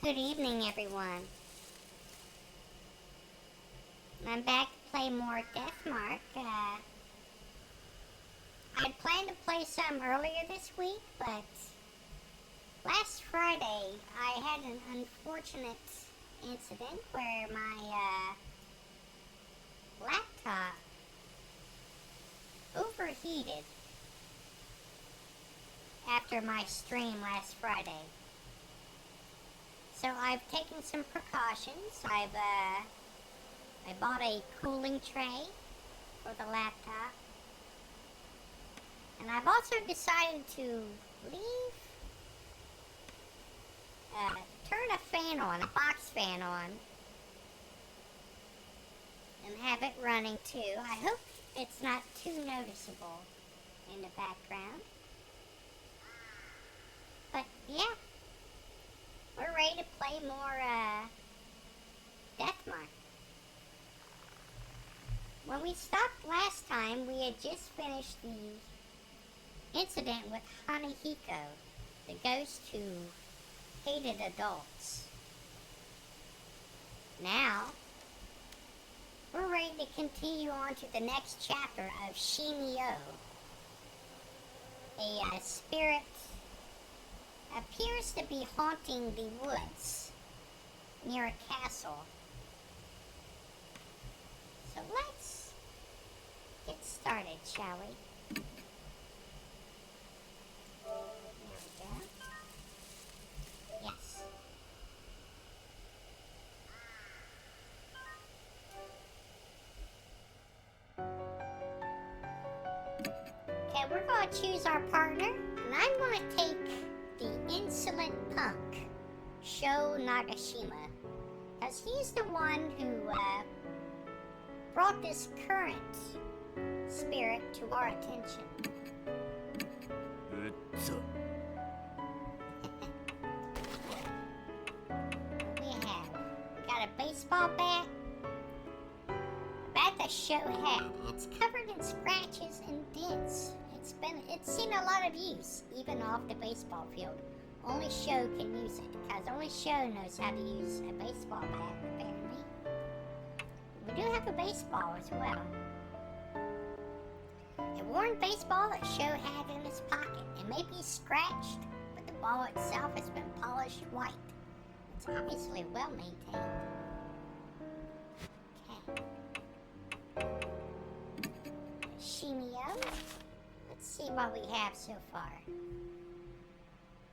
Good evening, everyone. I'm back to play more Deathmark. I'd planned to play some earlier this week, but last Friday I had an unfortunate incident where my laptop overheated after my stream last Friday. So I've taken some precautions. I bought a cooling tray for the laptop. And I've also decided to turn a fan on, a box fan on, and have it running too. I hope it's not too noticeable in the background. But yeah, we're ready to play more Deathmark. When we stopped last time, we had just finished the incident with Hanahiko, the ghost who hated adults. Now, we're ready to continue on to the next chapter of Shimi-O. A spirit appears to be haunting the woods near a castle. So let's get started, shall we? There we go. Yes. Okay, we're going to choose our partner, and I'm going to take the insolent punk, Sho Nagashima, because he's the one who brought this current spirit to our attention. We got a baseball bat. The bat that Sho had. It's covered in scratches and dents. It's seen a lot of use, even off the baseball field. Only Sho can use it, because only Sho knows how to use a baseball bat, apparently. We do have a baseball as well. A worn baseball that Sho had in his pocket. It may be scratched, but the ball itself has been polished white. It's obviously well maintained. Okay. Shimi-O. Let's see what we have so far.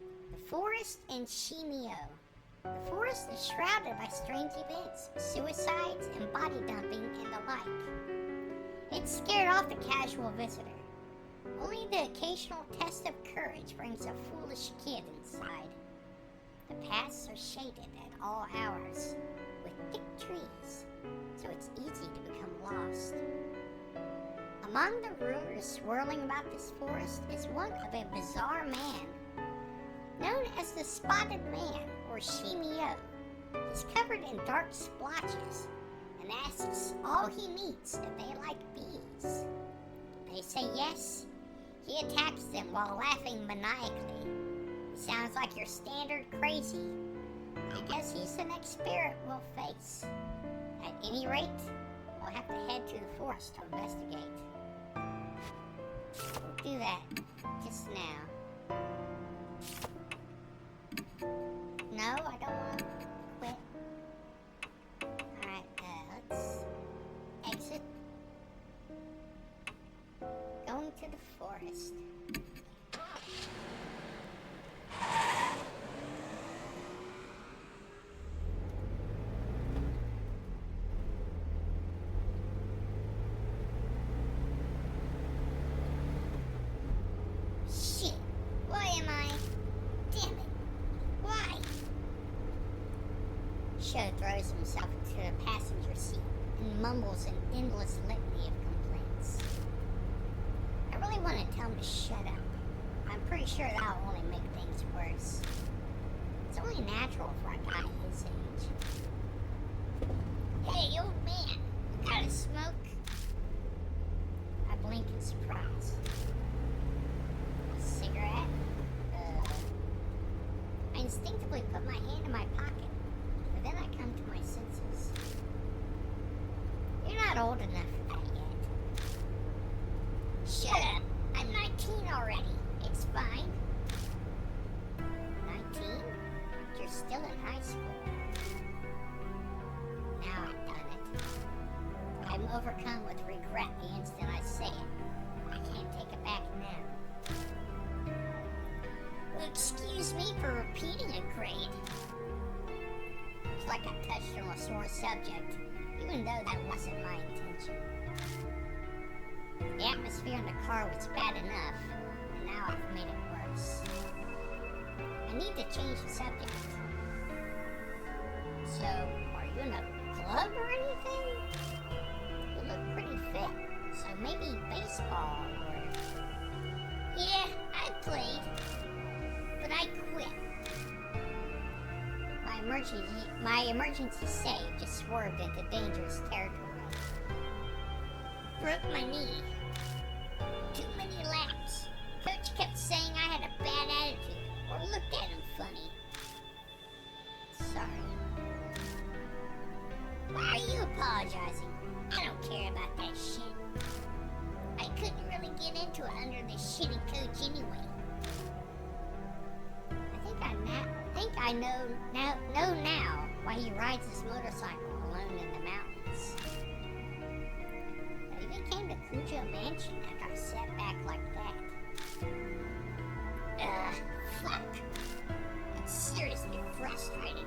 The forest and Shimi-O. The forest is shrouded by strange events, suicides, and body dumping, and the like. It scared off the casual visitor. Only the occasional test of courage brings a foolish kid inside. The paths are shaded at all hours with thick trees, so it's easy to become lost. Among the rumors swirling about this forest is one of a bizarre man, known as the Spotted Man, or Shimi-O. He's covered in dark splotches, and asks all he meets if they like bees. They say yes, he attacks them while laughing maniacally. He sounds like your standard crazy. I guess he's the next spirit we'll face. At any rate, we'll have to head to the forest to investigate. We'll do that just now. No, I don't want to quit. Alright, let's exit. Going to the forest. Shit, why am I? Damn it. Why? Sho throws himself into the passenger seat and mumbles an endless litany of complaints. I really want to tell him to shut up. I'm pretty sure that'll only make things worse. It's only natural for a guy his age. Hey, old man, you got a smoke? I blink in surprise. A cigarette? I instinctively put my hand in my pocket not old enough for that yet. Shut up! I'm 19 already. It's fine. 19? You're still in high school. Now I've done it. I'm overcome with regret the instant I say it. I can't take it back now. Excuse me for repeating a grade. It's like I touched on a sore subject, even though that wasn't my intention. The atmosphere in the car was bad enough, and now I've made it worse. I need to change the subject. So, are you in a club or anything? You look pretty fit, so maybe baseball or... Yeah, I played, but I quit. My emergency save just swerved into dangerous territory. Broke my knee. Too many laps. Coach kept saying I had a bad attitude or looked at him funny. Sorry. Why are you apologizing? I don't care about that shit. I couldn't really get into it under this shitty coach anyway. I know now why he rides his motorcycle alone in the mountains. But if he came to Cujo Mansion after a setback like that, fuck. It's seriously frustrating.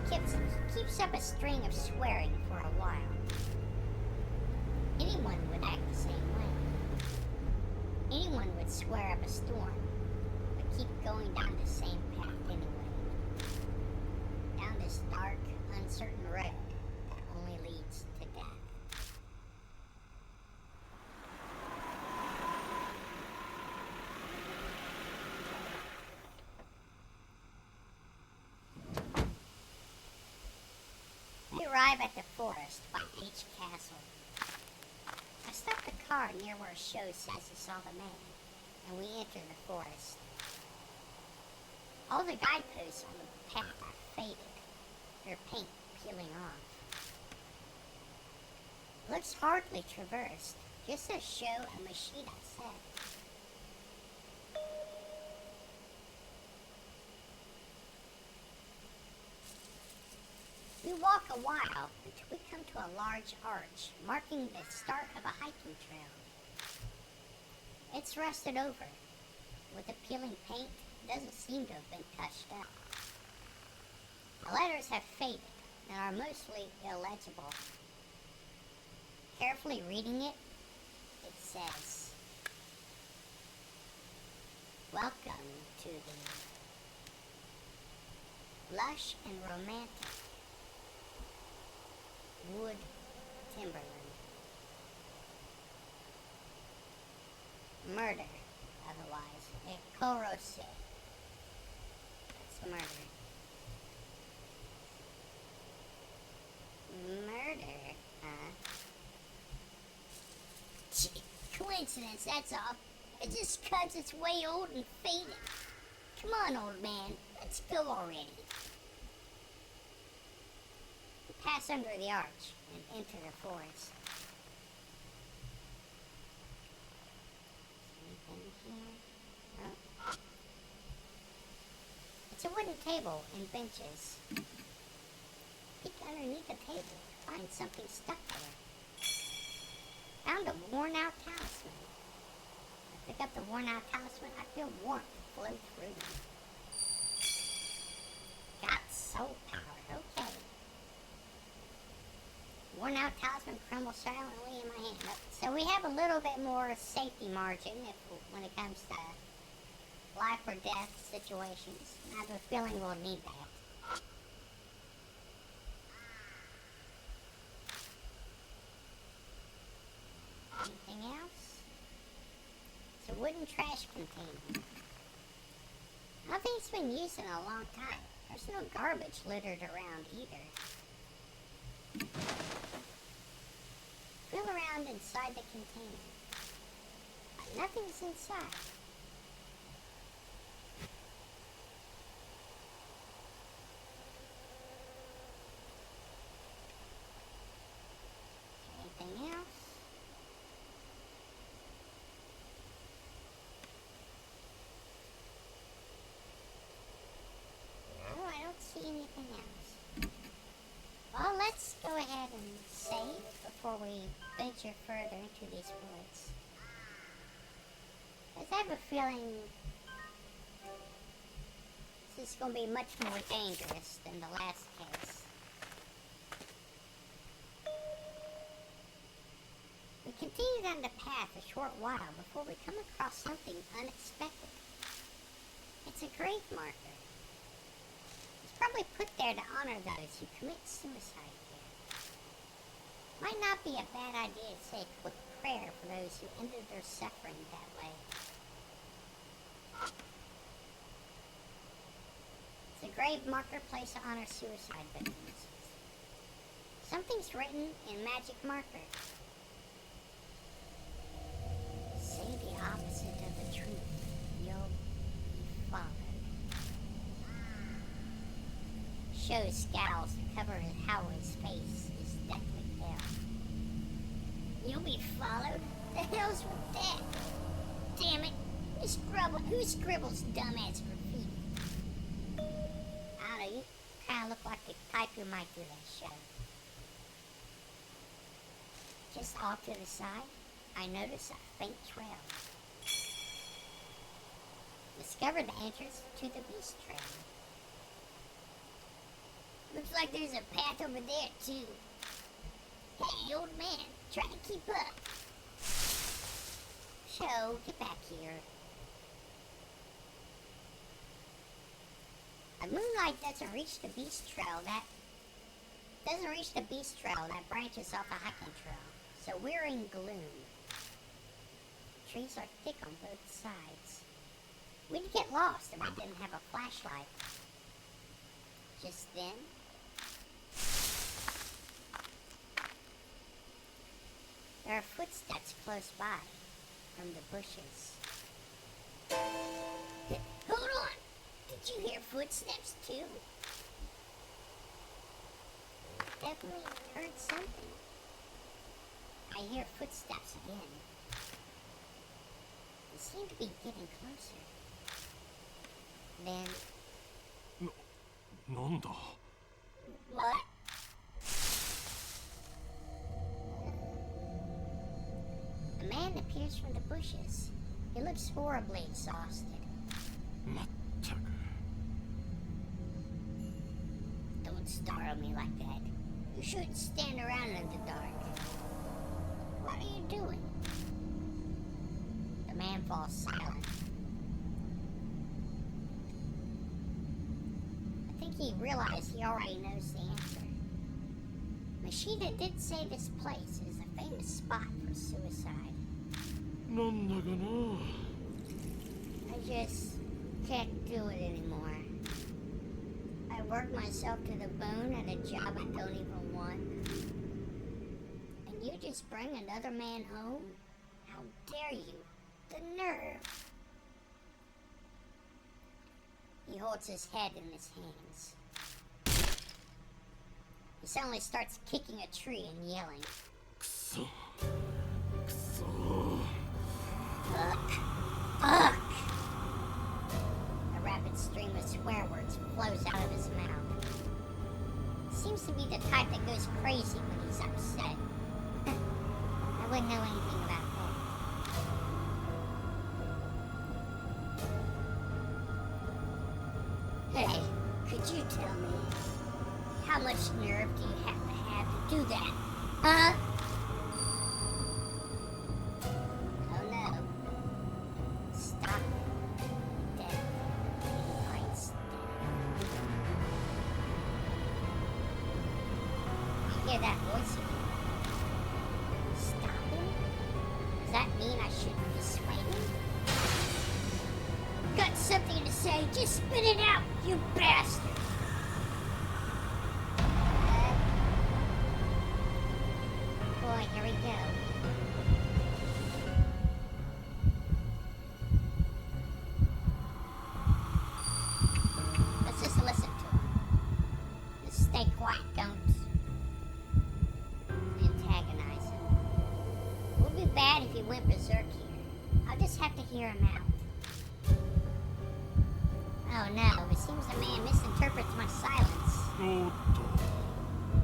He keeps up a string of swearing for a while. Anyone would act the same way. Anyone would swear up a storm. Keep going down the same path anyway. Down this dark, uncertain road that only leads to death. We arrive at the forest by H Castle. I stop the car near where Sho says he saw the man, and we enter the forest. All the guideposts on the path are faded, their paint peeling off. Looks hardly traversed, just as Sho and Mashida said. We walk a while until we come to a large arch, marking the start of a hiking trail. It's rusted over, with the peeling paint. Doesn't seem to have been touched up. The letters have faded and are mostly illegible. Carefully reading it, it says, "Welcome to the lush and romantic wood timberland. Murder, otherwise, a korose. Murder. Murder, huh? Gee, coincidence, that's all. It just cuts its way old and faded. Come on, old man, let's go already." We pass under the arch and enter the forest. Anything here? No. It's a wooden table and benches. Peek underneath the table to find something stuck there. Found a worn-out talisman. I pick up the worn-out talisman. I feel warmth flow through me. Got soul power. Okay. Worn-out talisman crumbles silently in my hand. So we have a little bit more safety margin when it comes to life or death situations. I have a feeling we'll need that. Anything else? It's a wooden trash container. I don't think it's been used in a long time. There's no garbage littered around either. Feel around inside the container. But nothing's inside. we venture further into these woods. Because I have a feeling this is going to be much more dangerous than the last case. We continue down the path a short while before we come across something unexpected. It's a grave marker. It's probably put there to honor those who commit suicide here. Might not be a bad idea to say a quick prayer for those who ended their suffering that way. It's a grave marker placed to honor suicide victims. Something's written in magic marker. Say the opposite of the truth. You'll be followed. Shows scowls to cover Howard's face is deathly pale. You'll be followed? The hell's with that? Damn it! Who scribbles dumbass graffiti? I don't know, you kinda look like the type who might do that show. Just off to the side, I notice a faint trail. Discover the entrance to the beast trail. Looks like there's a path over there, too. Hey, old man, try to keep up. Show, get back here. The moonlight doesn't reach the beast trail that branches off a hiking trail, so we're in gloom. Trees are thick on both sides. We'd get lost if I didn't have a flashlight. Just then, there are footsteps close by from the bushes. Hold on! Did you hear footsteps too? Definitely heard something. I hear footsteps again. They seem to be getting closer. Then... なんだ What? A man appears from the bushes. He looks horribly exhausted. まったく Don't startle me like that. You shouldn't stand around in the dark. What are you doing? The man falls silent. I think he realized he already knows the answer. Machida did say this place is a famous spot for suicide. なんだかな I just can't do it anymore. I work myself to the bone at a job I don't even want. And you just bring another man home? How dare you? The nerve! He holds his head in his hands. He suddenly starts kicking a tree and yelling. くそくそ Fuck! Fuck! A rapid stream of swear words flows out of his mouth. Seems to be the type that goes crazy when he's upset. I wouldn't know anything about that. Hey, could you tell me how much nerve do you have to do that? Huh? Oh no. Stop. Dead. Lights. You hear that voice again? Stop him? Does that mean I shouldn't dissuade him? Got something to say? Just spit it out, you bastard! Boy, here we go. Let's just listen to him. Just stay quiet, don't antagonize him. It would be bad if he went berserk here. I'll just have to hear him out. Oh no, it seems the man misinterprets my silence. おっと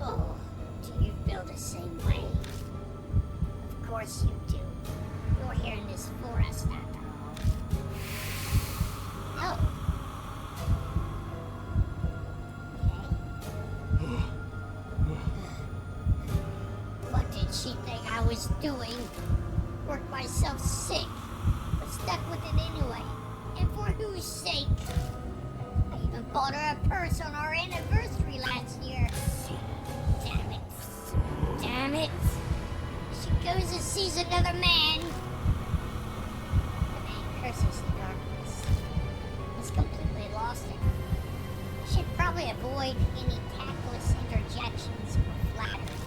Oh, do you feel the same way? course you do. You're here in this forest after all. Oh. What did she think I was doing? Worked myself sick, but stuck with it anyway. And for whose sake? I even bought her a purse on our anniversary last year. Damn it. Damn it. She goes and sees another man. The man curses the darkness. He's completely lost it. I should probably avoid any tactless interjections or flattery.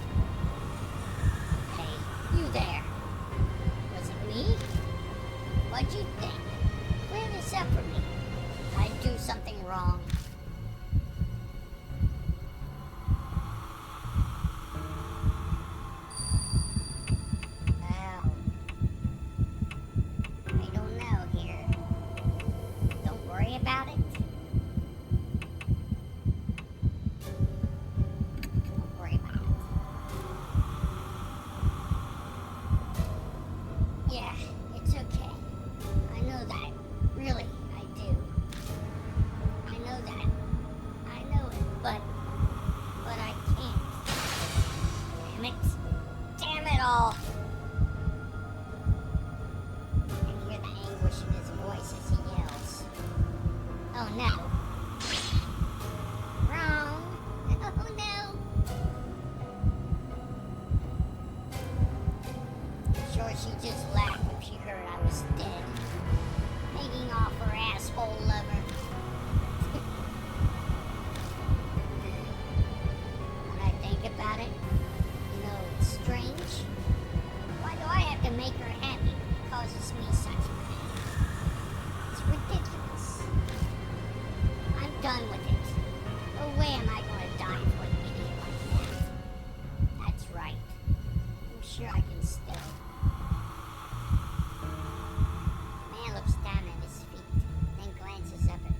Hey, you there. Was it me? What'd you think? Clear this up for me. I'd do something wrong. Well, I don't know here. Don't worry about it. Don't worry about it. Yeah, it's okay. I know that. Really, I do. I know that. I know it, but I can't. Damn it. Damn it all. I can hear the anguish in his voice as he yells. Oh no. Wrong. Oh no. Sure, she just laughed when she heard I was dead. Hanging off her asshole lover. When I think about it, you know, it's strange. Why do I have to make her happy when it causes me such pain? It's ridiculous. I'm done with it. No way am I going to die for an idiot like that. That's right. I'm sure I can still. Man looks down at his feet, then glances up at me.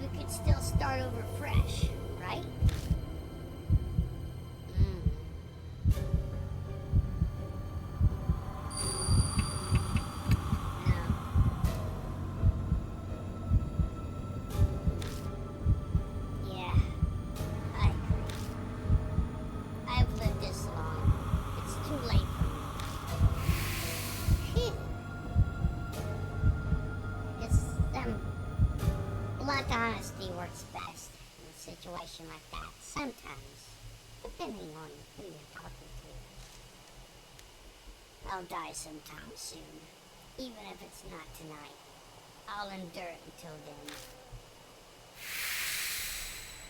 We could still start over fresh, right? No. Yeah, I agree. I've lived this long. It's too late for me. Phew. I guess blunt honesty works best in a situation like that. Sometimes, depending on who you're talking to. I'll die sometime soon, even if it's not tonight. I'll endure it until then.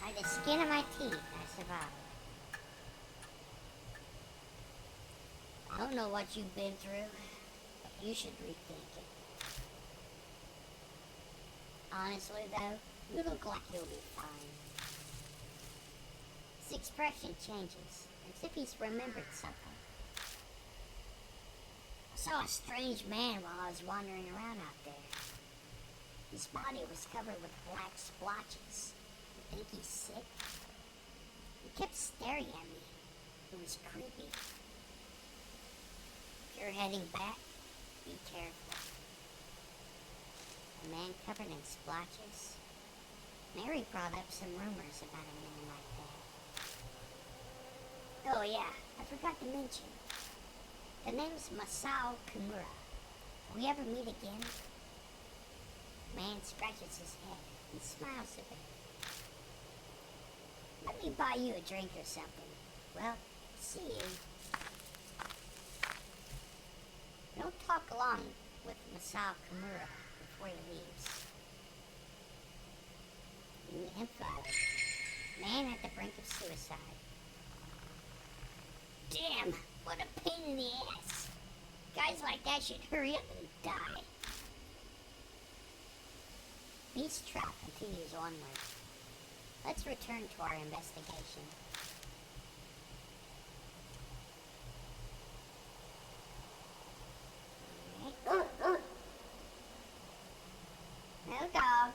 By the skin of my teeth, I survived. I don't know what you've been through, but you should rethink it. Honestly, though, you look like you'll be fine. His expression changes, as if he's remembered something. I saw a strange man while I was wandering around out there. His body was covered with black splotches. I think he's sick. He kept staring at me. It was creepy. If you're heading back, be careful. A man covered in splotches. Mary brought up some rumors about a man like that. Oh yeah, I forgot to mention. The name's Masao Kimura. Will we ever meet again? Man scratches his head and smiles a bit. Let me buy you a drink or something. Well, see you. Don't talk long with Masao Kimura before he leaves. New info. Man at the brink of suicide. Damn, what a pain in the ass. Guys like that should hurry up and die. Beast Trap continues onward. Let's return to our investigation. No dog.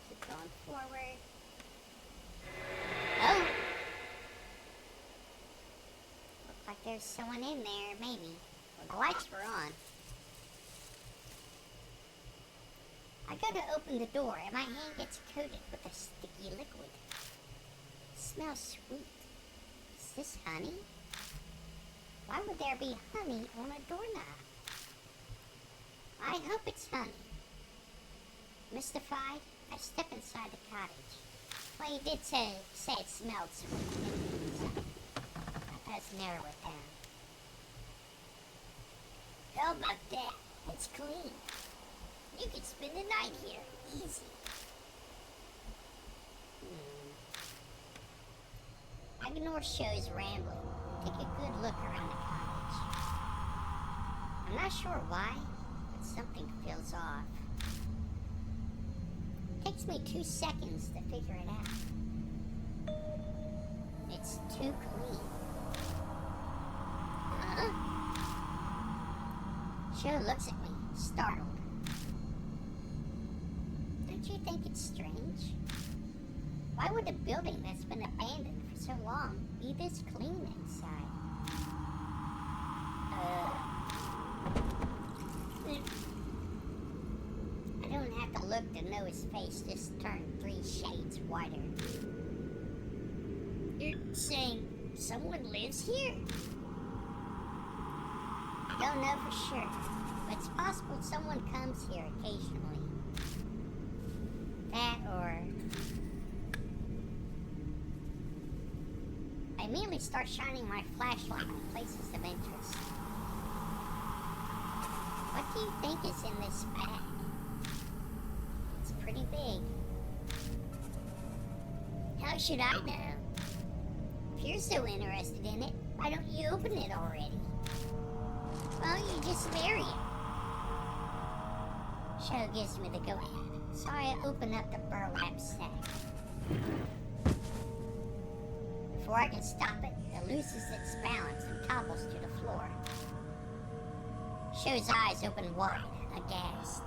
Keep going forward. Oh! there's someone in there, maybe. Well, the lights were on. I go to open the door, and my hand gets coated with a sticky liquid. It smells sweet. Is this honey? Why would there be honey on a doorknob? I hope it's honey. Mystified, I step inside the cottage. Well, you did say it smelled sweet. So let's narrow it down. How about that? It's clean. You could spend the night here. Easy. I ignore Sho's rambling and take a good look around the cottage. I'm not sure why, but something feels off. It takes me 2 seconds to figure it out. It's too clean. Huh? Sho looks at me, startled. Don't you think it's strange? Why would a building that's been abandoned for so long be this clean inside? I don't have to look to know his face just turned 3 shades whiter. You're saying someone lives here? I don't know for sure, but it's possible someone comes here occasionally. That or... I immediately start shining my flashlight in places of interest. What do you think is in this bag? It's pretty big. How should I know? If you're so interested in it, why don't you open it already? Well, you just bury it. Sho gives me the go-ahead, so I open up the burlap sack. Before I can stop it, it loses its balance and topples to the floor. Sho's eyes open wide, aghast.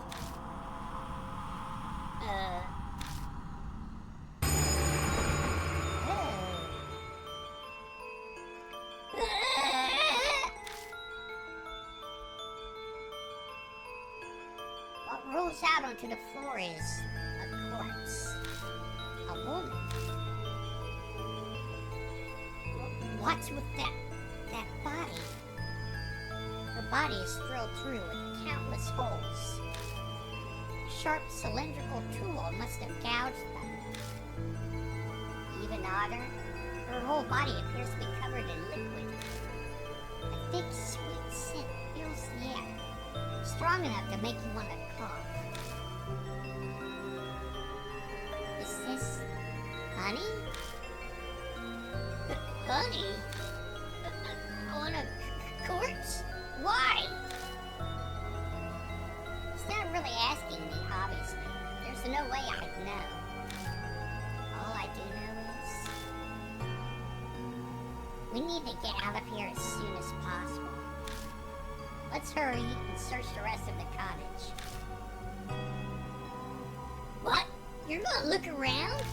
What rolls out onto the floor is a corpse. A woman. What's with that body? Her body is drilled through with countless holes. A sharp cylindrical tool must have gouged them. Even odder, her whole body appears to be covered in liquid. A thick, sweet scent fills the air, strong enough to make you want to cough. Is this honey? Honey? On a corpse? Why? He's not really asking me, obviously. There's no way I'd know. All I do know is... we need to get out of here as soon as possible. Let's hurry and search the rest of the cottage. What? You're gonna look around?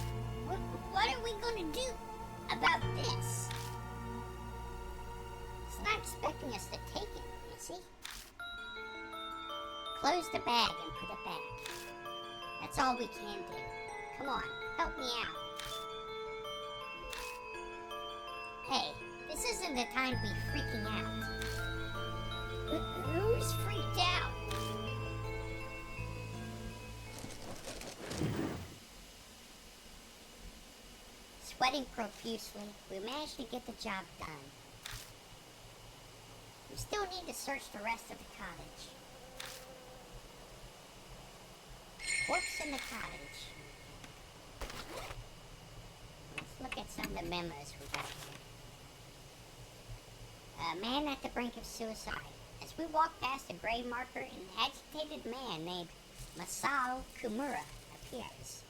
What are we gonna do about this? He's not expecting us to take it, is he? Close the bag and put it back. That's all we can do. Come on, help me out. Hey, this isn't the time to be freaking out. Who's freaked out? Sweating profusely, we managed to get the job done. We still need to search the rest of the cottage. Corpse in the cottage. Let's look at some of the memos we got here. A man at the brink of suicide. As we walk past a grave marker, an agitated man named Masao Kumura appears.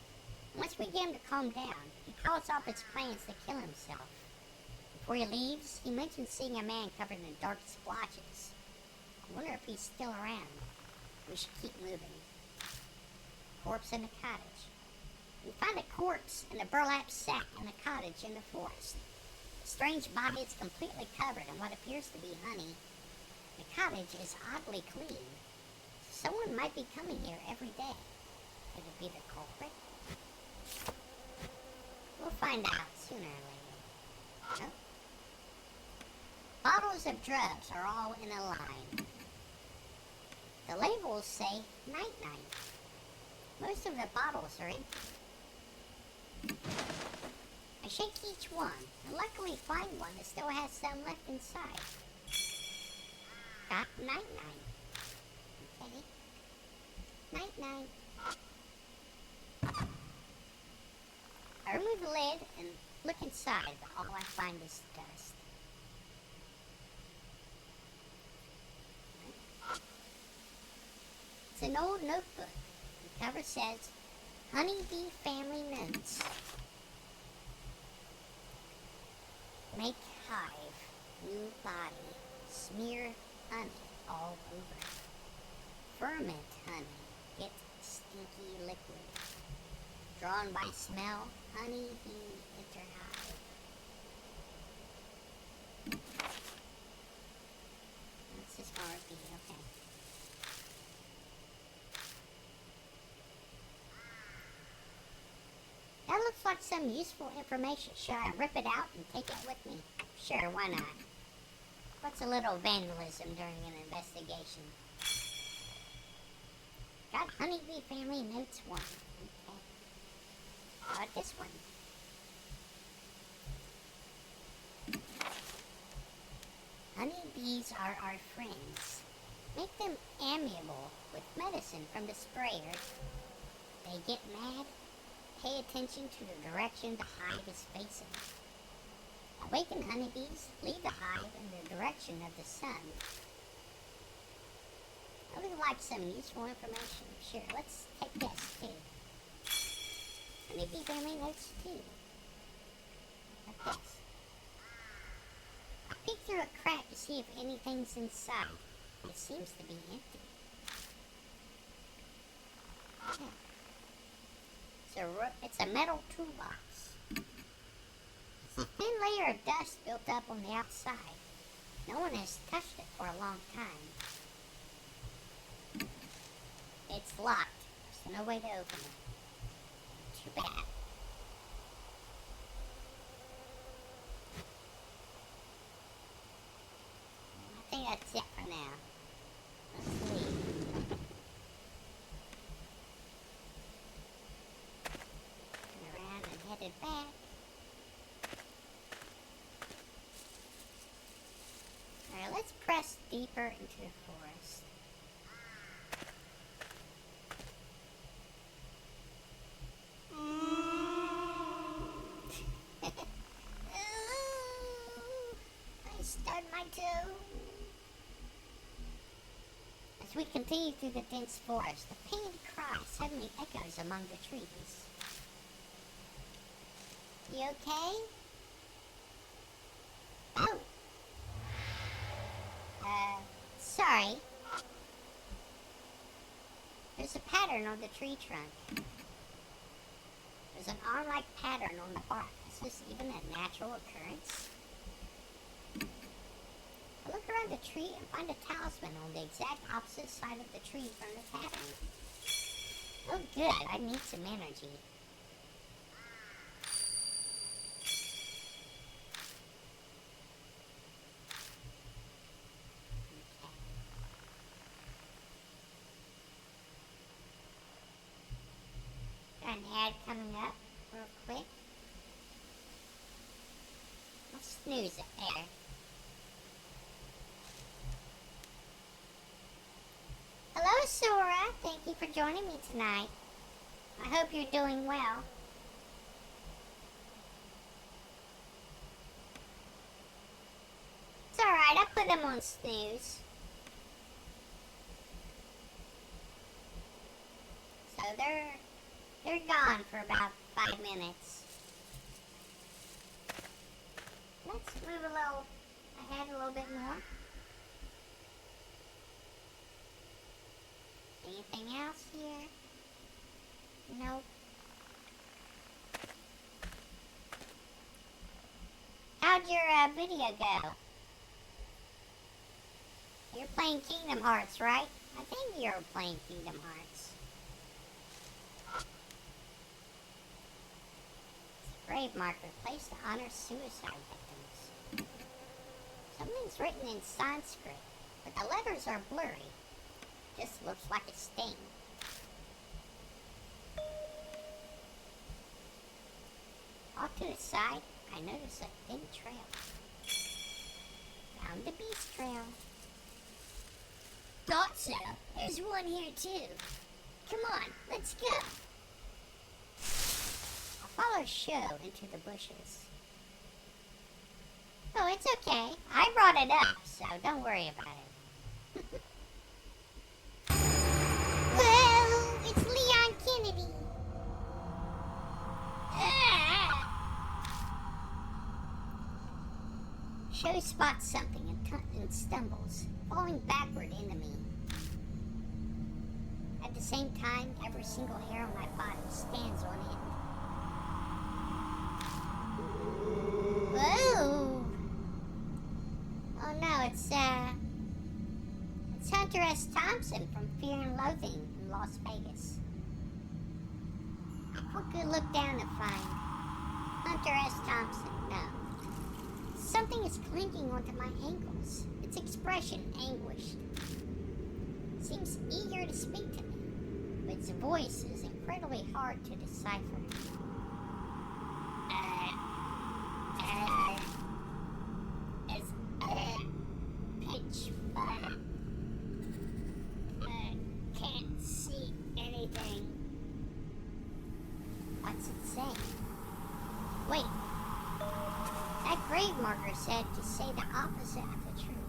Once we get him to calm down, he calls off his plans to kill himself. Before he leaves, he mentions seeing a man covered in dark splotches. I wonder if he's still around. We should keep moving. Corpse in the cottage. We find a corpse in a burlap sack in a cottage in the forest. The strange body is completely covered in what appears to be honey. The cottage is oddly clean. Someone might be coming here every day. Could it be the culprit? We'll find out sooner or later. Oh. Bottles of drugs are all in a line. The labels say night-night. Most of the bottles are empty. I shake each one, and luckily find one that still has some left inside. Got night-night. Okay. Night-night. I remove the lid and look inside, but all I find is dust. It's an old notebook. The cover says, Honeybee Family Notes. Make hive, new body, smear honey all over. Ferment honey, get stinky liquid. Drawn by smell, honey bee enter hive. This is going to be okay. That looks like some useful information. Should I rip it out and take it with me? Sure, why not? What's a little vandalism during an investigation? Got Honeybee Family Notes 1. Okay. How about this one? Honeybees are our friends. Make them amiable with medicine from the sprayer. They get mad. Pay attention to the direction the hive is facing. Awaken honeybees, lead the hive in the direction of the sun. I would like some useful information. Sure, let's take this too. Honeybee Family Notes 2. Like this. I peek through a crack to see if anything's inside. It seems to be empty. Yeah. It's a metal toolbox. It's a thin layer of dust built up on the outside. No one has touched it for a long time. It's locked. There's no way to open it. Too bad. I think that's it for now. Let's leave. Headed back. Alright, let's press deeper into the forest. I stubbed my toe. As we continue through the dense forest, the pained cry suddenly echoes among the trees. You okay? Oh. Sorry. There's a pattern on the tree trunk. There's an arm-like pattern on the bark. Is this even a natural occurrence? I look around the tree and find a talisman on the exact opposite side of the tree from the pattern. Oh good, I need some energy. Got an ad coming up real quick. I'll snooze it there. Hello, Sora. Thank you for joining me tonight. I hope you're doing well. It's alright, I put them on snooze. So they're gone for about 5 minutes. Let's move a little ahead a little bit more. Anything else here? Nope. How'd how'd your video go? You're playing Kingdom Hearts, right? I think you're playing Kingdom Hearts. Grave marker placed to honor suicide victims. Something's written in Sanskrit, but the letters are blurry. This looks like a sting. Off to the side, I notice a thin trail. Found the beast trail. Thought so. There's one here too. Come on, let's go. I follow Sho into the bushes. Oh, it's okay. I brought it up, so don't worry about it. Whoa! It's Leon Kennedy! Ah! Sho spots something and stumbles, falling backward into me. At the same time, every single hair on my body stands on end. Whoa! Oh no, it's Hunter S. Thompson from Fear and Loathing in Las Vegas. What good look down to find Hunter S. Thompson? No. Something is clinking onto my ankles. Its expression anguished. It seems eager to speak to me, but its voice is incredibly hard to decipher. Pitch black. Can't see anything. What's it saying? Wait. That grave marker said to say the opposite of the truth.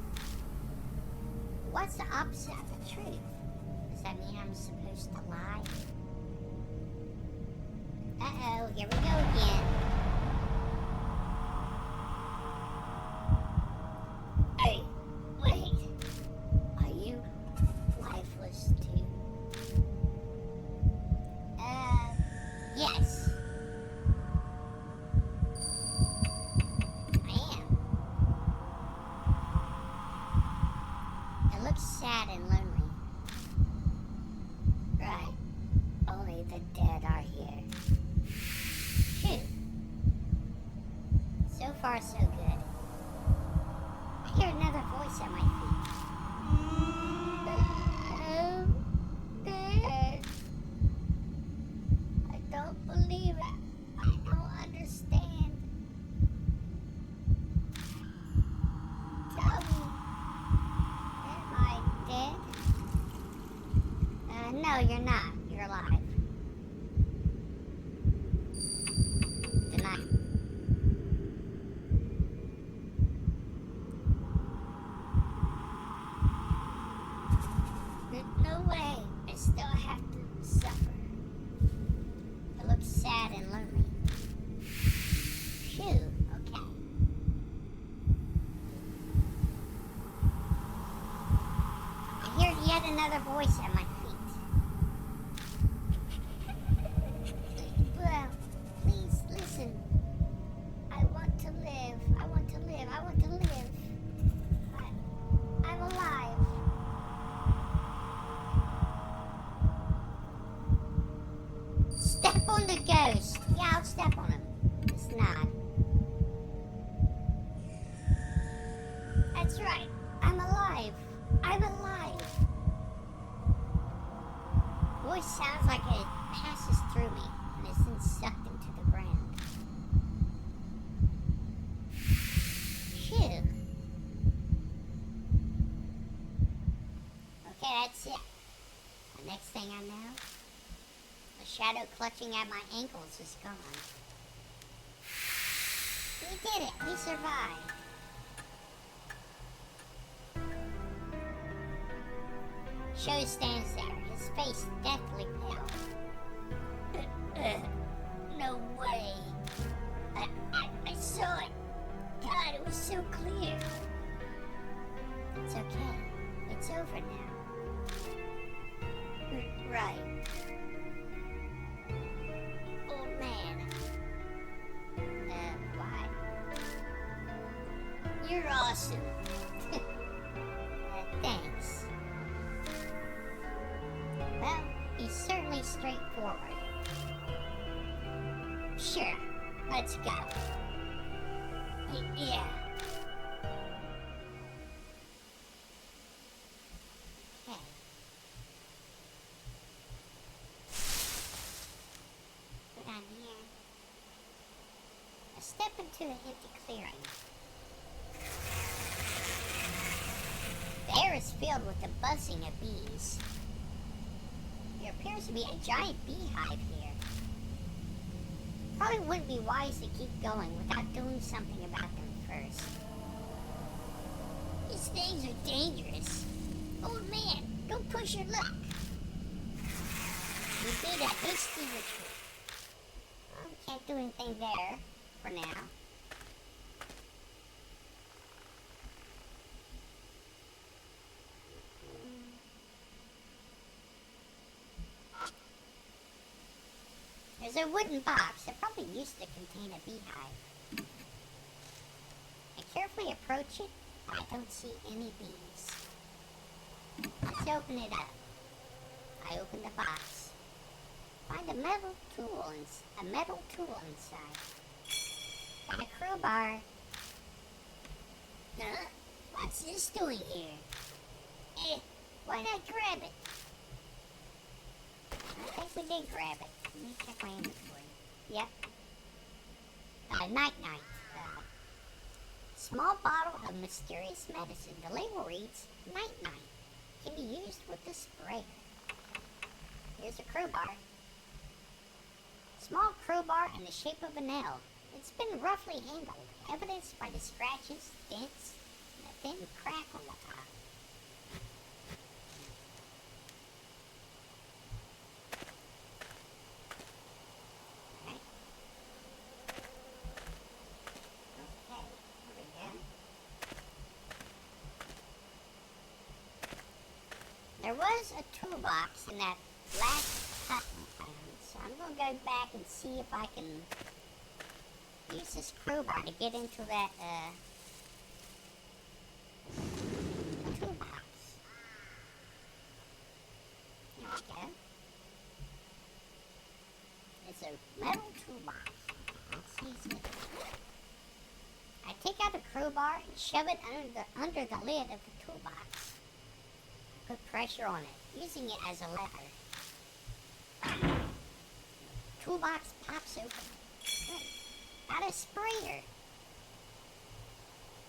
What's the opposite of the truth? Does that mean I'm supposed to lie? Uh-oh, here we go again. Hey, wait. Are you lifeless too? Yes. Sad and lonely. Right. Only the dead are here. Phew. So far, so good. I hear another voice at my feet. Oh, dead. I don't believe it. I don't understand. Tell me. Dead? No, you're not. You're alive. Deny. No way. I still have to suffer. It looks sad and lonely. Phew, okay. Yet another voice at my feet. Well, please listen. I want to live. I want to live. I want to live. I'm alive. Step on the ghost. Yeah, I'll step on him. Just nod. That's right. I'm alive. I'm alive. Voice sounds like it passes through me and is then sucked into the ground. Phew. Okay, that's it. The next thing I know, the shadow clutching at my ankles is gone. We did it. We survived. Sho stands there, his face deathly pale. No way. I saw it. God, it was so clear. It's okay. It's over now. Right. Oh man. Why? You're awesome. Thanks. Well, he's certainly straightforward. Sure, let's go. Yeah. Okay. Put on here. A step into an empty clearing. The air is filled with the buzzing of bees. There appears to be a giant beehive here. Probably wouldn't be wise to keep going without doing something about them first. These things are dangerous. Old man, don't push your luck. You did a hasty retreat. Well, we can't do anything there for now. There's a wooden box that probably used to contain a beehive. I carefully approach it, but I don't see any bees. Let's open it up. I open the box. Find a metal tool inside. And a crowbar. Huh? What's this doing here? Why not grab it? I think we did grab it. Let me check my inventory. Yep. Night-night. Small bottle of mysterious medicine. The label reads, Night-night. Can be used with the sprayer. Here's a crowbar. Small crowbar in the shape of an L. It's been roughly handled, evidenced by the scratches, dents, and a thin crack on the top. There was a toolbox in that last hut we found, so I'm going to go back and see if I can use this crowbar to get into that toolbox. There we go. It's a metal toolbox. Let's use it. I take out the crowbar and shove it under the lid of the toolbox. Put pressure on it, using it as a lever. Toolbox pops open. Good. Got a sprayer.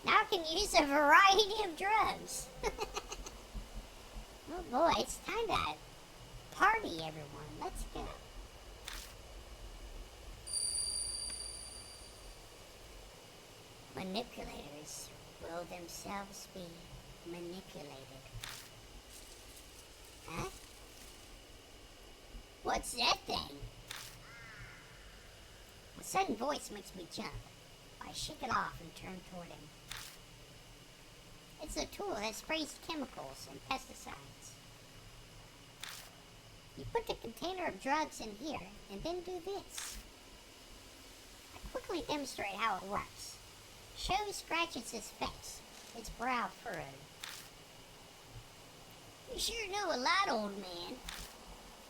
Now I can use a variety of drugs. Oh boy, it's time to party, everyone. Let's go. Manipulators will themselves be manipulated. Huh? What's that thing? A sudden voice makes me jump. I shake it off and turn toward him. It's a tool that sprays chemicals and pesticides. You put the container of drugs in here and then do this. I quickly demonstrate how it works. Sho scratches his face, his brow furrowed. You sure know a lot, old man.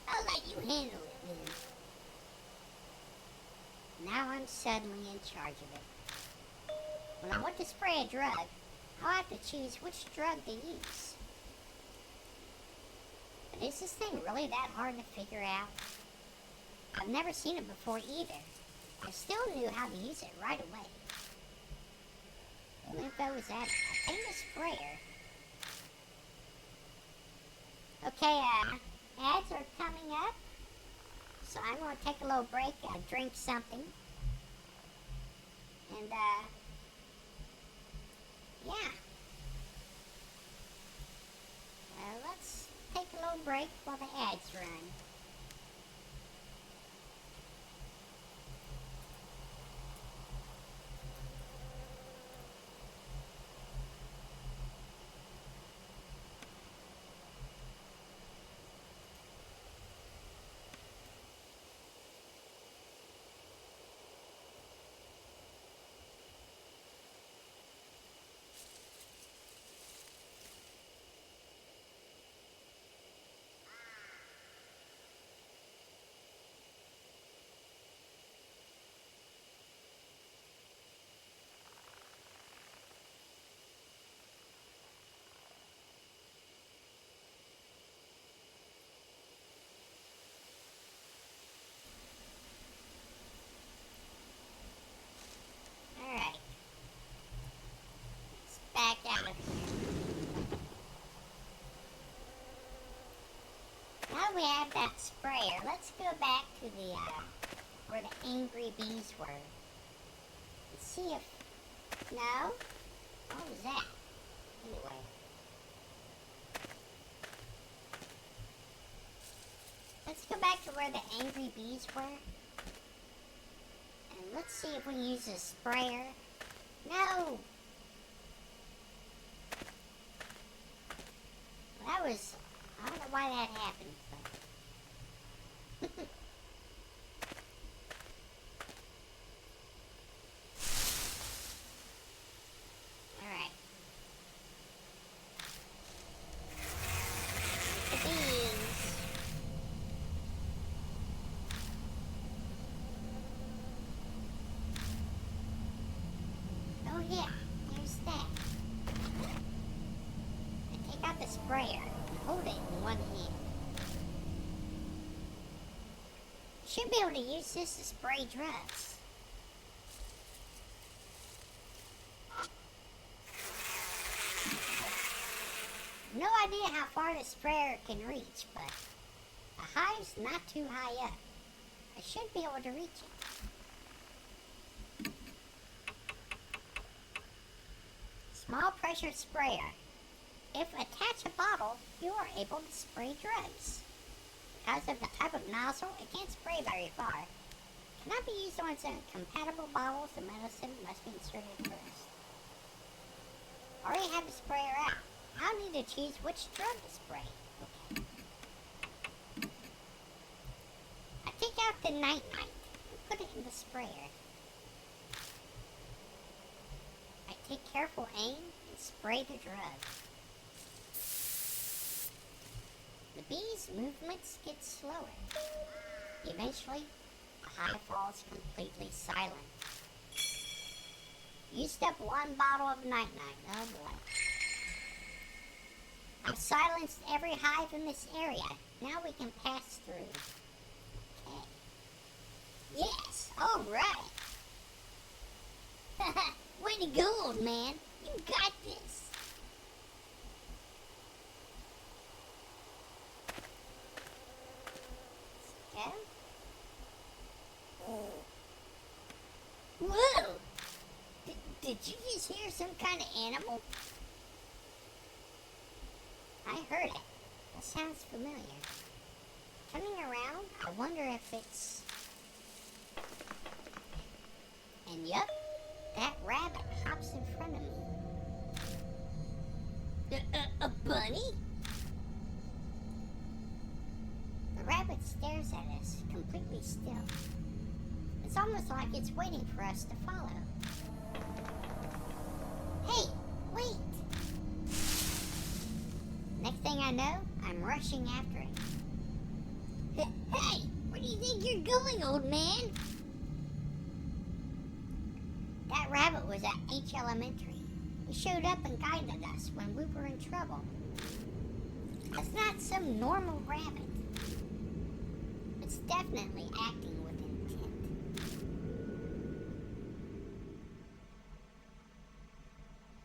I'll let you handle it, then. Now I'm suddenly in charge of it. When I want to spray a drug, I'll have to choose which drug to use. But is this thing really that hard to figure out? I've never seen it before either. I still knew how to use it right away. What info was that? A famous sprayer. Okay, ads are coming up, so I'm going to take a little break, drink something, and, yeah. Let's take a little break while the ads run. we have that sprayer, let's go back to the, where the angry bees were. Let's see if... No? What was that? Anyway. Let's go back to where the angry bees were. And let's see if we use a sprayer. No! That was... I don't know why that happened, but... Alright. The bees. Oh yeah, there's that. And take out the sprayer. Hold it in one hand. Should be able to use this to spray drugs. No idea how far the sprayer can reach, but the hive's not too high up. I should be able to reach it. Small pressure sprayer. If attach a bottle, you are able to spray drugs. Because of the type of nozzle, it can't spray very far. Cannot be used on compatible bottles. The medicine must be inserted first. Already have the sprayer out. I'll need to choose which drug to spray. Okay. I take out the night-night and put it in the sprayer. I take careful aim and spray the drug. The bees' movements get slower. Eventually, the hive falls completely silent. Used up one bottle of night-night. Oh boy. I've silenced every hive in this area. Now we can pass through. Okay. Yes! Alright! Way to go, old man! You got this! Let's go. Whoa! Did you just hear some kind of animal? I heard it. That sounds familiar. Turning around, I wonder if it's... And yup, that rabbit hops in front of me. A bunny? The rabbit stares at us, completely still. It's almost like it's waiting for us to follow. Hey, wait! Next thing I know, I'm rushing after it. Hey, where do you think you're going, old man? That rabbit was at H Elementary. He showed up and guided us when we were in trouble. That's not some normal rabbit. It's definitely acting with intent.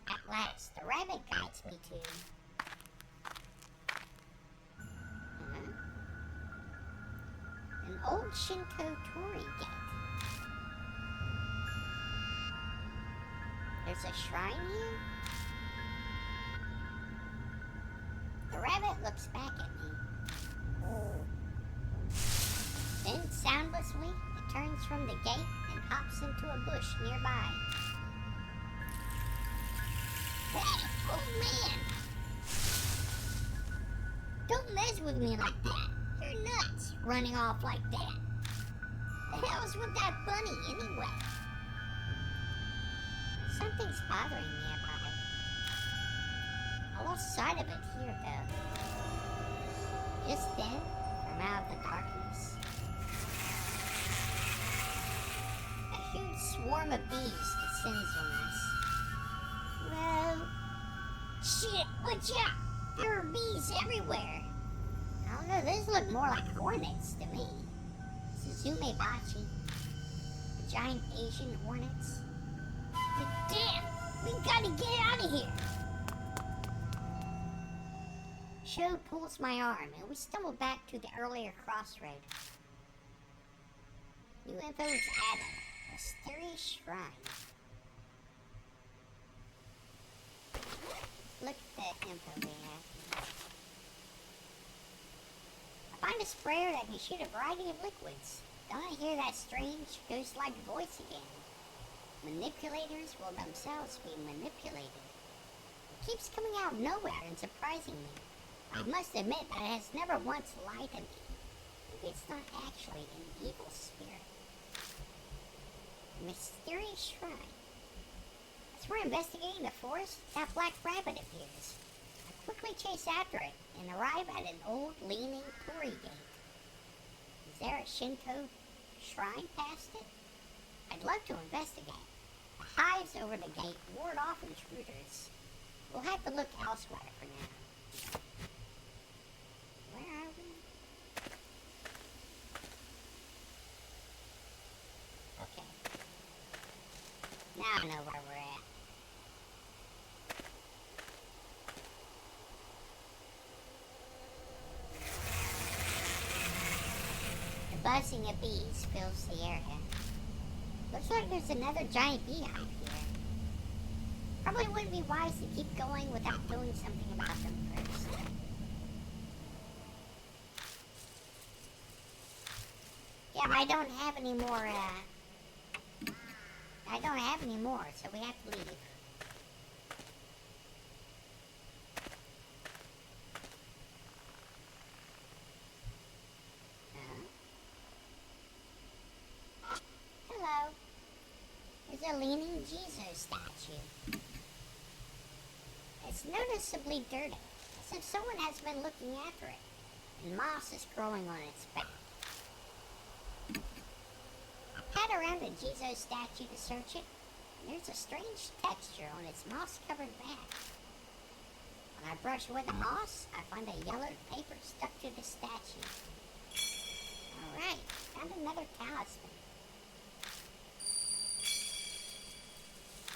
At last, the rabbit guides me to... an old Shinto torii gate. There's a shrine here? The rabbit looks back at me. Then, soundlessly, it turns from the gate and hops into a bush nearby. Hey, old man! Don't mess with me like that. You're nuts, running off like that. The hell's with that bunny, anyway? Something's bothering me about it. I lost sight of it here, though. Just then, from out of the darkness, a huge swarm of bees descends on us. Whoa! Shit, watch out! There are bees everywhere. I don't know, those look more like hornets to me. Suzume-bachi. The giant Asian hornets. Damn! We gotta get out of here! Sho pulls my arm, and we stumble back to the earlier crossroad. New info is added. Mysterious shrine. Look at the info they have. I find a sprayer that can shoot a variety of liquids. Don't I hear that strange ghost-like voice again? Manipulators will themselves be manipulated. It keeps coming out of nowhere and surprising me. I must admit that it has never once lied to me. Maybe it's not actually an evil spirit. Mysterious shrine. As we're investigating the forest, that black rabbit appears. I quickly chase after it and arrive at an old, leaning torii gate. Is there a Shinto shrine past it? I'd love to investigate. The hives over the gate ward off intruders. We'll have to look elsewhere for now. Where are we? Okay. Now I know where we're at. The buzzing of bees fills the area. Looks like there's another giant beehive here. Probably wouldn't be wise to keep going without doing something about them first. Yeah, I don't have any more, so we have to leave. Hello. There's a leaning Jesus statue. It's noticeably dirty, as if someone has been looking after it, and moss is growing on its back. I pat around the Jesus statue to search it, and there's a strange texture on its moss-covered back. When I brush away the moss, I find a yellowed paper stuck to the statue. Alright, found another talisman.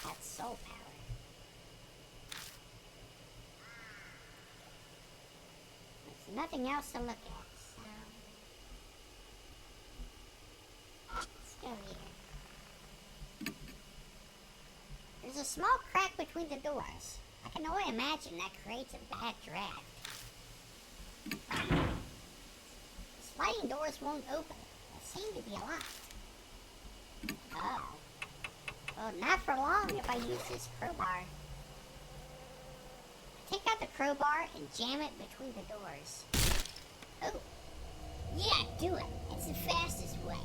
That's soul power. There's nothing else to look at, so let's go here. There's a small crack between the doors. I can only imagine that creates a bad draft. The sliding doors won't open. They seem to be locked. Oh. Well, not for long if I use this crowbar. I take out the crowbar and jam it between the doors. Oh. Yeah, do it. It's the fastest way.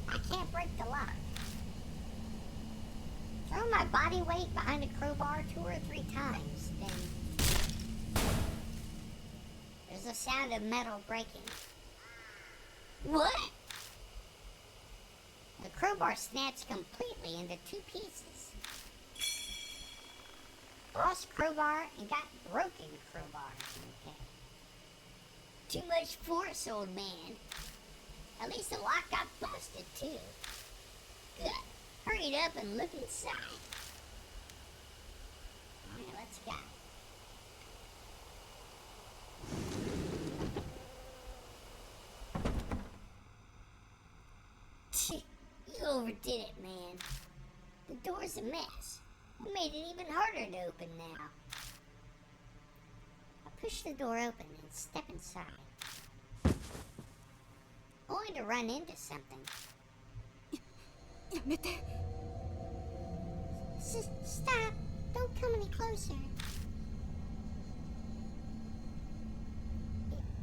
I can't break the lock. Throw my body weight behind the crowbar 2 or 3 times, then there's a sound of metal breaking. What? The crowbar snaps completely into 2 pieces. Lost crowbar and got broken crowbar. Okay. Too much force, old man. At least the lock got busted, too. Good. Hurry it up and look inside. Alright, let's go. You overdid it, man. The door's a mess. You made it even harder to open now. I push the door open and step inside. Only to run into something. Stop! Don't come any closer.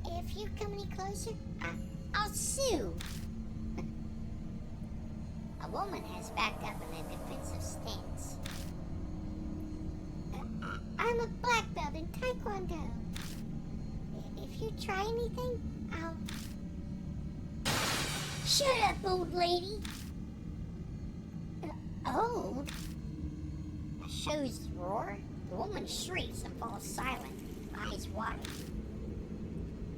If you come any closer, I'll sue. A woman has backed up in a defensive stance. I'm a black belt in Taekwondo. If you try anything, I'll... Shut up, old lady! Old? A show's roar? The woman shrieks and falls silent, eyes wide.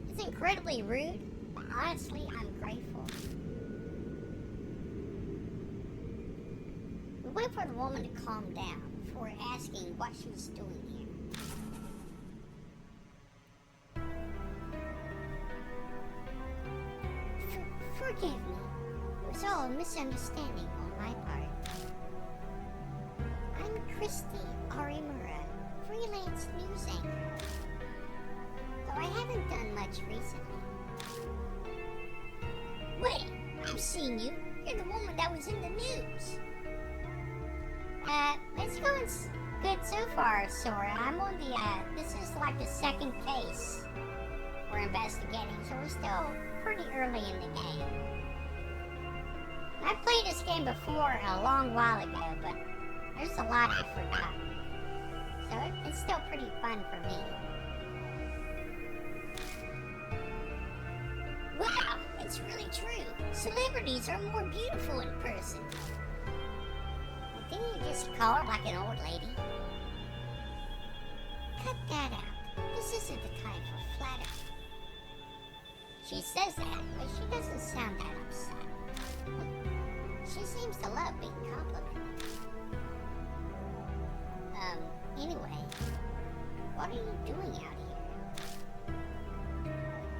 It's incredibly rude, but honestly, I'm grateful. We wait for the woman to calm down before asking what she's doing here. was all a misunderstanding on my part. I'm Christy Arimura, freelance news anchor. Though I haven't done much recently. Wait, I've seen you. You're the woman that was in the news. It's going good so far, Sora. I'm on the, this is like the second case we're investigating, so we're still pretty early in the game. I played this game before a long while ago, but there's a lot I forgot. So it's still pretty fun for me. Wow, it's really true. Celebrities are more beautiful in person. Didn't you just call her like an old lady? Cut that out. This isn't the time for flattery. She says that, but she doesn't sound that upset. She seems to love being complimented. Anyway, what are you doing out here?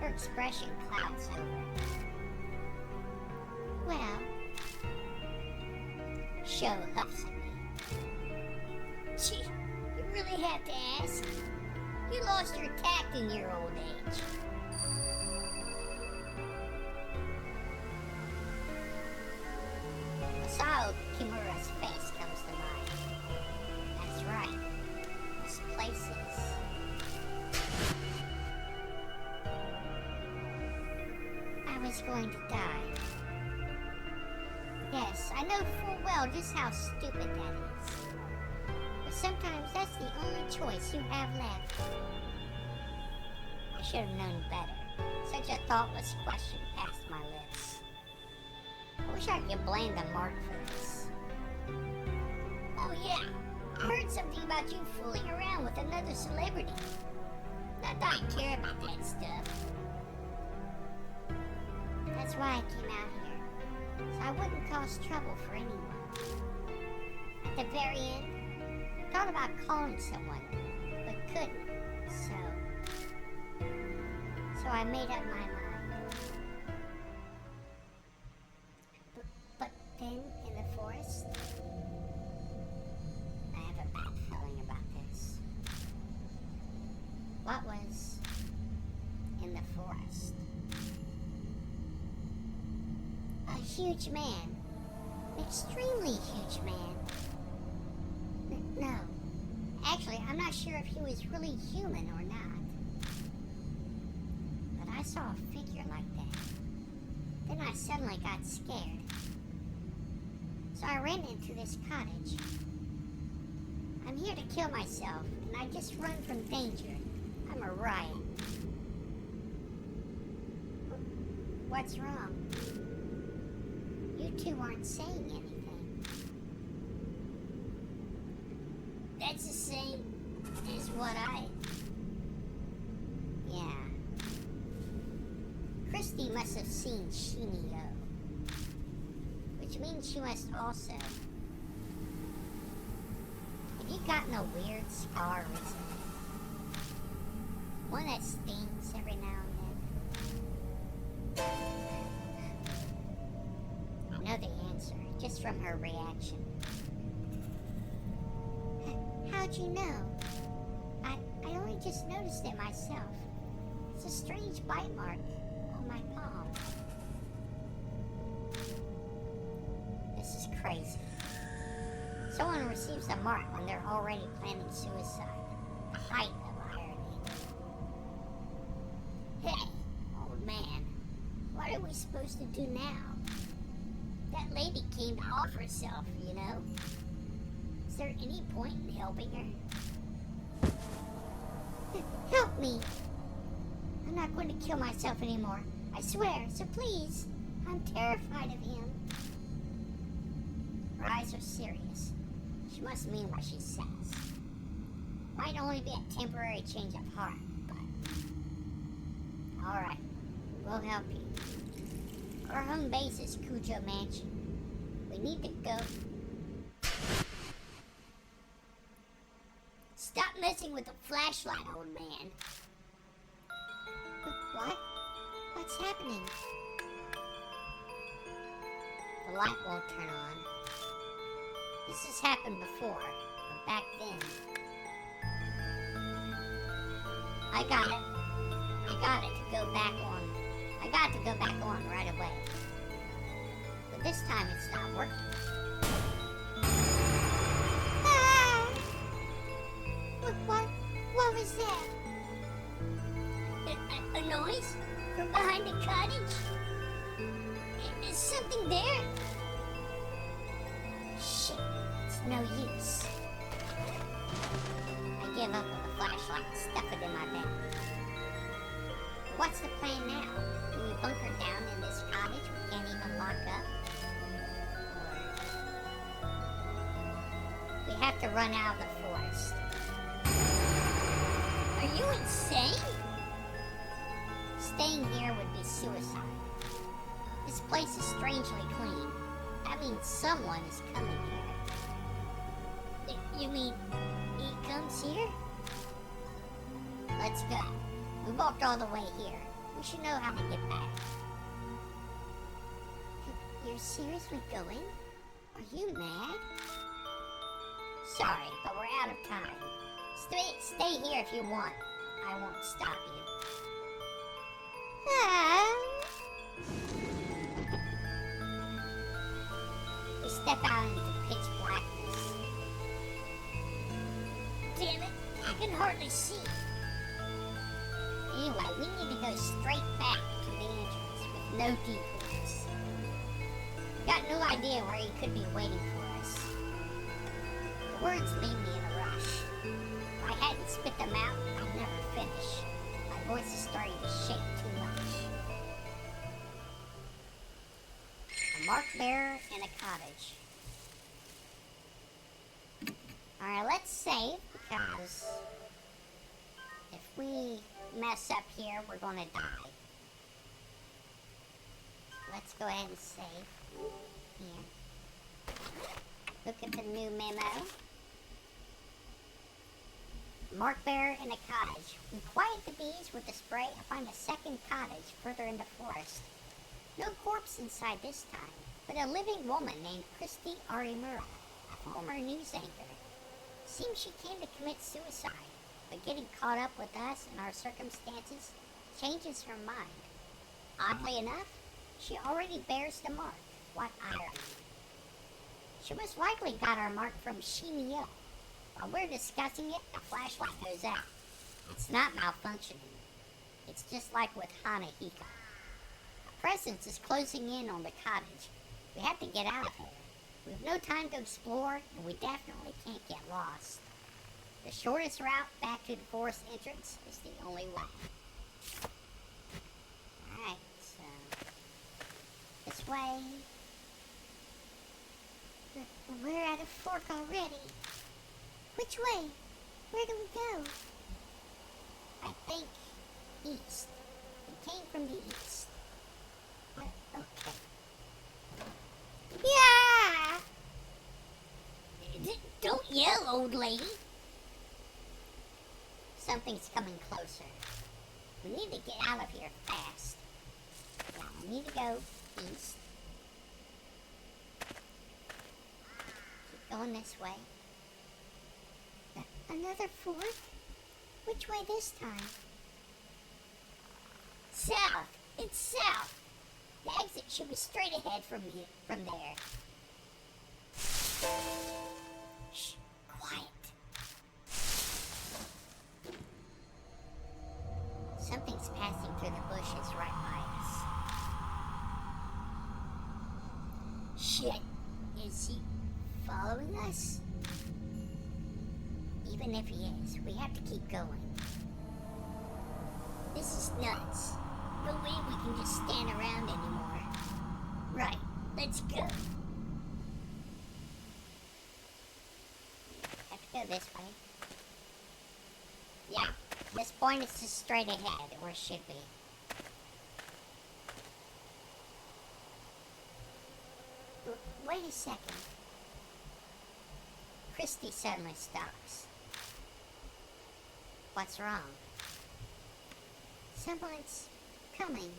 Her expression clouds over. Well, Show huffs at me. Gee, you really have to ask. You lost your tact in your old age. Masao Kimura's face comes to mind. That's right. This place is... I was going to die. Yes, I know full well just how stupid that is. But sometimes that's the only choice you have left. I should have known better. Such a thoughtless question passed my lips. I wish I could blame the Mark for this. Oh yeah, I heard something about you fooling around with another celebrity. Not that I care about that stuff. That's why I came out here. So I wouldn't cause trouble for anyone. At the very end, I thought about calling someone, but couldn't, so I made up my mind. But then, in the forest, I have a bad feeling about this. What was in the forest? A huge man. An extremely huge man. No. Actually, I'm not sure if he was really human or not. But I saw a figure like that. Then I suddenly got scared. So I ran into this cottage. I'm here to kill myself, and I just run from danger. I'm a riot. What's wrong? You two aren't saying anything. That's the same as what Yeah. Christy must have seen Shimi-O. Which means she must also. Have you gotten a weird scar recently? One that stings every now and then? I know the answer, just from her reaction. How'd you know? I only just noticed it myself. It's a strange bite mark on my palm. This is crazy. Someone receives a mark when they're already planning suicide. The height of irony. Hey, old man, what are we supposed to do now? That lady came to offer herself, you know? Is there any point in helping her? Help me! I'm not going to kill myself anymore. I swear, so please. I'm terrified of him. Her eyes are serious. She must mean what she says. Might only be a temporary change of heart, but... Alright, we'll help you. Our home base is Kujo Mansion. We need to go... Stop messing with the flashlight, old man. What? What's happening? The light won't turn on. This has happened before, but back then. I got it. I got it to go back on. I got to go back on right away. But this time it's not working. Ah! What was that? A noise from behind the cottage? Is something there? Shit, it's no use. I give up on the flashlight and stuff it in my bag. What's the plan now? Do we bunker down in this cottage we can't even lock up? Or we have to run out of the forest. Are you insane? Staying here would be suicide. This place is strangely clean. That means someone is coming here. You mean he comes here? Let's go. We walked all the way here. We should know how to get back. You're seriously going? Are you mad? Sorry, but we're out of time. Stay here if you want. I won't stop you. We step out into pitch blackness. Damn it, I can hardly see. Anyway, we need to go straight back to the entrance with no detours. Got no idea where he could be waiting for us. The words leave me in a rush. If I hadn't spit them out, I'd never finish. My voice is starting to shake too much. A mark bearer in a cottage. Alright, let's save, because if we mess up here, we're gonna die. Let's go ahead and save. Here. Look at the new memo. Mark bearer in a cottage. We quiet the bees with the spray and find a second cottage further in the forest. No corpse inside this time, but a living woman named Christy Arimura, a former news anchor. Seems she came to commit suicide, but getting caught up with us and our circumstances changes her mind. Oddly enough, she already bears the mark. What irony. She most likely got our mark from Shimi-O. While we're discussing it, the flashlight goes out. It's not malfunctioning. It's just like with Hanahika. A presence is closing in on the cottage. We have to get out of here. We have no time to explore, and we definitely can't get lost. The shortest route back to the forest entrance is the only way. Alright, so this way. We're at a fork already. Which way? Where do we go? I think east. We came from the east. Okay. Yeah! Don't yell, old lady. Something's coming closer. We need to get out of here fast. Now, we need to go east. Keep going this way. Another fork? Which way this time? South! It's south! The exit should be straight ahead from there. Shh, quiet. Something's passing through the bushes right by us. Shit, is he following us? Even if he is, we have to keep going. This is nuts. No way we can just stand around anymore. Right, let's go. Have to go this way. Yeah, this point is just straight ahead, or should be. Wait a second. Christy suddenly stops. What's wrong? Someone's coming.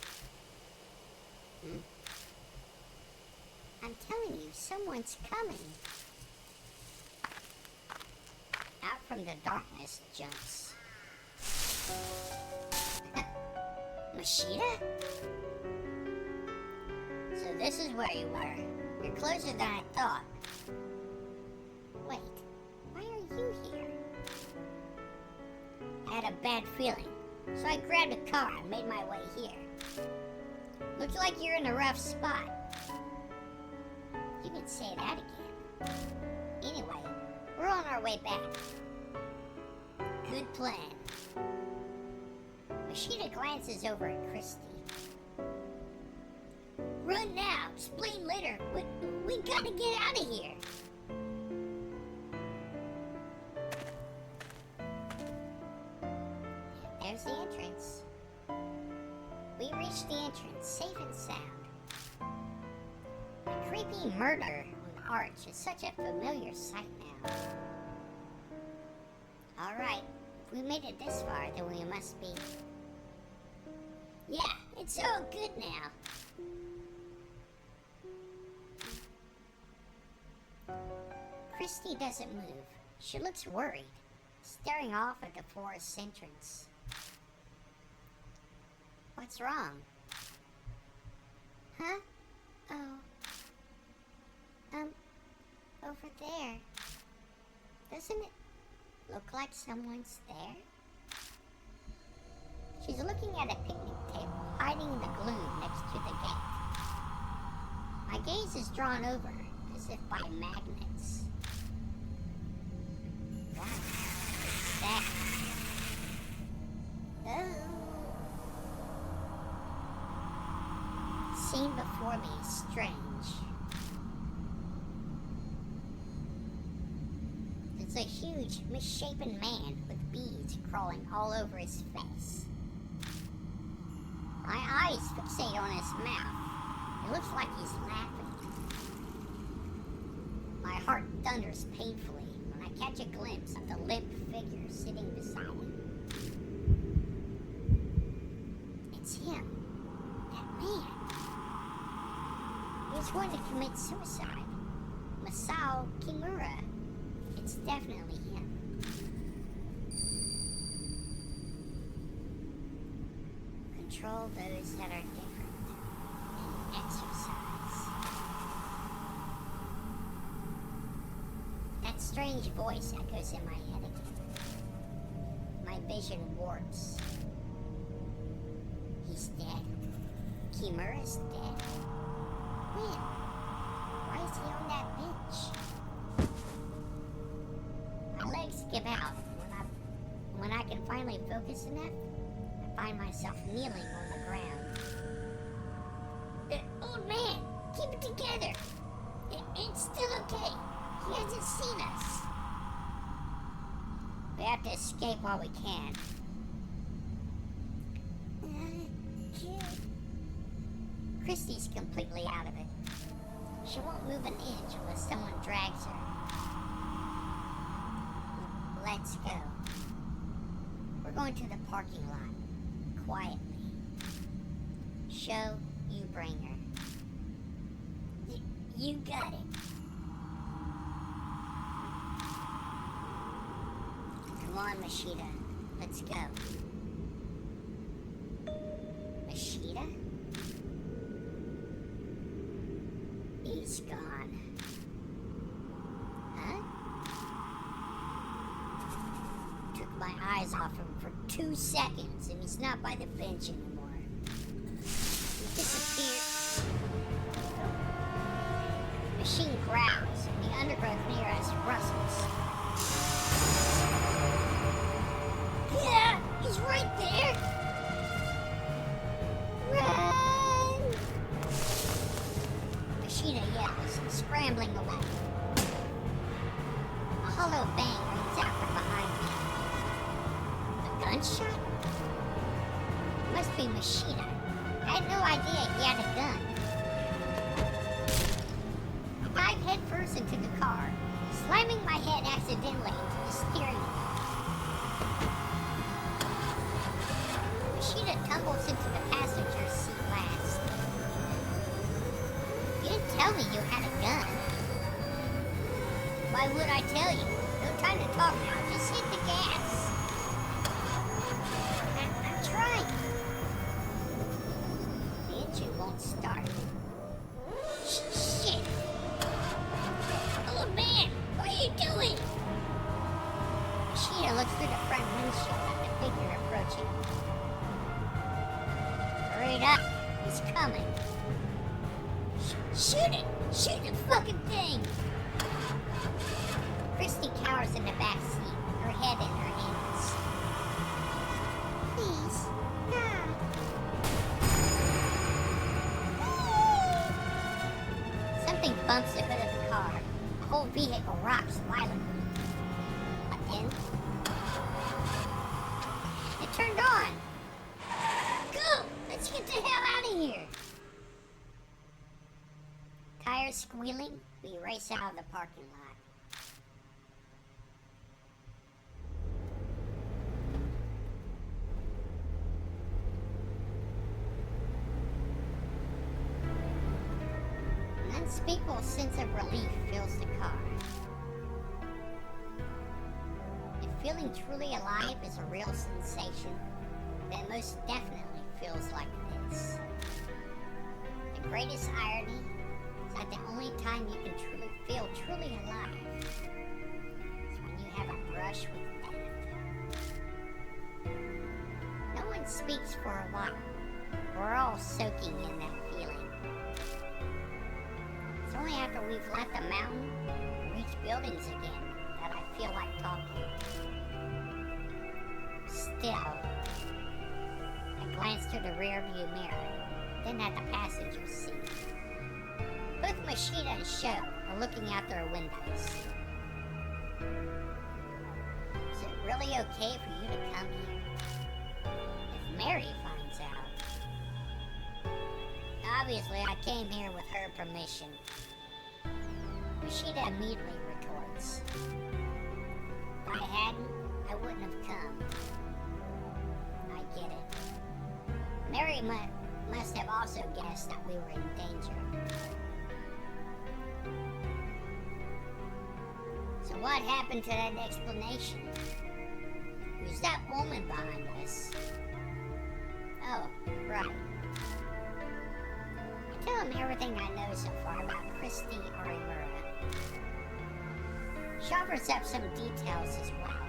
I'm telling you, someone's coming. Out from the darkness jumps Machida? So this is where you were. You're closer than I thought. Wait, why are you here? I had a bad feeling, so I grabbed a car and made my way here. Looks like you're in a rough spot. You can say that again. Anyway, we're on our way back. Good plan. Machida glances over at Christy. Run now, explain later. We gotta get out of here. There's the entrance. We reached the entrance, safe and sound. The creepy murder on the arch is such a familiar sight now. Alright, if we made it this far, then we must be... Yeah, it's all good now. Christy doesn't move. She looks worried, staring off at the forest entrance. What's wrong? Huh? Oh. Over there. Doesn't it look like someone's there? She's looking at a picnic table, hiding in the gloom next to the gate. My gaze is drawn over, as if by magnets. Wow, what's that? Oh. Scene before me is strange. It's a huge, misshapen man with beads crawling all over his face. My eyes fixate on his mouth. It looks like he's laughing. My heart thunders painfully when I catch a glimpse of the limp figure sitting beside him. It's him. That man. He was going to commit suicide. Masao Kimura. It's definitely him. Control those that are different and exercise. That strange voice echoes in my head again. My vision warps. He's dead. Kimura's dead. When? Why is he on that bench? My legs give out. When I can finally focus enough, I find myself kneeling on the ground. Old man, keep it together. It's still okay. He hasn't seen us. We have to escape while we can. Christy's completely out of it. She won't move an inch unless someone drags her. Let's go. We're going to the parking lot, quietly. Show, you bring her. You got it. Come on, Machida. Let's go. Machida? He's gone. Huh? Took my eyes off him for 2 seconds, and he's not by the bench anymore. He disappeared. The machine growls, and the undergrowth near us rustles. Yeah, he's right there. Run! Machida yells, scrambling away. A hollow bang rings out from behind me. A gunshot? Must be Machida. I had no idea he had a gun. I dive headfirst into the car, slamming my head accidentally into the steering wheel. Machida tumbles into the passenger seat last. You didn't tell tell me you had a gun. Why would I tell you? No time to talk now. Just hit the gas. I'm trying. The engine won't start. Shit. Oh man, what are you doing? Sheeta looks through the front windshield at the figure approaching. Hurry up. He's coming. Shoot it! Shoot the fucking thing! Christy cowers in the back seat, her head in her hands. Please, God. Something bumps the hood of the car. The whole vehicle rocks violently. But then, it turned on. Go! Let's get the hell out of here! Tires squealing, we race out of the parking lot. An unspeakable sense of relief fills the car. If feeling truly alive is a real sensation, then it most definitely feels like this. The greatest irony is that the only time you can truly feel truly alive is when you have a brush with death. No one speaks for a while. We're all soaking in that feeling. It's only after we've left the mountain and reached buildings again that I feel like talking. Still, I glance through the rearview mirror, then at the passenger seat. Both Machida and Sho are looking out their windows. Is it really okay for you to come here? If Mary finds out. Obviously, I came here with her permission. Machida immediately retorts. If I hadn't, I wouldn't have come. I get it. Mary must have also guessed that we were in danger. So what happened to that explanation? Who's that woman behind us? Oh, right. I tell him everything I know so far about Christy or Emilia. She offers up some details as well.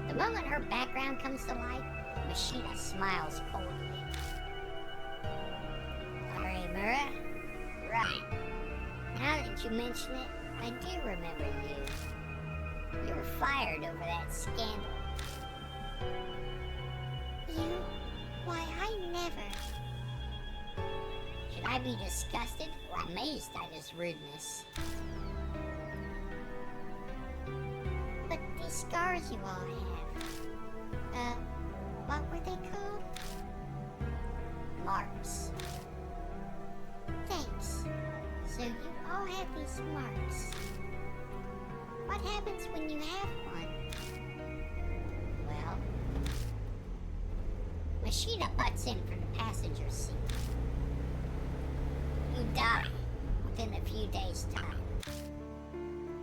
The moment her background comes to light, Machida smiles coldly. Emilia? Right. Now that you mention it, I do remember you. You were fired over that scandal. You? Why, I never. Should I be disgusted or amazed at his rudeness? But these scars you all have, what were they called? Marks. Thanks. So you all have these marks. What happens when you have one? Well, Machida butts in from the passenger seat. You die within a few days' time,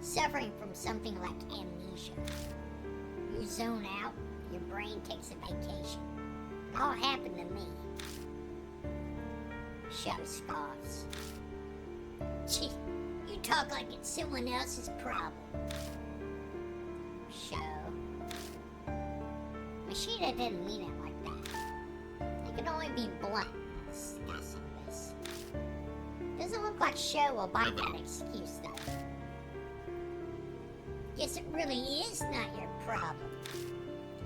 suffering from something like amnesia. You zone out, your brain takes a vacation. It all happened to me. Sho scoffs. Gee, you talk like it's someone else's problem. Sho. Machida didn't mean it like that. It can only be blunt discussing this. Doesn't look like Sho will buy that excuse though. Guess it really is not your problem.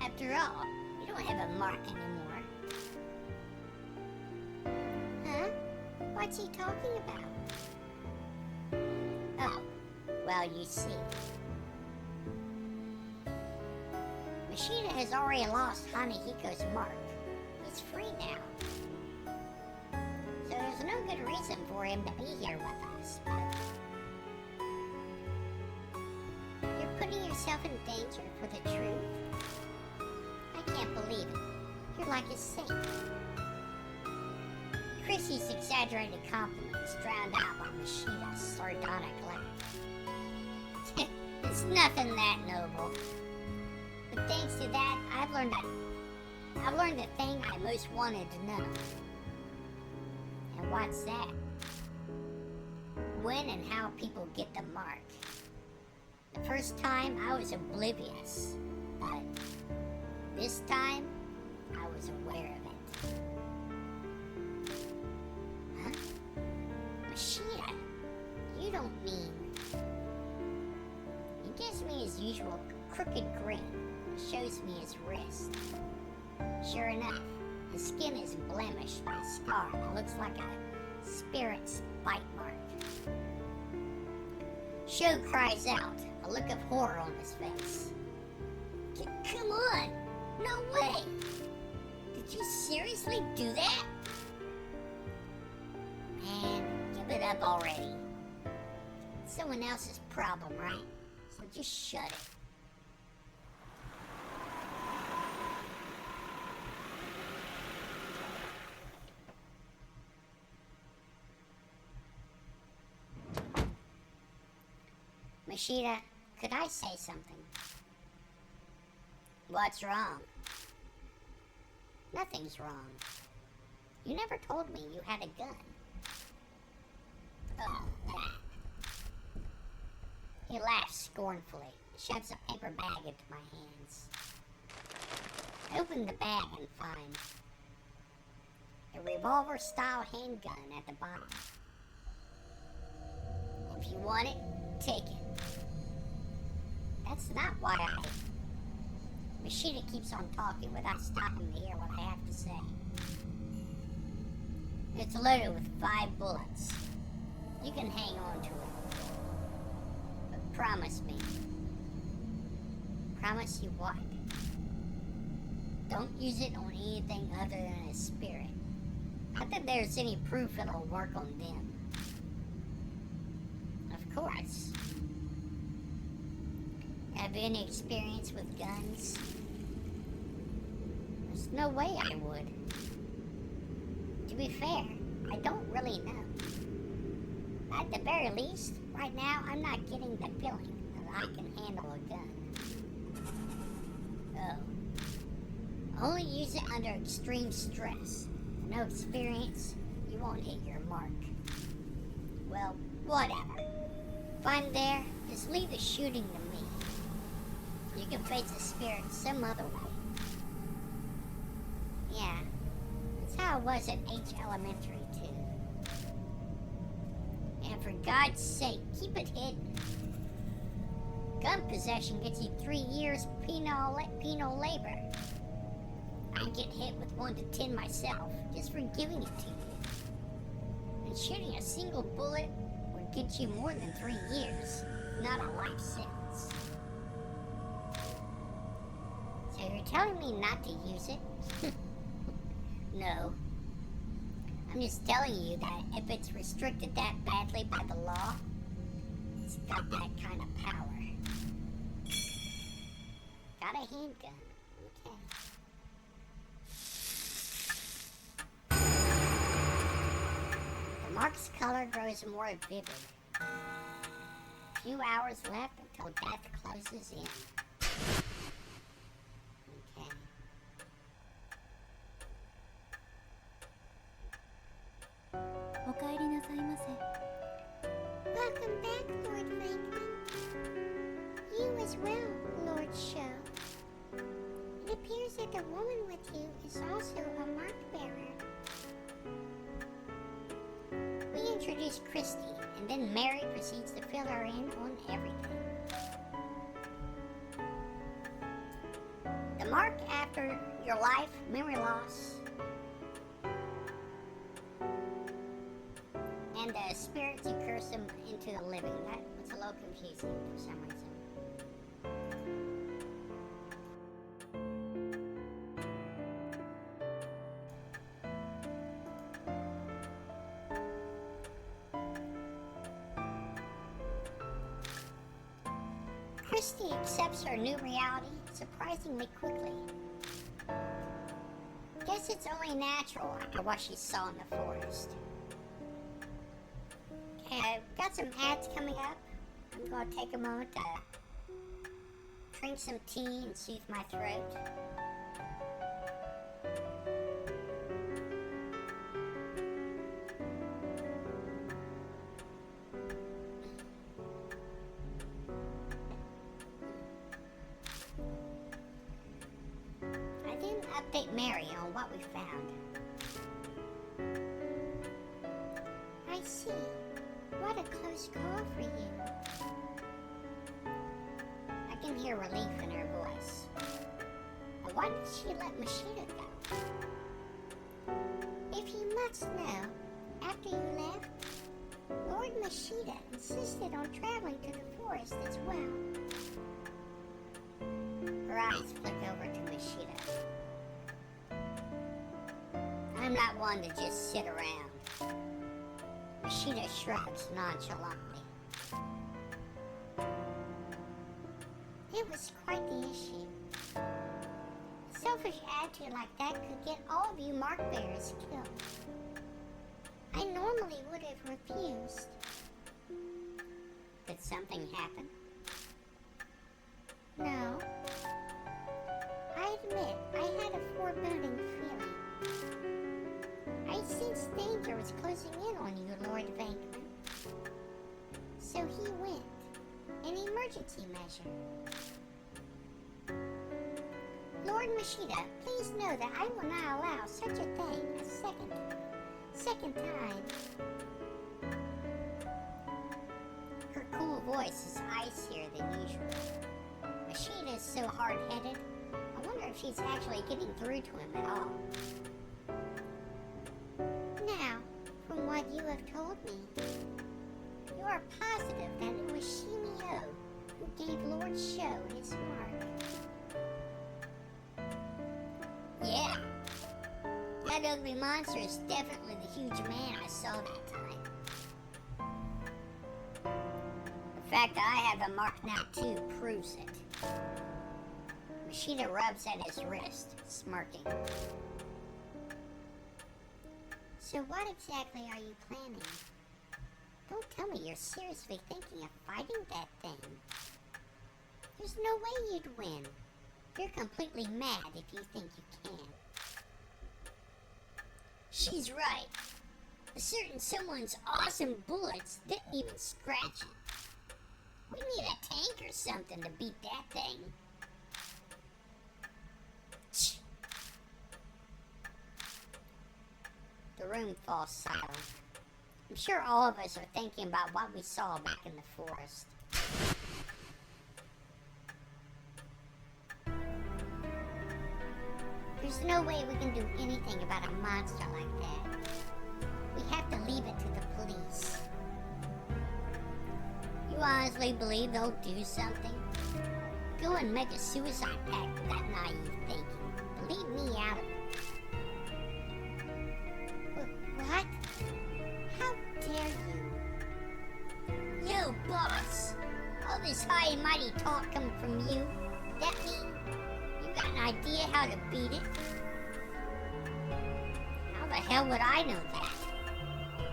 After all, you don't have a mark anymore. Huh? What's he talking about? Oh, well, you see. Machida has already lost Hanahiko's mark. He's free now. So there's no good reason for him to be here with us, but you're putting yourself in danger for the truth. I can't believe it. You're like a saint. Chrissy's exaggerated compliments drowned out by Machina's sardonic laugh. It's nothing that noble. But thanks to that, I've learned the thing I most wanted to know. And what's that? When and how people get the mark. The first time I was oblivious, but this time I was aware of it. Huh? Machina, you don't mean... He gives me his usual crooked grin and shows me his wrist. Sure enough, his skin is blemished by a scar that looks like a spirit's bite mark. Sho cries out, a look of horror on his face. Come on! No way! Did you seriously do that? Man, give it up already. It's someone else's problem, right? So just shut it. Machida, could I say something? What's wrong? Nothing's wrong. You never told me you had a gun. Oh, that. He laughs scornfully, shoves a paper bag into my hands. I open the bag and find a revolver-style handgun at the bottom. If you want it, take it. That's not why I... Machida keeps on talking without stopping to hear what I have to say. It's loaded with 5 bullets. You can hang on to it. But promise me. Promise you what? Don't use it on anything other than a spirit. Not that there's any proof it'll work on them. Of course. Have any experience with guns? There's no way I would. To be fair, I don't really know. At the very least, right now I'm not getting the feeling that I can handle a gun. Oh. Only use it under extreme stress. No experience, you won't hit your mark. Well, whatever. If I'm there, just leave the shooting to me. You can face the spirit some other way. Yeah, that's how it was at H Elementary, too. And for God's sake, keep it hidden. Gun possession gets you 3 years penal labor. I'd get hit with 1 to 10 myself, just for giving it to you. And shooting a single bullet would get you more than 3 years, not a life sentence. So you're telling me not to use it? No. I'm just telling you that if it's restricted that badly by the law, it's got that kind of power. Got a handgun. Okay. The mark's color grows more vivid. A few hours left until death closes in. Welcome back, Lord Franklin. You as well, Lord Sho. It appears that the woman with you is also a mark bearer. We introduce Christy, and then Mary proceeds to fill her in on everything. The mark after your life, memory loss, and the spirits you curse them into the living. That was a little confusing for some reason. Christy accepts her new reality surprisingly quickly. Guess it's only natural after what she saw in the forest. Okay, I've got some ads coming up. I'm going to take a moment to drink some tea and soothe my throat. I didn't update Mary on what we found. I see. What a close call for you. I can hear relief in her voice. But why did she let Mashita go? If you must know, after you left, Lord Mashita insisted on traveling to the forest as well. Her eyes flick over to Mashita. I'm not one to just sit around. Mashita shrugs nonchalantly. It was quite the issue. A selfish attitude like that could get all of you mark bearers killed. I normally would have refused. Did something happen? No. I admit I had a foreboding feeling. I sensed danger was closing in on you, Lord Vankman. So he went. An emergency measure. Lord Mashita, please know that I will not allow such a thing a second time. Her cool voice is icier than usual. Mashita is so hard-headed, I wonder if she's actually getting through to him at all. Now, from what you have told me, you are positive that it was Shimi-O who gave Lord Sho his mark. Yeah. That ugly monster is definitely the huge man I saw that time. The fact that I have the mark now too proves it. Mashita rubs at his wrist, smirking. So what exactly are you planning? Don't tell me you're seriously thinking of fighting that thing. There's no way you'd win. You're completely mad if you think you can. She's right. A certain someone's awesome bullets didn't even scratch it. We need a tank or something to beat that thing. Shh. The room falls silent. I'm sure all of us are thinking about what we saw back in the forest. There's no way we can do anything about a monster like that. We have to leave it to the police. You honestly believe they'll do something? Go and make a suicide pact with that naive thinking. Leave me out of it. What? How dare you? Yo, boss! All this high and mighty talk coming from you, that mean you got an idea how to beat it? How the hell would I know that?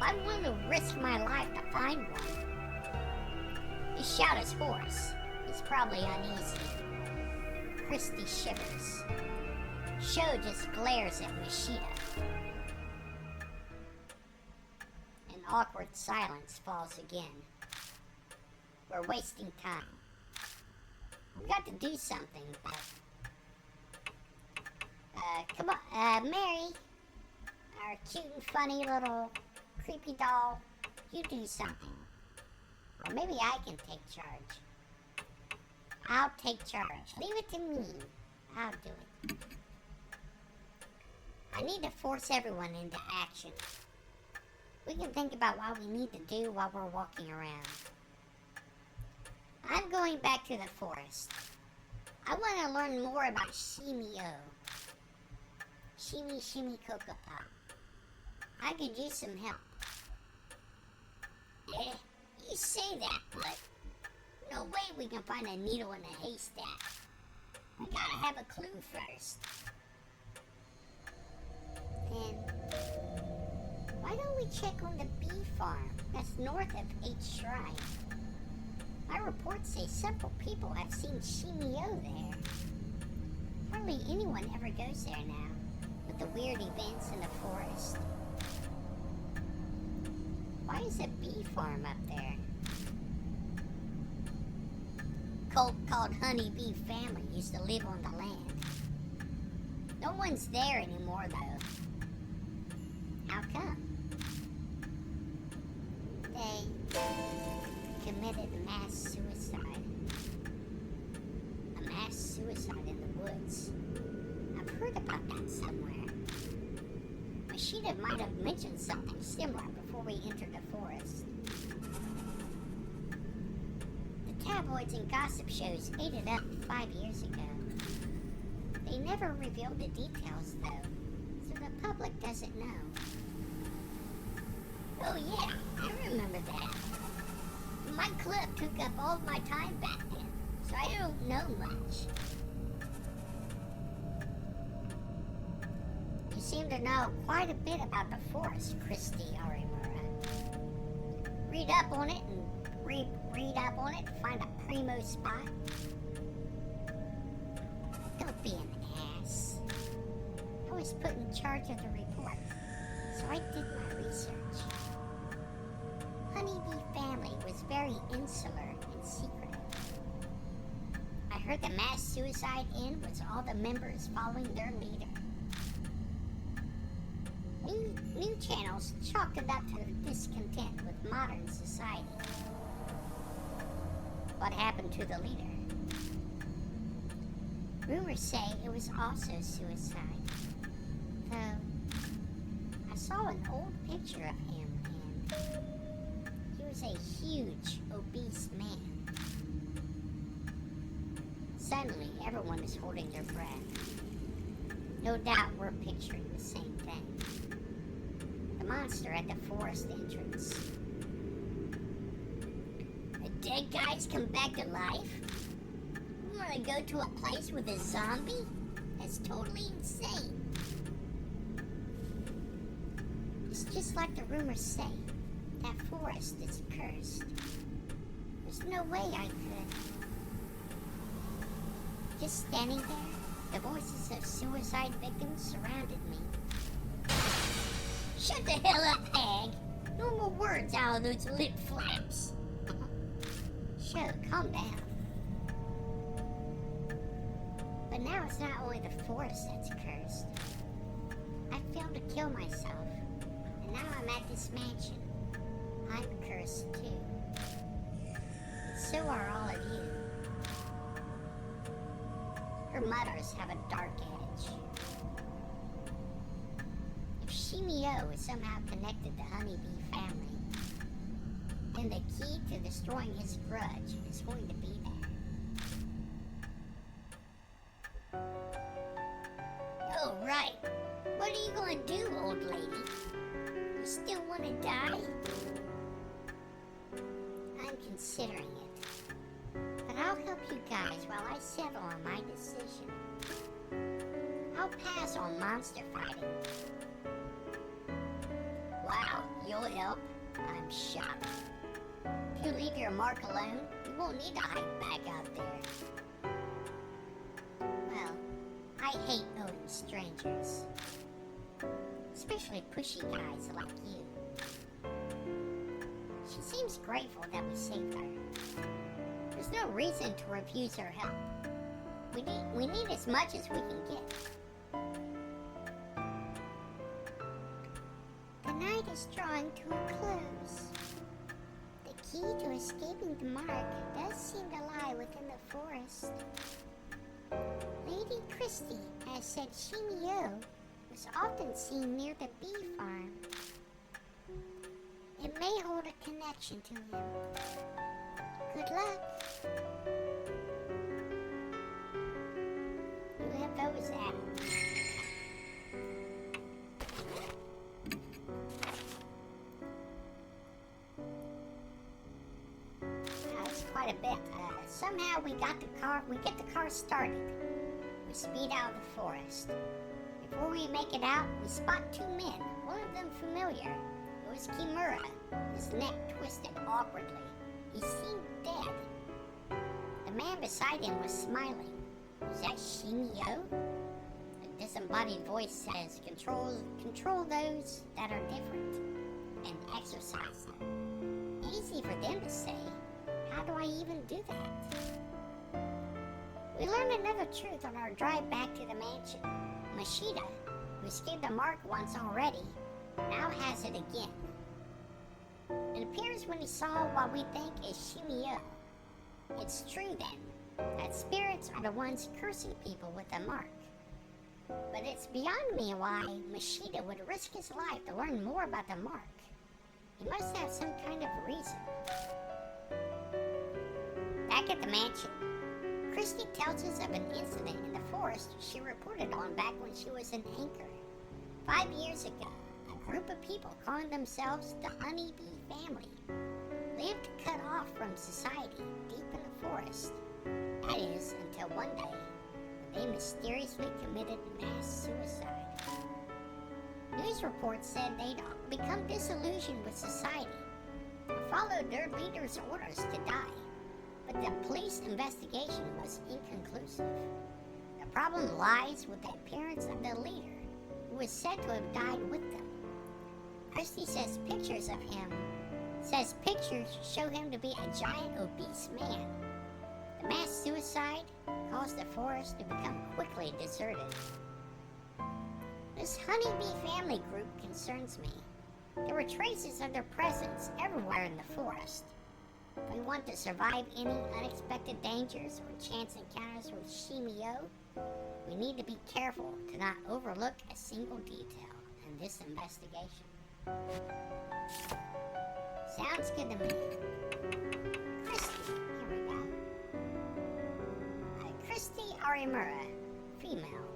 I'm willing to risk my life to find one. You shout his horse. He's probably uneasy. Christy shivers. Sho just glares at Mashita. An awkward silence falls again. We're wasting time. We've got to do something, but... come on, Mary. Our cute and funny little creepy doll. You do something. Or maybe I can take charge. I'll take charge. Leave it to me. I'll do it. I need to force everyone into action. We can think about what we need to do while we're walking around. I'm going back to the forest. I want to learn more about Shimi-O. Shimi Kokapa. I could use some help. Yeah, you say that, but no way we can find a needle in a haystack. I gotta have a clue first. And why don't we check on the bee farm that's north of H Shrine? My reports say several people have seen Shimi-O there. Hardly anyone ever goes there now, with the weird events in the forest. Why is a bee farm up there? Cult called Honey Bee Family used to live on the land. No one's there anymore, though. How come? They committed mass suicide. A mass suicide in the woods. I've heard about that somewhere. Machida might have mentioned something similar before we entered the forest. The tabloids and gossip shows ate it up 5 years ago. They never revealed the details, though, so the public doesn't know. Oh yeah, I remember that. My club took up all of my time back then, so I don't know much. You seem to know quite a bit about the forest, Christy Arimura. Read up on it and read up on it, find a primo spot. Don't be an ass. I was put in charge of the report, so I did my research. Honeybee Family was very insular and secretive. I heard the mass suicide inn was all the members following their leader. New channels chalked it up to discontent with modern society. What happened to the leader? Rumors say it was also suicide. Though, I saw an old picture of him and he was a huge, obese man. Suddenly, everyone is holding their breath. No doubt we're picturing the same thing. The monster at the forest entrance. The dead guys come back to life? You want to go to a place with a zombie? That's totally insane. It's just like the rumors say. That forest is cursed. There's no way I could. Just standing there, the voices of suicide victims surrounded me. Shut the hell up, hag! No more words out of those lip flaps. Sure, calm down. But now it's not only the forest that's cursed. I failed to kill myself, and now I'm at this mansion. I'm cursed too. And so are all of you. Her mutters have a dark edge. If Shimi-O is somehow connected to Honeybee Family, then the key to destroying his grudge is going to be there. Oh, right. What are you going to do, old lady? You still want to die? I'm considering it. But I'll help you guys while I settle on my decision. I'll pass on monster fighting. Wow, you'll help? I'm shocked. If you leave your mark alone, you won't need to hide back out there. Well, I hate owing strangers. Especially pushy guys like you. She seems grateful that we saved her. There's no reason to refuse her help. We need as much as we can get. The night is drawing to a close. The key to escaping the mark does seem to lie within the forest. Lady Christie has said Shimi-O was often seen near the bee farm. It may hold a connection to him. Good luck. UFO is that? That's quite a bit. Somehow we get the car started. We speed out of the forest. Before we make it out, we spot two men, one of them familiar. It was Kimura, his neck twisted awkwardly. He seemed dead. The man beside him was smiling. Was that Shimi-O? A disembodied voice says, control those that are different and exercise them. Easy for them to say. How do I even do that? We learned another truth on our drive back to the mansion. Mashida, who skipped the mark once already, now has it again. It appears when he saw what we think is Shimi-O. It's true then, that spirits are the ones cursing people with the mark. But it's beyond me why Mashida would risk his life to learn more about the mark. He must have some kind of reason. Back at the mansion, Christy tells us of an incident in the forest she reported on back when she was an anchor. 5 years ago, a group of people calling themselves the Honeybee Family lived cut off from society deep in the forest. That is, until one day, when they mysteriously committed mass suicide. News reports said they'd become disillusioned with society and followed their leader's orders to die. But the police investigation was inconclusive. The problem lies with the appearance of the leader, who is said to have died with them. Christie says pictures show him to be a giant obese man. The mass suicide caused the forest to become quickly deserted. This Honeybee Family group concerns me. There were traces of their presence everywhere in the forest. If we want to survive any unexpected dangers or chance encounters with Shimi-O, we need to be careful to not overlook a single detail in this investigation. Sounds good to me. Christy, here we go. Christy Arimura, female.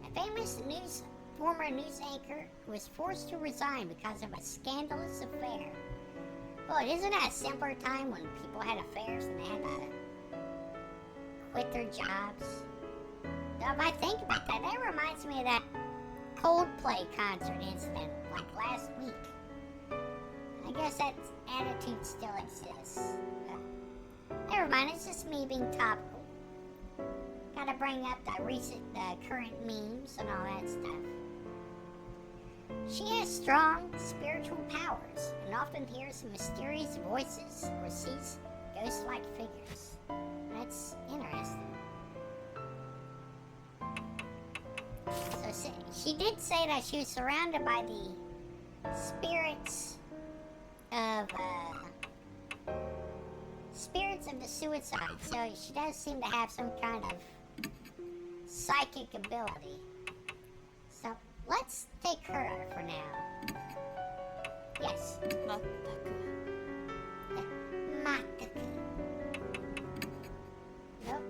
A famous former news anchor who was forced to resign because of a scandalous affair. Boy, isn't that a simpler time when people had affairs and they had to quit their jobs? Now, if I think about that, that reminds me of that Coldplay concert incident, like last week. I guess that attitude still exists. Never mind, it's just me being topical. Gotta bring up the current memes and all that stuff. She has strong spiritual powers and often hears mysterious voices or sees ghost-like figures. That's interesting. So she did say that she was surrounded by the spirits of the suicide. So she does seem to have some kind of psychic ability. So let's take her for now. Yes. Mataku. Nope.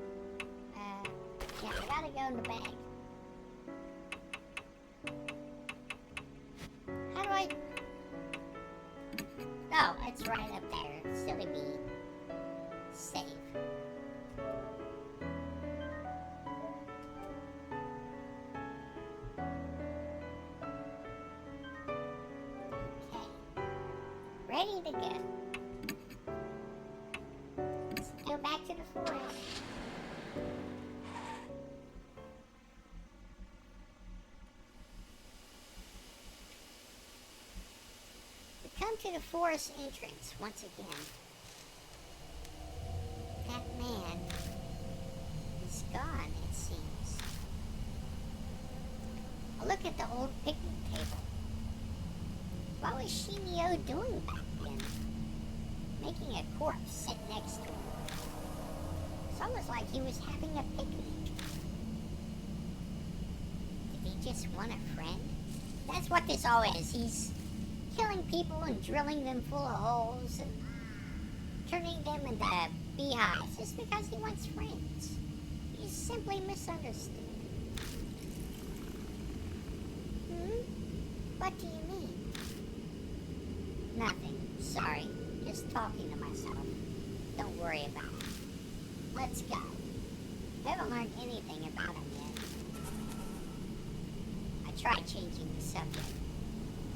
Yeah, I gotta go in the bag. How do I... Oh, it's right up there. Silly me. Save. Ready to go. Let's go back to the forest. We come to the forest entrance once again. That man is gone, it seems. A look at the old picnic table. What was Shimi-O doing back then? Making a corpse sit next to him. It's almost like he was having a picnic. Did he just want a friend? That's what this all is. He's killing people and drilling them full of holes and turning them into beehives just because he wants friends. He's simply misunderstood. What do you mean? Nothing. Sorry. Just talking to myself. Don't worry about it. Let's go. I haven't learned anything about him yet. try changing the subject.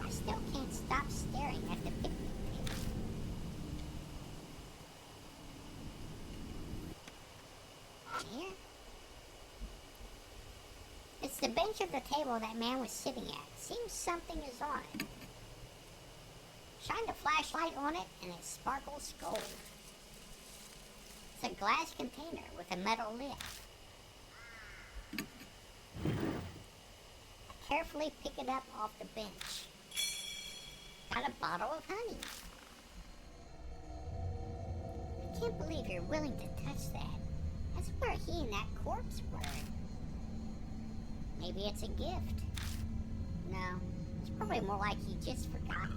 I still can't stop staring at the picnic table. Here? It's the bench of the table that man was sitting at. Seems something is on it. Shine the flashlight on it and it sparkles gold. It's a glass container with a metal lid. I carefully pick it up off the bench. Got a bottle of honey. I can't believe you're willing to touch that. That's where he and that corpse were. Maybe it's a gift. No, it's probably more like he just forgot.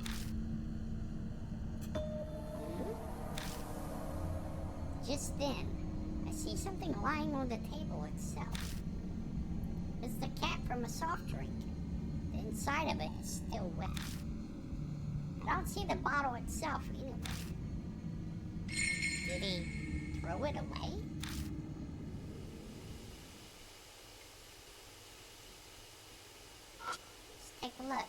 Just then, I see something lying on the table itself. It's the cap from a soft drink. The inside of it is still wet. I don't see the bottle itself anywhere. Did he throw it away? Let's take a look.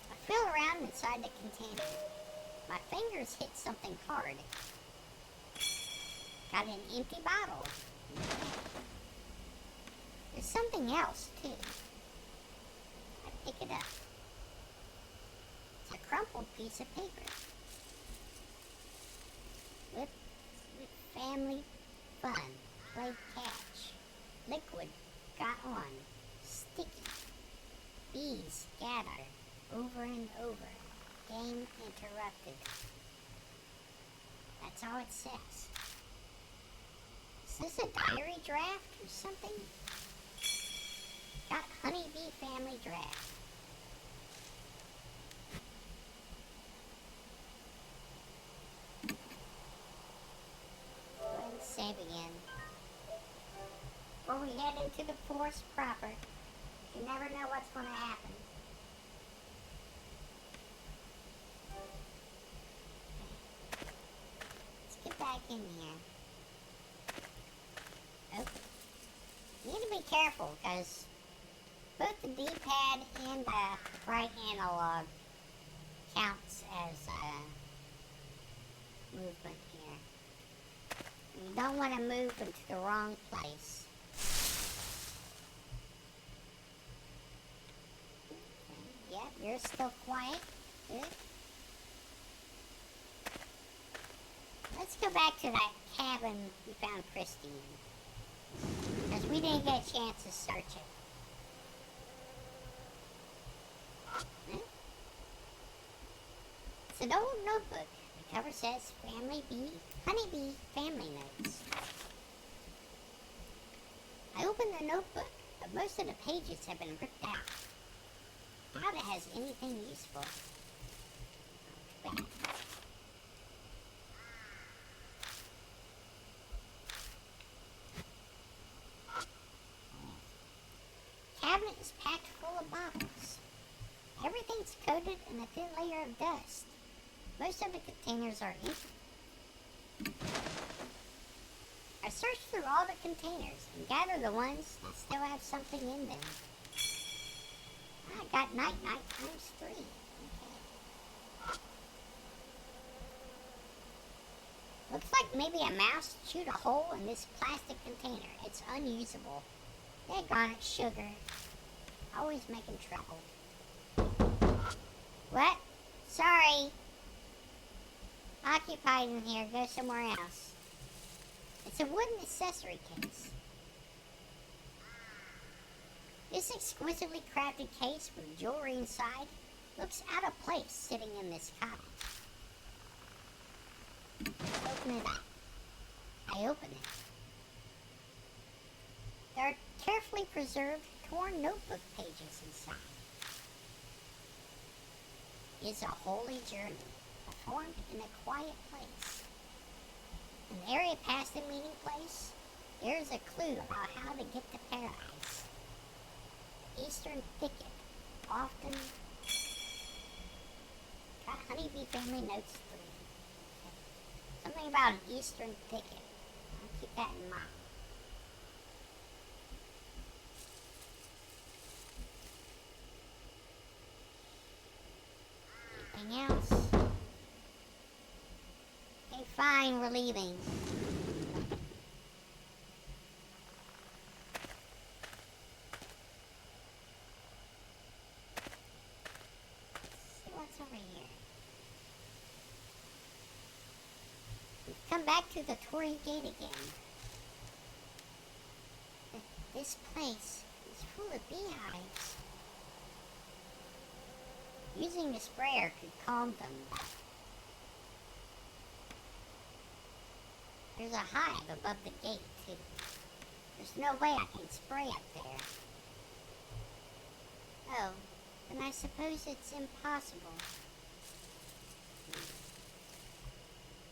I feel around inside the container. My fingers hit something hard. Got an empty bottle. There's something else, too. I pick it up. It's a crumpled piece of paper. With family fun. Played catch. Liquid got on. Sticky. Bees gather. Over and over. Game interrupted. That's all it says. Is this a diary draft or something? Got honeybee family draft. Go ahead and save again. Before we head into the forest proper, you never know what's going to happen. Let's get back in here. Okay. You need to be careful because both the D-pad and the right analog counts as movement here. You don't want to move into the wrong place. Okay. Yep, you're still quiet. Good. Let's go back to that cabin we found Christy in. Because we didn't get a chance to search it. It's an old notebook. The cover says Honeybee Family Notes. I opened the notebook, but most of the pages have been ripped out. Doubt it has anything useful. Too bad. Cabinet is packed full of bottles. Everything's coated in a thin layer of dust. Most of the containers are empty. I searched through all the containers and gathered the ones that still have something in them. I got night times 3. Okay. Looks like maybe a mouse chewed a hole in this plastic container. It's unusable. Daggone it, sugar. Always making trouble. What? Sorry. Occupied in here. Go somewhere else. It's a wooden accessory case. This exquisitely crafted case with jewelry inside looks out of place sitting in this cottage. Open it up. I open it. There are carefully preserved torn notebook pages inside. It's a holy journey, performed in a quiet place. An area past the meeting place, there's a clue about how to get to paradise. Eastern thicket, often. Got Honeybee Family Notes 3. Something about an eastern thicket. keep that in mind. Anything else? Okay, fine, we're leaving. Let's see what's over here. We've come back to the Torii Gate again. This place is full of beehives. Using the sprayer could calm them. There's a hive above the gate, too. There's no way I can spray up there. Oh, then I suppose it's impossible.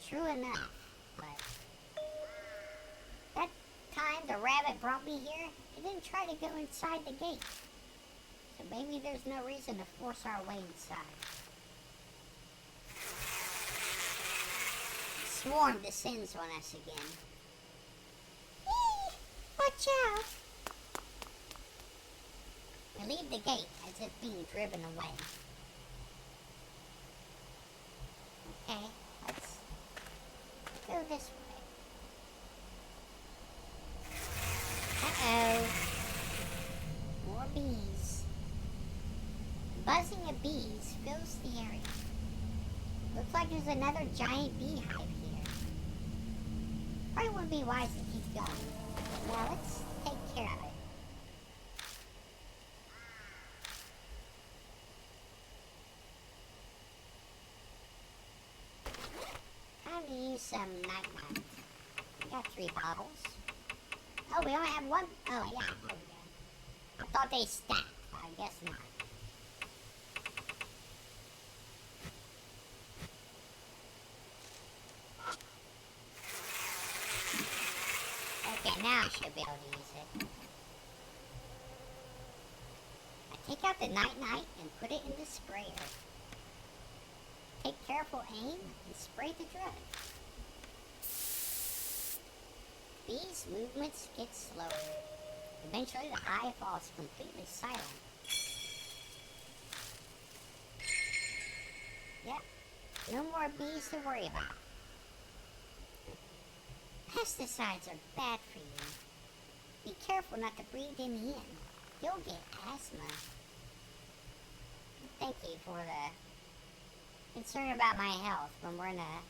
True enough, but that time the rabbit brought me here, it didn't try to go inside the gate. So maybe there's no reason to force our way inside. The swarm descends on us again. Eee! Watch out! We leave the gate as if being driven away. Okay, let's go this way. Uh-oh. More bees. The buzzing of bees fills the area. Looks like there's another giant beehive here. Probably wouldn't be wise to keep going. Now let's take care of it. Time to use some night-night. We got 3 bottles. Oh, we only have 1. Oh, yeah, there we go. I thought they stacked. I guess not. Okay, now I should be able to use it. I take out the night-night and put it in the sprayer. Take careful aim and spray the drug. Bees' movements get slower. Eventually the hive falls completely silent. Yep, no more bees to worry about. Pesticides are bad for you. Be careful not to breathe them in. You'll get asthma. Thank you for the concern about my health when we're in a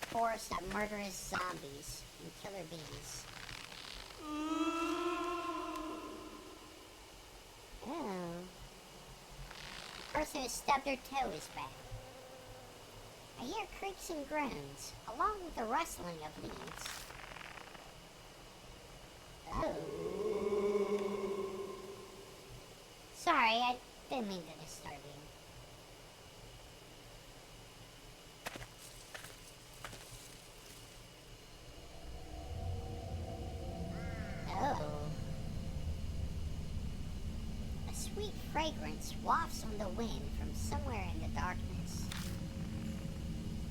forest of murderous zombies and killer bees. Oh. The person who stubbed their toe is back. I hear creaks and groans, along with the rustling of leaves. Oh. Sorry, I didn't mean to disturb you. Oh. A sweet fragrance wafts on the wind from somewhere in the darkness.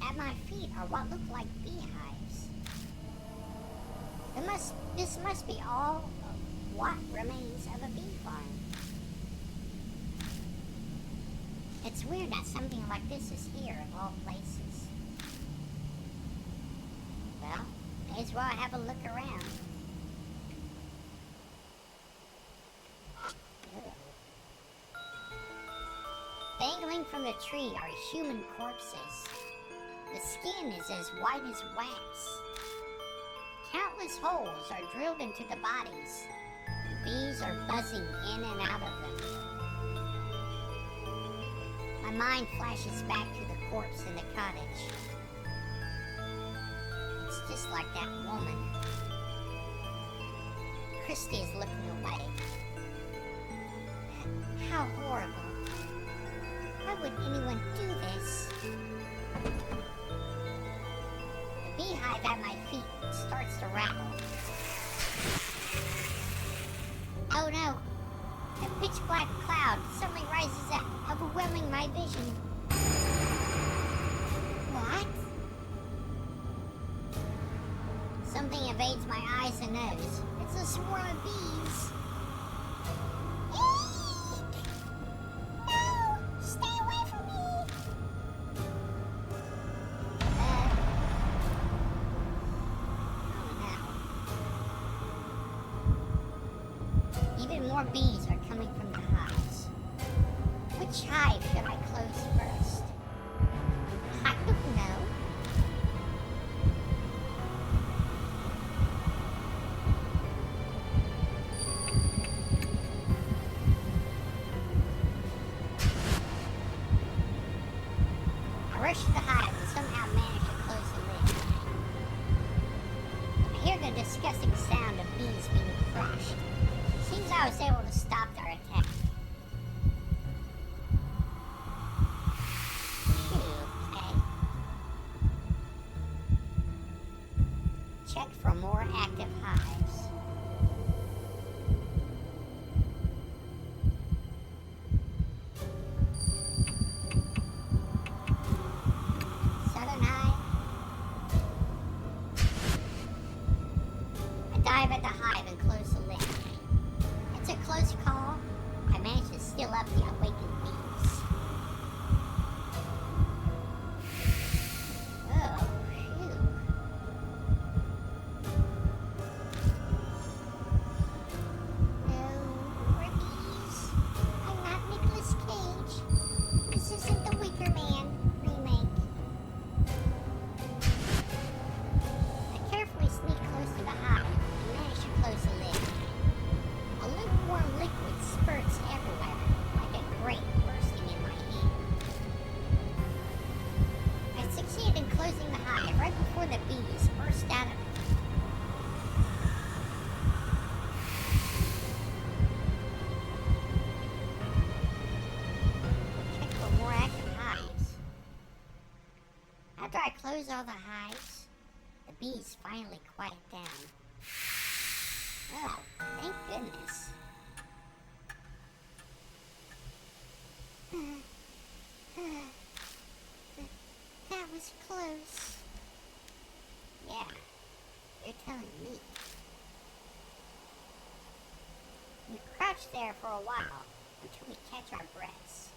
At my feet are what look like beehives. This must be all of what remains of a bee farm. It's weird that something like this is here of all places. Well, may as well have a look around. Dangling from the tree are human corpses. The skin is as white as wax. Countless holes are drilled into the bodies. Bees are buzzing in and out of them. My mind flashes back to the corpse in the cottage. It's just like that woman. Christy is looking away. How horrible. Why would anyone do this? The beehive at my feet starts to rattle. Oh no! A pitch black cloud suddenly rises up, overwhelming my vision. What? Something evades my eyes and nose. It's a swarm of bees. Eek! No! Stay away from me! Oh no. Even more bees are coming from the hives. Which hive should I close first? I don't know. I rushed to the hive and somehow managed to close the lid. I hear the disgusting sound of bees being crushed. Seems I was able to stop their attack. Okay. Check for more active hives. Southern hive. I dive at the hive and close the lid. It's a close call. I managed to still up the awakened bees. Oh, phew. No, more bees. I'm not Nicolas Cage. This isn't the Wicker Man remake. I carefully sneak close to the hive and manage to close the lid. A lukewarm liquid spurts everywhere, like a grape bursting in my hand. I succeeded in closing the hive right before the bees burst out of it. Check for more active hives. After I close all the hives, the bees finally quiet down. Oh, thank goodness. That was close. Yeah, you're telling me. We crouch there for a while until we catch our breaths.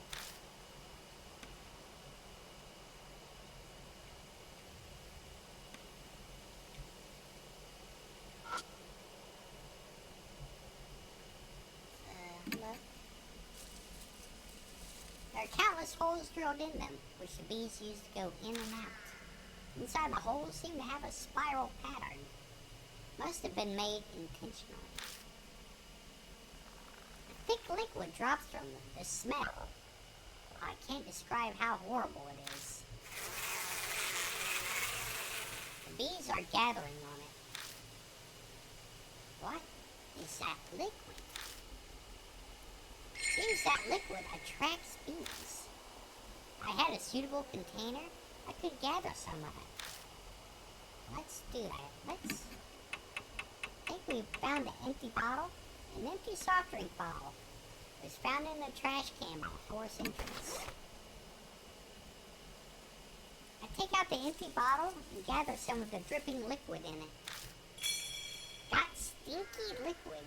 Look. There are countless holes drilled in them, which the bees use to go in and out. Inside the holes seem to have a spiral pattern. Must have been made intentionally. A thick liquid drops from them. The smell. I can't describe how horrible it is. The bees are gathering on it. What is that liquid? Seems that liquid attracts bees. If I had a suitable container, I could gather some of it. Let's do that. I think we found an empty bottle. An empty soft drink bottle. It was found in the trash can by the forest entrance. I take out the empty bottle and gather some of the dripping liquid in it. Got stinky liquid.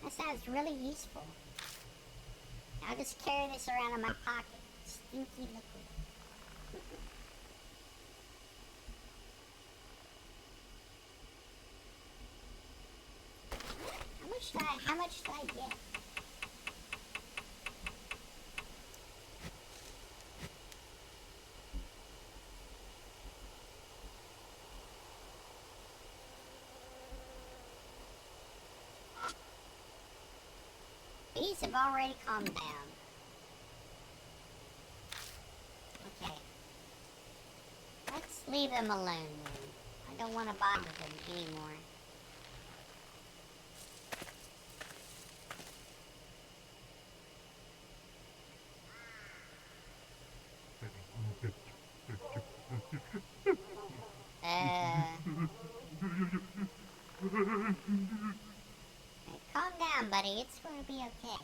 That sounds really useful. I'll just carry this around in my pocket. Stinky liquid. How much did I get? Bees have already calmed down. Okay. Let's leave them alone then. I don't want to bother them anymore. Calm down, buddy. It's going to be okay.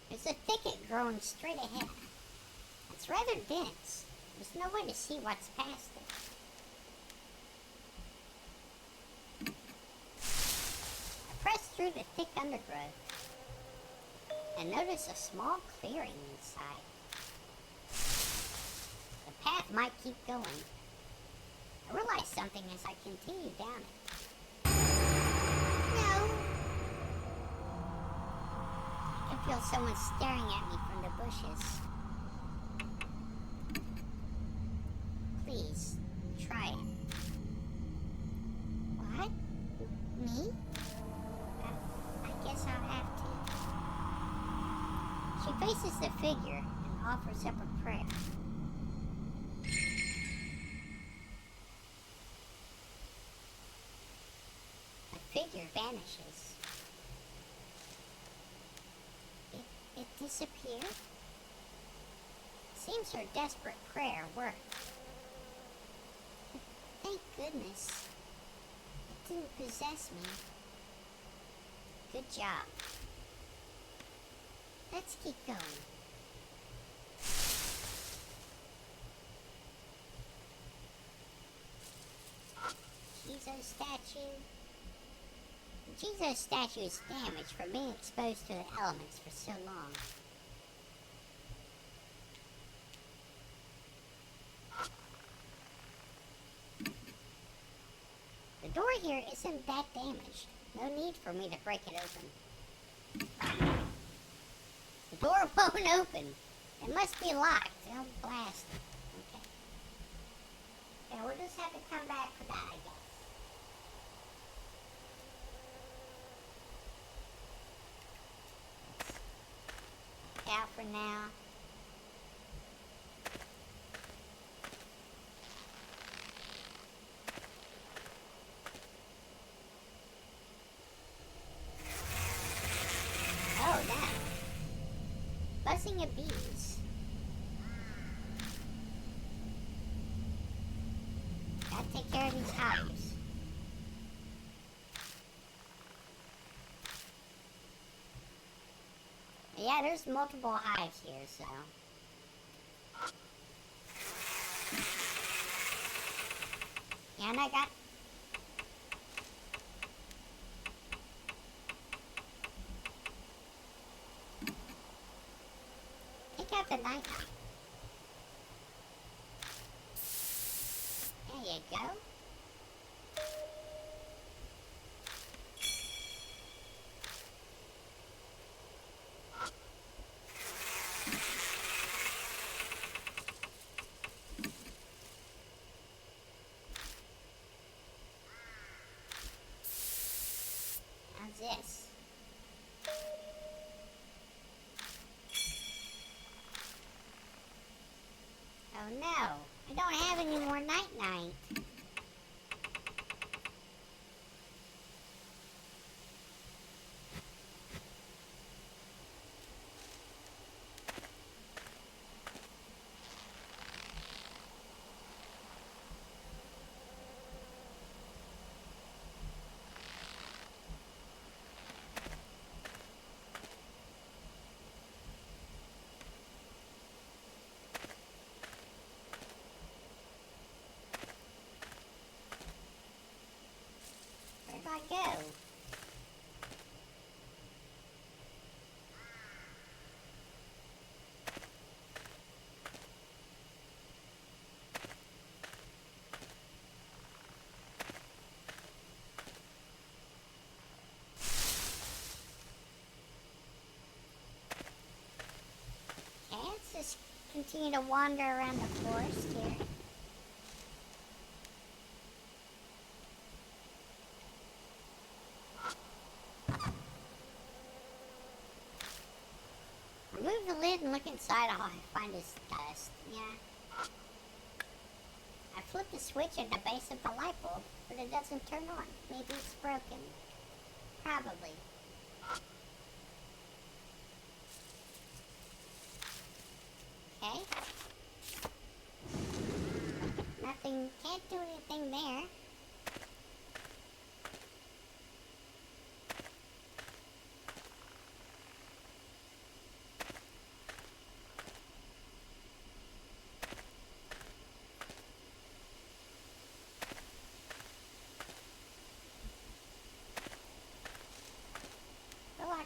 There's a thicket growing straight ahead. It's rather dense. There's no way to see what's past it. through the thick undergrowth and notice a small clearing inside. The path might keep going. I realize something as I continue down it. No! I can feel someone staring at me from the bushes. Please, try it. What? Me? I guess I'll have to. She faces the figure and offers up a prayer. The figure vanishes. It disappeared? Seems her desperate prayer worked. Thank goodness. It didn't possess me. Good job. Let's keep going. Jesus statue. The Jesus statue is damaged from being exposed to the elements for so long. The door here isn't that damaged. No need for me to break it open. The door won't open. It must be locked. Oh, blast it. Okay. Yeah, we'll just have to come back for that, I guess. Let's out for now. Oh, no. Buzzing of bees. Gotta take care of these hives. Yeah, there's multiple hives here, so. Yeah, and I got... Take out the night hive. There you go. How's this? Oh no, I don't have any more night-night. Where'd I go? Okay, let's just continue to wander around the forest here. Remove the lid and look inside. All I find is dust. Yeah. I flipped the switch at the base of the light bulb, but it doesn't turn on. Maybe it's broken. Probably. Okay. Nothing. Can't do anything there.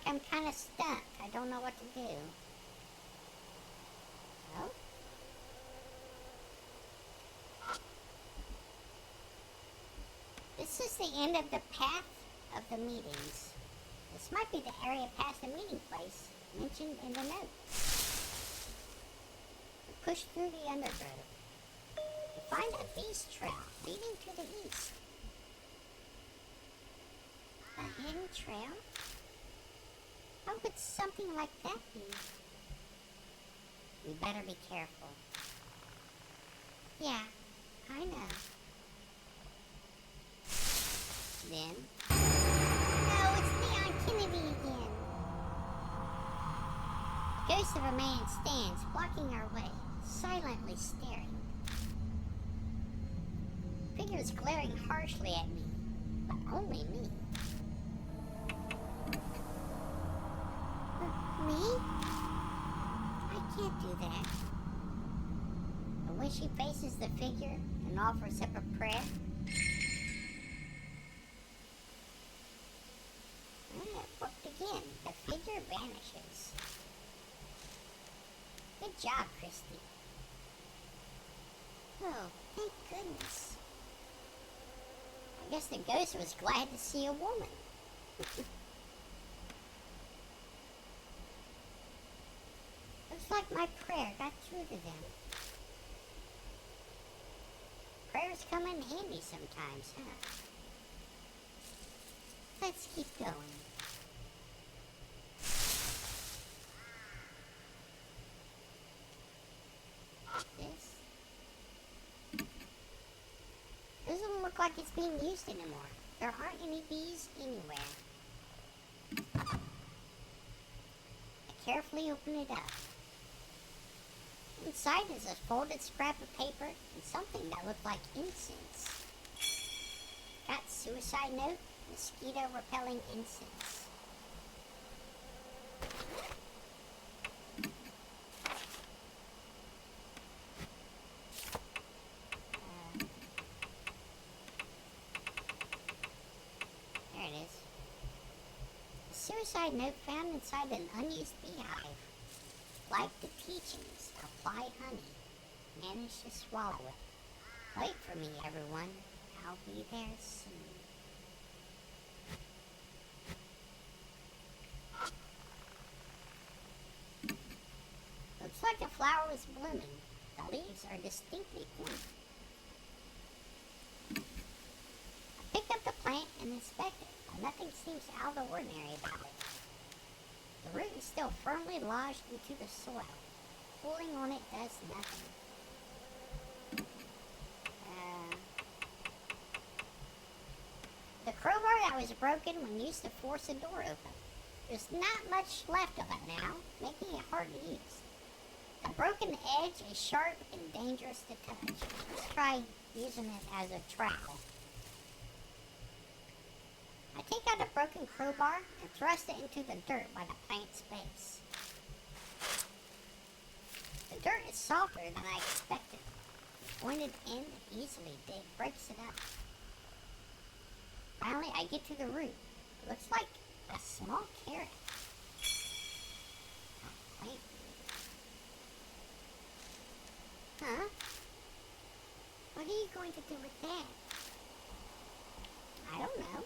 I'm kind of stuck. I don't know what to do. Oh? This is the end of the path of the meetings. This might be the area past the meeting place mentioned in the note. Push through the undergrowth. Find a beast trail leading to the east. A hidden trail? How would something like that be? We better be careful. Yeah, I know. Then... No, it's Leon Kennedy again. The ghost of a man stands, blocking our way, silently staring. The figure is glaring harshly at me, but only me. Me? I can't do that. But when she faces the figure and offers up a prayer, it worked again. The figure vanishes. Good job, Christy. Oh, thank goodness. I guess the ghost was glad to see a woman. Looks like my prayer got through to them. Prayers come in handy sometimes, huh? Let's keep going. This doesn't look like it's being used anymore. There aren't any bees anywhere. I carefully open it up. Inside is a folded scrap of paper and something that looked like incense. Got suicide note, mosquito repelling incense. There it is. A suicide note found inside an unused beehive. Like the teachings, apply honey. Manage to swallow it. Wait for me, everyone. I'll be there soon. Looks like the flower is blooming. The leaves are distinctly pink. I pick up the plant and inspect it, but nothing seems out of the ordinary about it. The root is still firmly lodged into the soil. Pulling on it does nothing. The crowbar that was broken when used to force a door open. There's not much left of it now, making it hard to use. The broken edge is sharp and dangerous to touch. Let's try using it as a trowel. I take out the broken crowbar and thrust it into the dirt by the plant's base. The dirt is softer than I expected. The pointed end easily breaks it up. Finally, I get to the root. It looks like a small carrot. A plant root. Huh? What are you going to do with that? I don't know.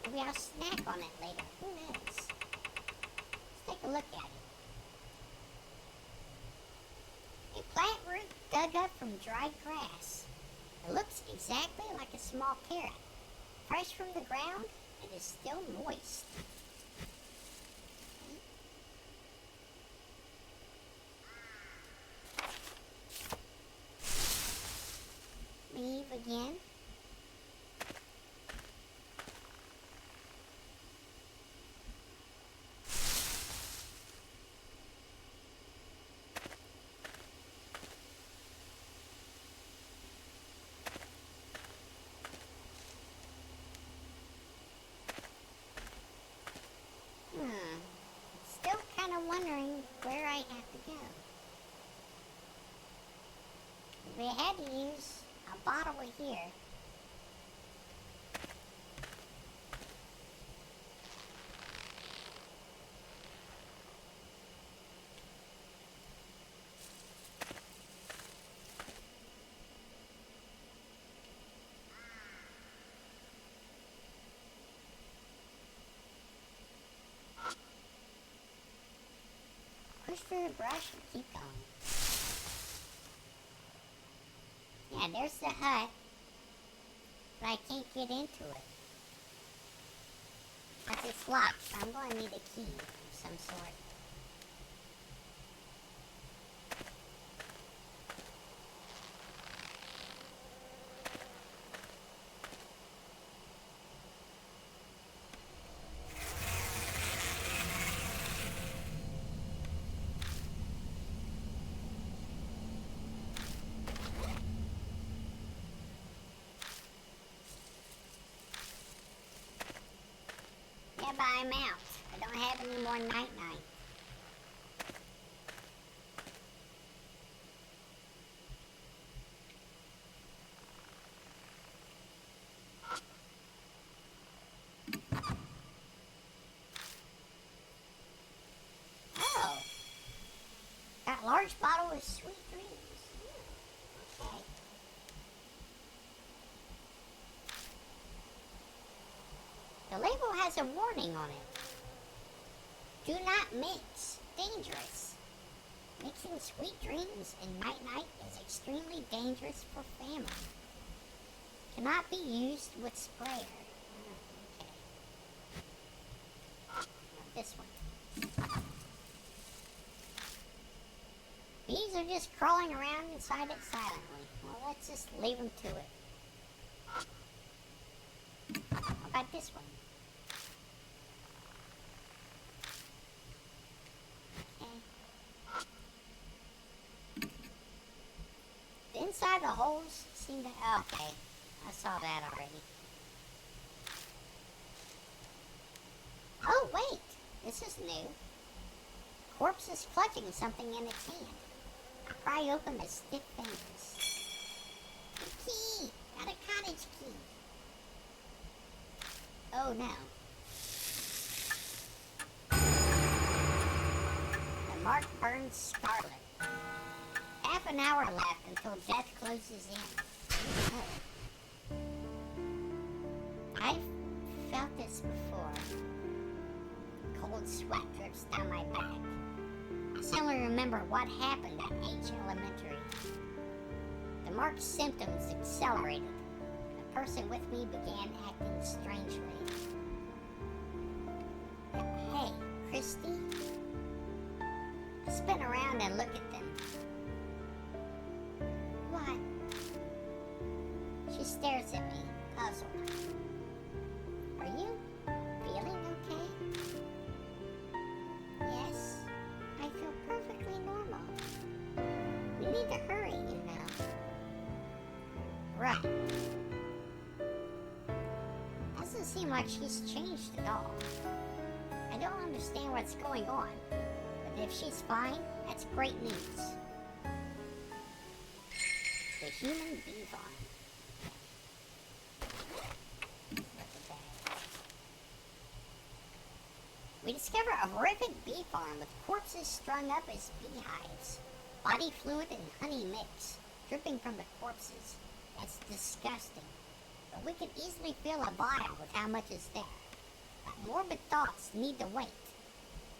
Maybe I'll snack on it later. Who knows? Let's take a look at it. A plant root dug up from dried grass. It looks exactly like a small carrot. Fresh from the ground, it is still moist. Leave again. Still kind of wondering where I have to go. We had to use a bottle here. push through the brush and keep going. Yeah, there's the hut. But I can't get into it. Because it's locked, so I'm going to need a key of some sort. Yeah, but I'm out. I don't have any more night-night. Oh! That large bottle of sweet dreams. Okay. The label has a warning on it. Do not mix. Dangerous. Mixing sweet dreams and night-night is extremely dangerous for family. Cannot be used with sprayer. Okay. This one. Bees are just crawling around inside it silently. Well, let's just leave them to it. How about this one? The inside of the holes seem to... Okay, I saw that already. Oh, wait! This is new. Corpse is clutching something in its hand. I pry open with stiff fingers. A key! Got a cottage key. Oh no. The mark burns scarlet. Half an hour left until death closes in. Oh. I've felt this before. Cold sweat drips down my back. I suddenly remember what happened at H Elementary. The marked symptoms accelerated. The person with me began acting strangely. Hey, Christy? I spin around and look at them. What? She stares at me, puzzled. Are you feeling okay? Yes, I feel perfectly normal. We need to hurry, you know. Right. Doesn't seem like she's changed at all. I don't understand what's going on, but if she's fine, that's great news. The human bee farm. We discover a horrific bee farm with corpses strung up as beehives. Body fluid and honey mix, dripping from the corpses. That's disgusting. But we could easily fill a vial with how much is there. But morbid thoughts need to wait.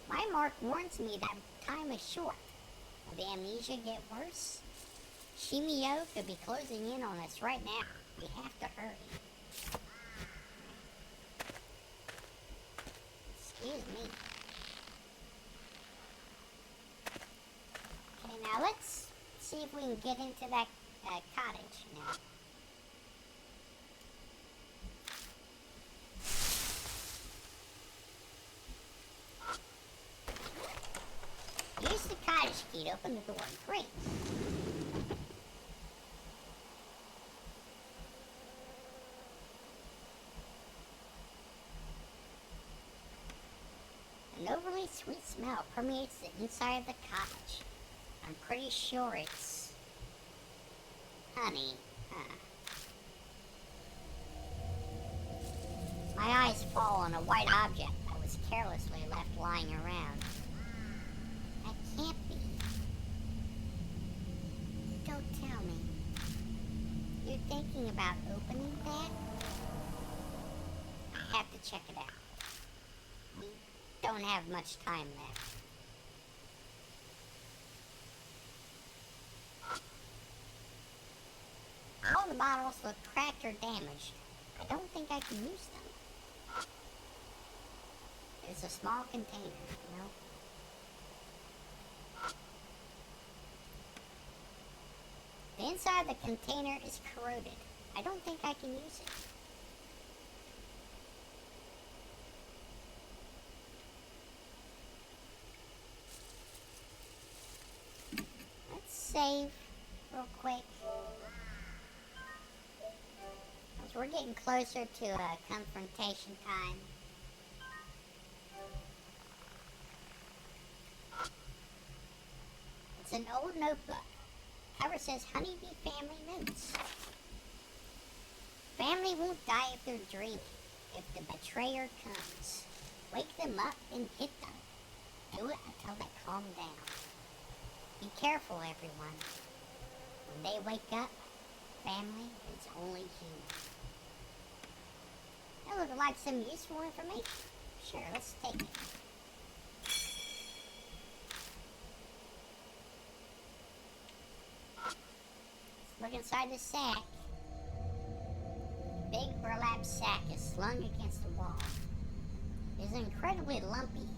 My mark warns me that time is short. Will the amnesia get worse? Shimi-O could be closing in on us right now. We have to hurry. Excuse me. Okay, now let's see if we can get into that cottage now. Use the cottage key to open the door. Great. An overly sweet smell permeates the inside of the cottage. I'm pretty sure it's honey. My eyes fall on a white object that was carelessly left lying around. That can't be. Don't tell me. You're thinking about opening that? I have to check it out. We don't have much time left. bottles look cracked or damaged. I don't think I can use them. It's a small container, you know? The inside of the container is corroded. I don't think I can use it. Let's save real quick. As we're getting closer to confrontation time. It's an old notebook. Cover says Honeybee Family Notes. Family won't die if they're dreaming. If the betrayer comes, wake them up and hit them. Do it until they calm down. Be careful, everyone. When they wake up, family is only human. That looked like some useful information. Sure, let's take it. Look inside the sack. The big burlap sack is slung against the wall. It is incredibly lumpy,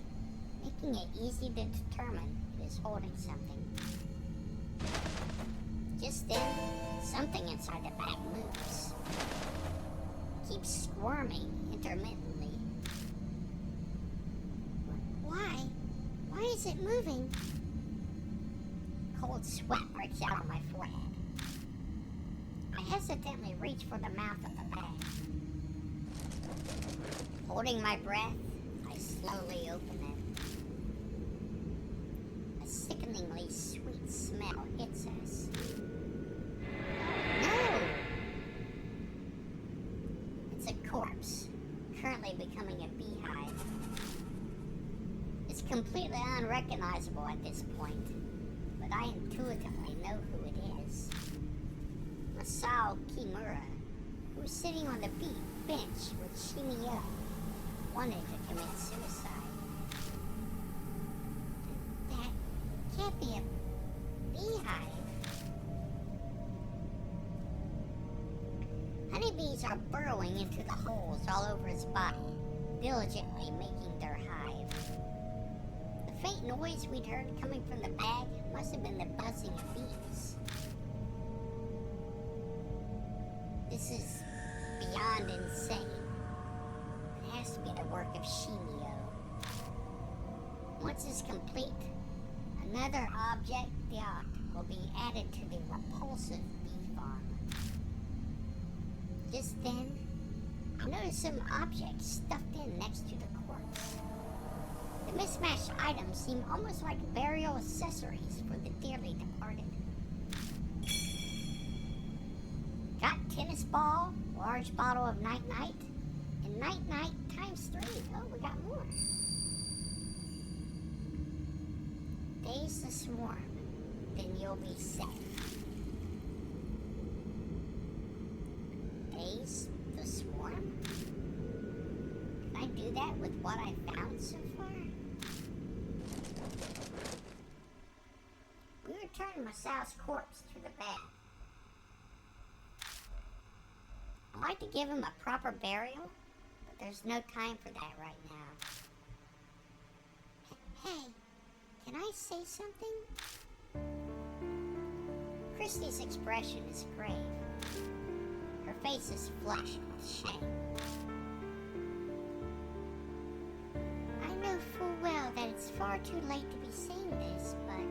making it easy to determine it is holding something. Just then, something inside the bag moves. It keeps squirming intermittently. Why? Why is it moving? Cold sweat breaks out on my forehead. I hesitantly reach for the mouth of the bag. Holding my breath, I slowly open it. A sickeningly sweet smell hits us. No! It's a corpse, currently becoming a beehive. It's completely unrecognizable at this point, but I intuitively know who it is. Masao Kimura, who was sitting on the bench with Shimi-O, wanted to commit suicide. That can't be a beehive. Honeybees are burrowing into the holes all over his body, diligently making their hive. The faint noise we'd heard coming from the bag must have been the buzzing of bees. This is beyond insane. It has to be the work of Shimi-O. Once it's complete, another object will be added to the repulsive bee farm. Just then, I noticed some objects stuffed in next to the corpse. The mismatched items seem almost like burial accessories for the dearly departed. Got tennis ball, large bottle of night-night, and night-night times 3. Oh, we got more. Daze the swarm, then you'll be safe. Daze the swarm? Can I do that with what I found so far? We returned Masao's corpse to the bag. I'd like to give him a proper burial, but there's no time for that right now. Hey, can I say something? Christy's expression is grave. Her face is flushed with shame. I know full well that it's far too late to be saying this, but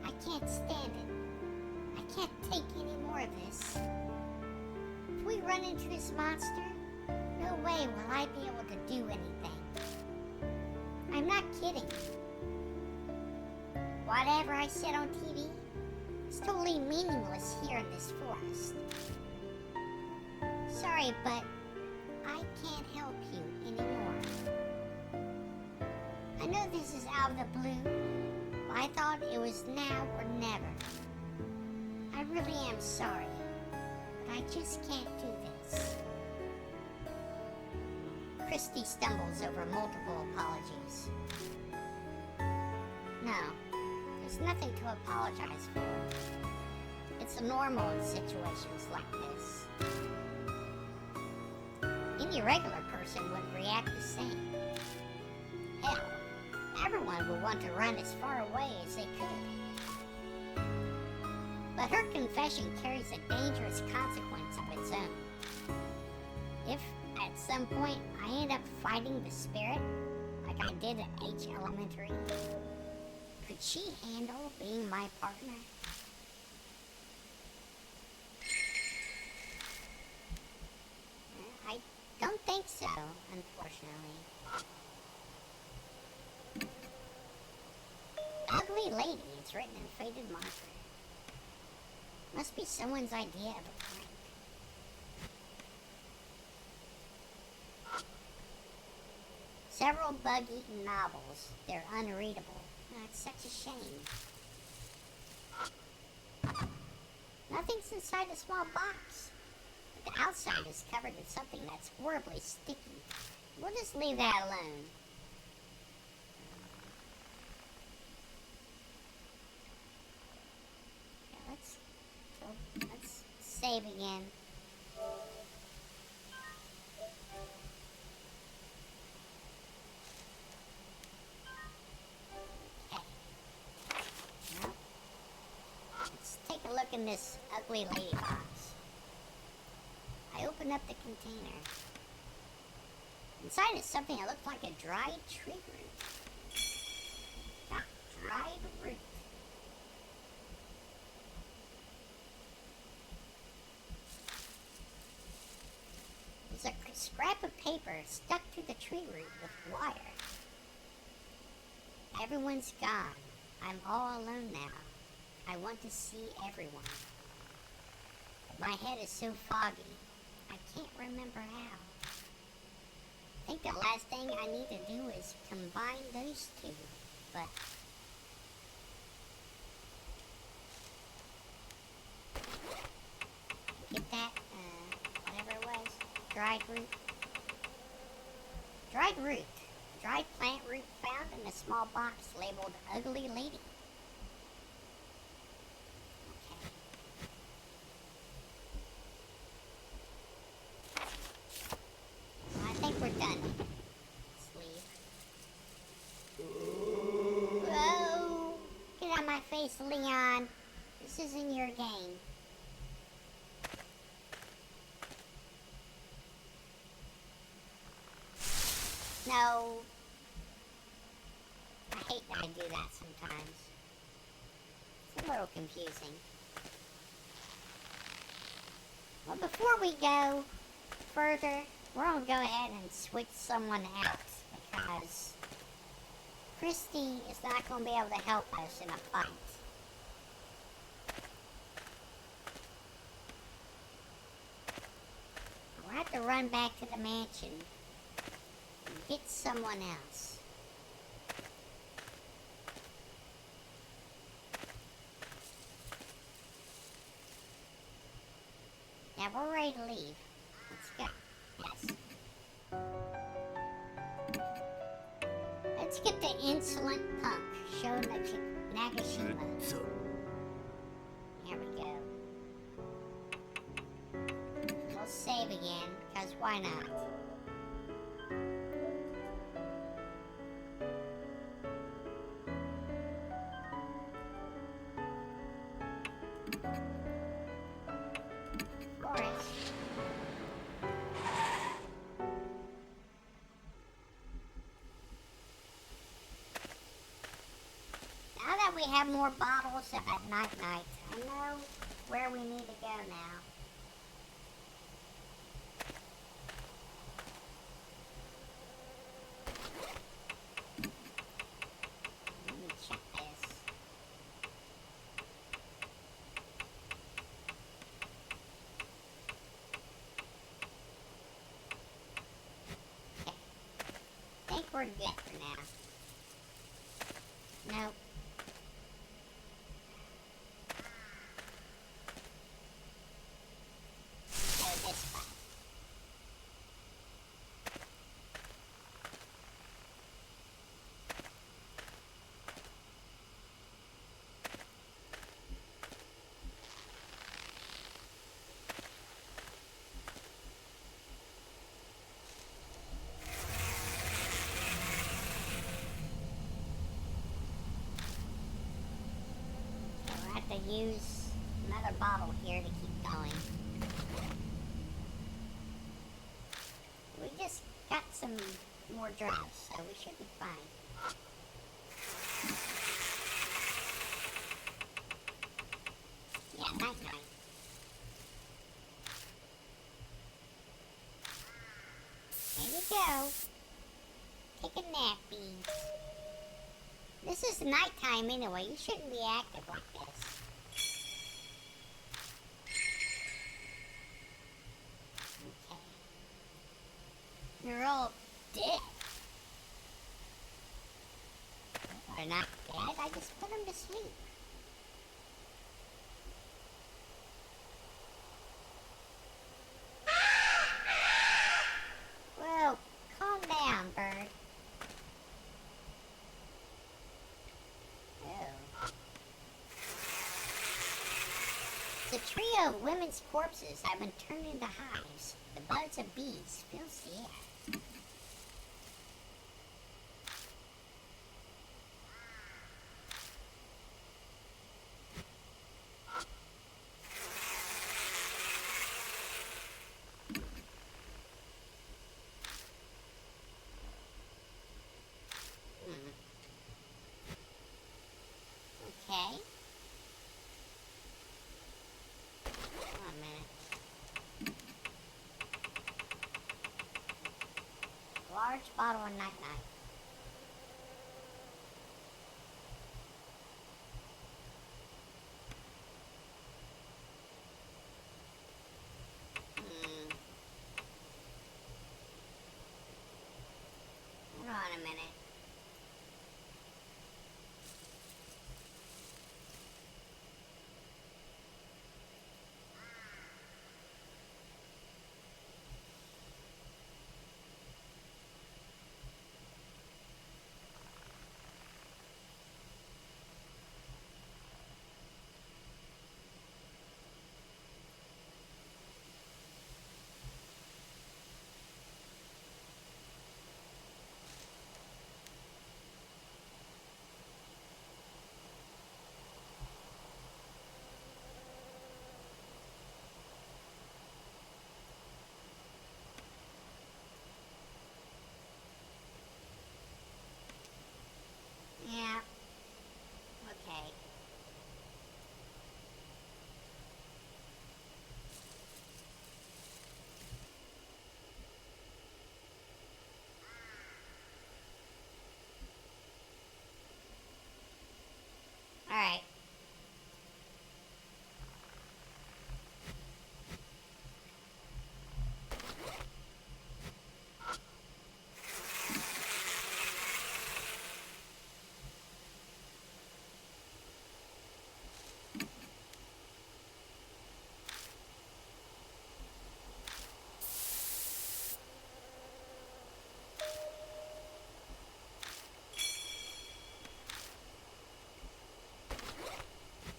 I can't stand it. I can't take any more of this. If we run into this monster, no way will I be able to do anything. I'm not kidding. Whatever I said on TV is totally meaningless here in this forest. Sorry, but I can't help you anymore. I know this is out of the blue, but I thought it was now or never. I really am sorry, but I just can't do this. Christy stumbles over multiple apologies. No, there's nothing to apologize for. It's normal in situations like this. Any regular person would react the same. Hell, everyone would want to run as far away as they could. But her confession carries a dangerous consequence of its own. If, at some point, I end up fighting the spirit, like I did at H Elementary, could she handle being my partner? I don't think so, unfortunately. Ugly lady, it's written in faded marker. Must be someone's idea of a prank. Several bug-eaten novels. They're unreadable. That's such a shame. Nothing's inside a small box. But the outside is covered in something that's horribly sticky. We'll just leave that alone. Yeah, let's save again. In this ugly lady box. I open up the container. Inside is something that looks like a dried tree root. Not dried root. There's a scrap of paper stuck to the tree root with wire. Everyone's gone. I'm all alone now. I want to see everyone. My head is so foggy, I can't remember how. I think the last thing I need to do is combine those two, but... Get that, whatever it was, dried root. Dried root. Dried plant root found in a small box labeled Ugly Lady. We're done. Sleep. Whoa! Get out of my face, Leon. This isn't your game. No. I hate that I do that sometimes. It's a little confusing. Well, before we go further, we're going to go ahead and switch someone out because Christy is not going to be able to help us in a fight. We'll have to run back to the mansion and get someone else. Now we're ready to leave. Let's go. Yes. Let's get the insolent punk, Sho Nagashima. Here we go. We'll save again, because why not? We have more bottles at night. I know where we need to go now. Let me check this. Okay. I think we're good for now. Nope. use another bottle here to keep going. We just got some more drops, so we should be fine. Yeah, night night. There you go. Take a nap, bees. This is nighttime anyway. You shouldn't be active like this. Okay. They're all dead. They're not dead. I just put them to sleep. Whoa, calm down, bird. Oh. It's a trio of women's corpses have been turned into hives. The buzz of bees fills the air. Okay. Hold on a minute. Large bottle of night-night. Hold on a minute. Yeah. Okay. Alright.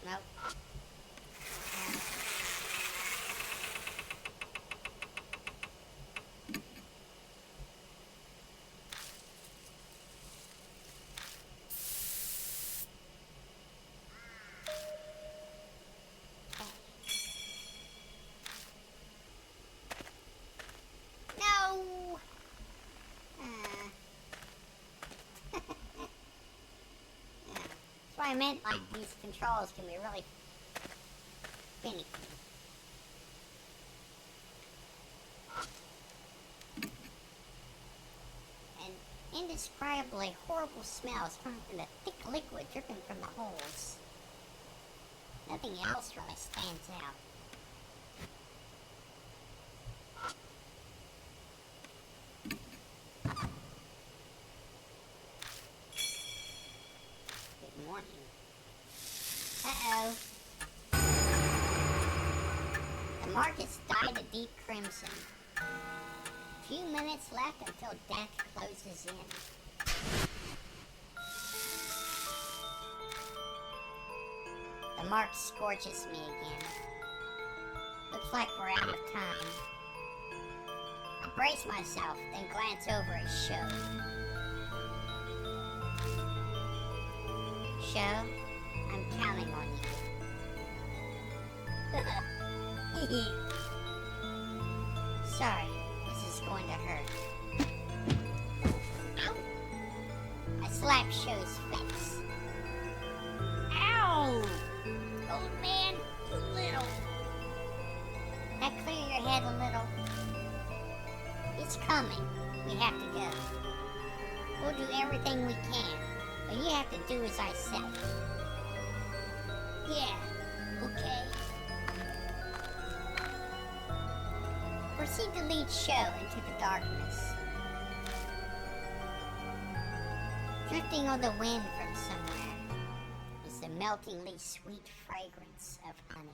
Nope. No! Yeah. That's what I meant, like, these controls can be really finicky. And indescribably horrible smells coming from the thick liquid dripping from the holes. Nothing else really stands out. Good morning. Uh-oh. The markets dyed a deep crimson. Few minutes left until death closes in. The mark scorches me again. Looks like we're out of time. I brace myself, then glance over at Sho. Sho, I'm counting on you. Sorry, this is going to hurt. Ow! I slapped Sho's face. Ow! Old man, you little. Now clear your head a little. It's coming. We have to go. We'll do everything we can, but you have to do as I say. Yeah, okay. Proceed to lead Sho into the darkness. Drifting on the wind from somewhere is the meltingly sweet fragrance of honey.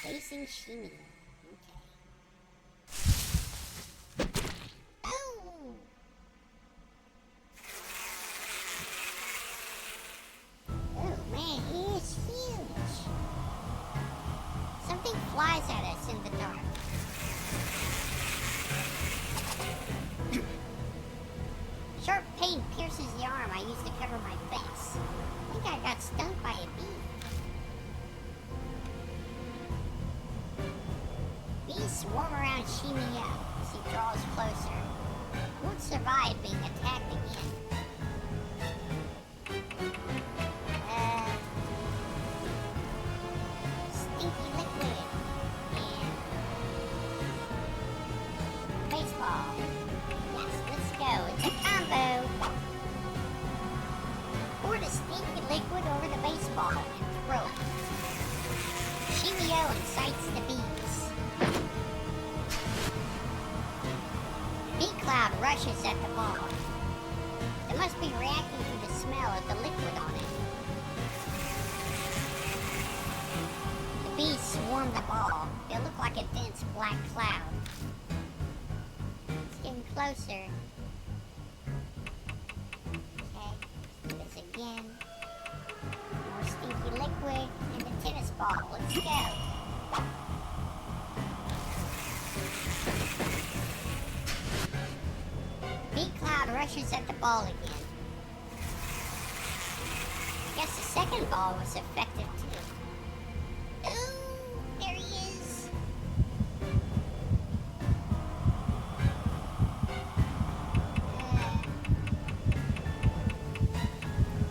Facing Shimi. Okay. Oh! Oh man, he is huge. Something flies at us in the dark. Sharp pain pierces the arm I used to cover my face. I think I got stung by a bee. Bees swarm around Shimi-O as he draws closer. He won't survive being attacked again. Stinky liquid and baseball. Yes, let's go. It's a combo. Pour the stinky liquid over the baseball and throw it. Shimi-O incites the bees. Bee cloud rushes at the ball. They must be reacting to the smell of the liquid on it. The bees swarm the ball. They look like a dense black cloud. It's getting closer. Okay, do this again. More stinky liquid and the tennis ball. Let's go. Bee cloud rushes at the ball again. Guess the second ball was effective too. Ooh, there he is.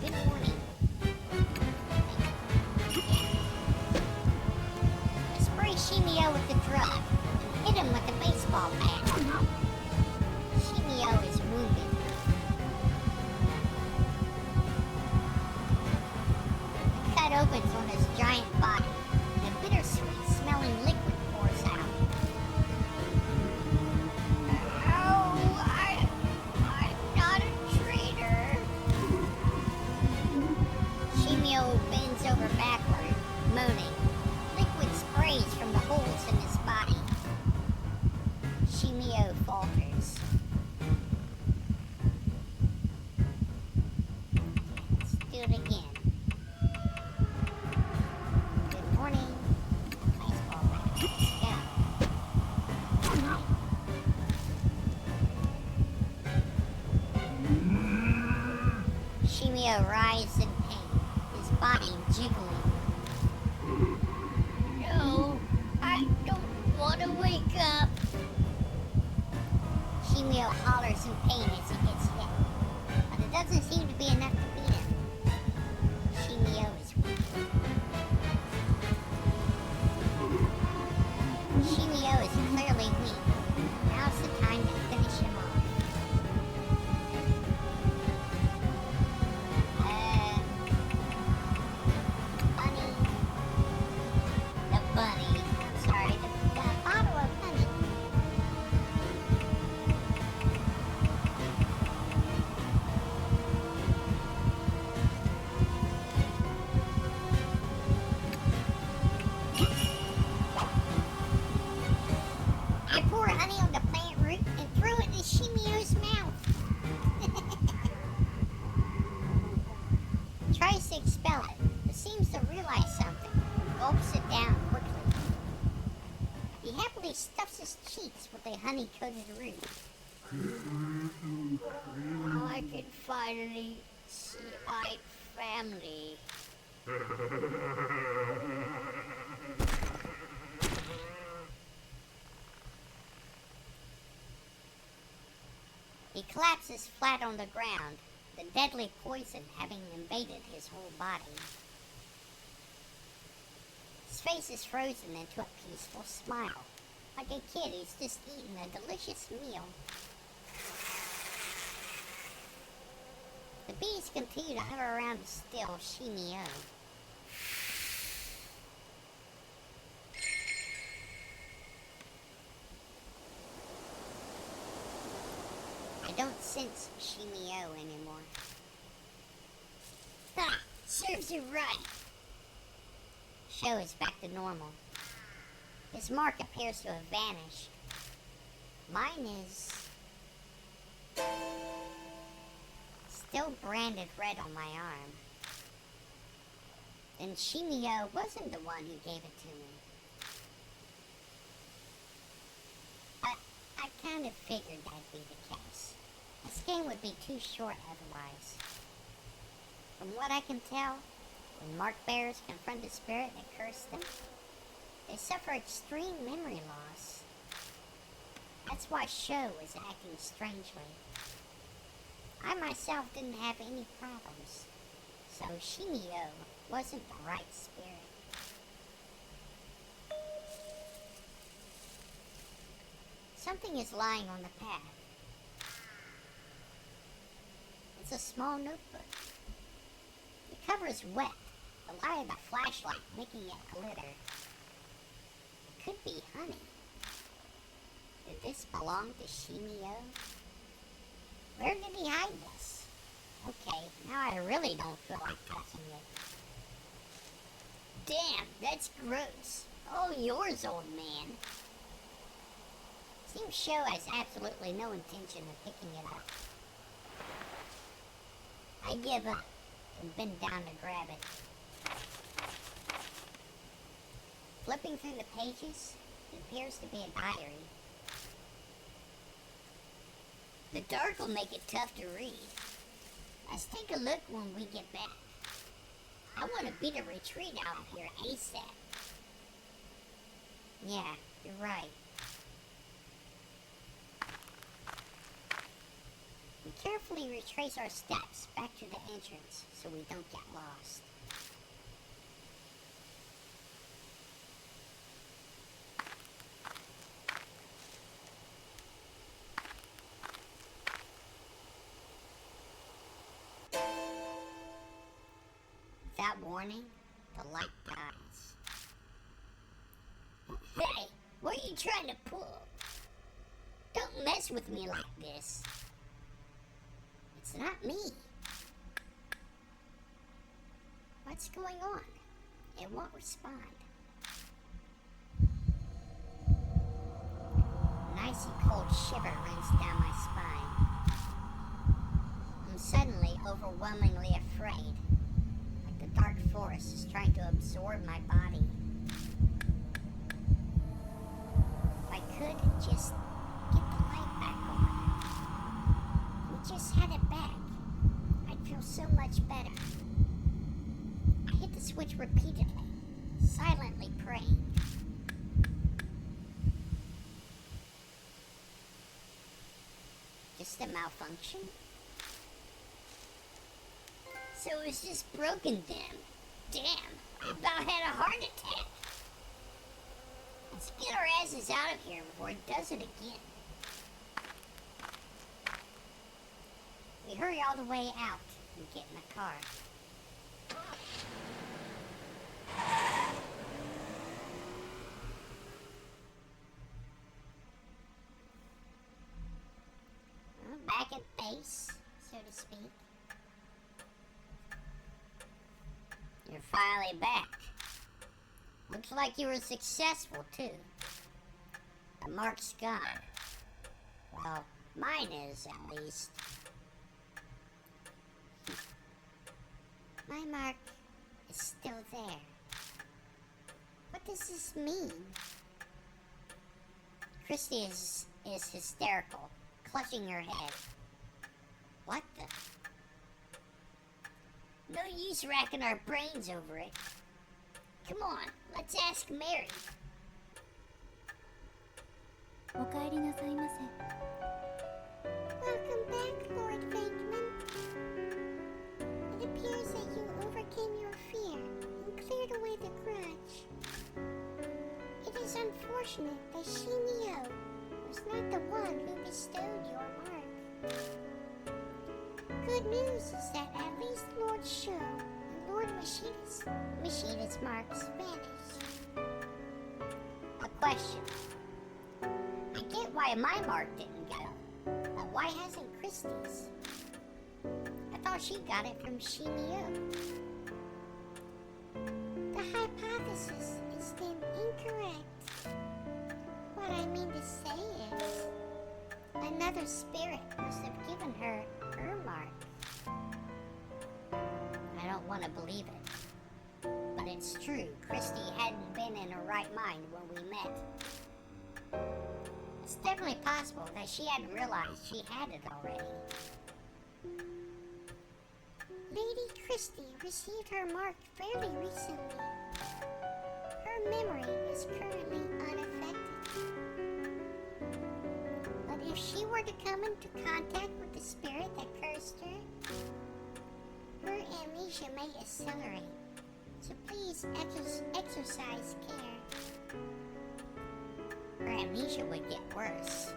Good morning. Let's spray Shimi-O with the drug and hit him with the baseball bat. Shimi-O is wounded. The cut opens on his giant body, and a bittersweet smelling liquid pours out. Oh, I'm not a traitor. Shimi-O bends over backward, moaning. Liquid sprays from the holes in his body. Shimi-O falters. Let's do it again. Good morning. Baseball bat. Let's go. Shimi-O writhes in pain, his body jiggling. No, I don't want to wake up. Shimi-O hollers in pain as he gets hit, but it doesn't seem to be enough to beat him. Shimi-O is weak. Shimi-O is clearly weak. Now's the time to finish him off. Bunny. The bunny. I'm sorry, the bottle of honey. I pour honey on the plant root and throw it in Shimi-O's mouth. Tries to expel it, but seems to realize something and gulps it down quickly. He happily stuffs his cheeks with a honey-coated root. Now I can finally see my family. He collapses flat on the ground, the deadly poison having invaded his whole body. His face is frozen into a peaceful smile, like a kid who's just eaten a delicious meal. The bees continue to hover around the still Shimi-O. I don't sense Shimi-O anymore. Ha! Serves you right! Show is back to normal. His mark appears to have vanished. Mine is still branded red on my arm. And Shimi-O wasn't the one who gave it to me. But I kind of figured that'd be the case. This game would be too short otherwise. From what I can tell, when mark bearers confront the spirit that cursed them, they suffer extreme memory loss. That's why Sho was acting strangely. I myself didn't have any problems, so Shimi-O wasn't the right spirit. Something is lying on the path. It's a small notebook. The cover is wet, the light of the flashlight making it glitter. It could be honey. Did this belong to Shimi-O? Where did he hide this? Okay, now I really don't feel like touching it. Damn, that's gross. All yours, old man. Seems Sho has absolutely no intention of picking it up. I give up and bend down to grab it. Flipping through the pages, it appears to be a diary. The dark will make it tough to read. Let's take a look when we get back. I want to beat a retreat out of here ASAP. Yeah, you're right. We carefully retrace our steps back to the entrance so we don't get lost. Without warning, the light dies. Hey, what are you trying to pull? Don't mess with me like this. It's not me. What's going on? It won't respond. An icy cold shiver runs down my spine. I'm suddenly overwhelmingly afraid. The dark forest is trying to absorb my body. If I could just get the light back on. We just had it back. I'd feel so much better. I hit the switch repeatedly, silently praying. Just a malfunction? So it was just broken then. Damn, I about had a heart attack. Let's get our asses out of here before it does it again. We hurry all the way out and get in the car. Back at base, so to speak. You're finally back. Looks like you were successful, too. The mark's gone. Well, mine is, at least. My mark is still there. What does this mean? Christy is hysterical, clutching her head. What the? No use racking our brains over it. Come on, let's ask Mary. お帰りなさいませ。 Welcome unfortunate that Shimi-O was not the one who bestowed your mark. Good news is that at least Lord Sho and Lord Mashida's marks vanished. A question. I get why my mark didn't go, but why hasn't Christie's? I thought she got it from Shimi-O. The hypothesis is then incorrect. What I mean to say is, another spirit must have given her her mark. I don't want to believe it, but it's true. Christie hadn't been in her right mind when we met. It's definitely possible that she hadn't realized she had it already. Lady Christie received her mark fairly recently. Her memory is currently unaffected. But if she were to come into contact with the spirit that cursed her amnesia may accelerate. So please exercise care. Her amnesia would get worse.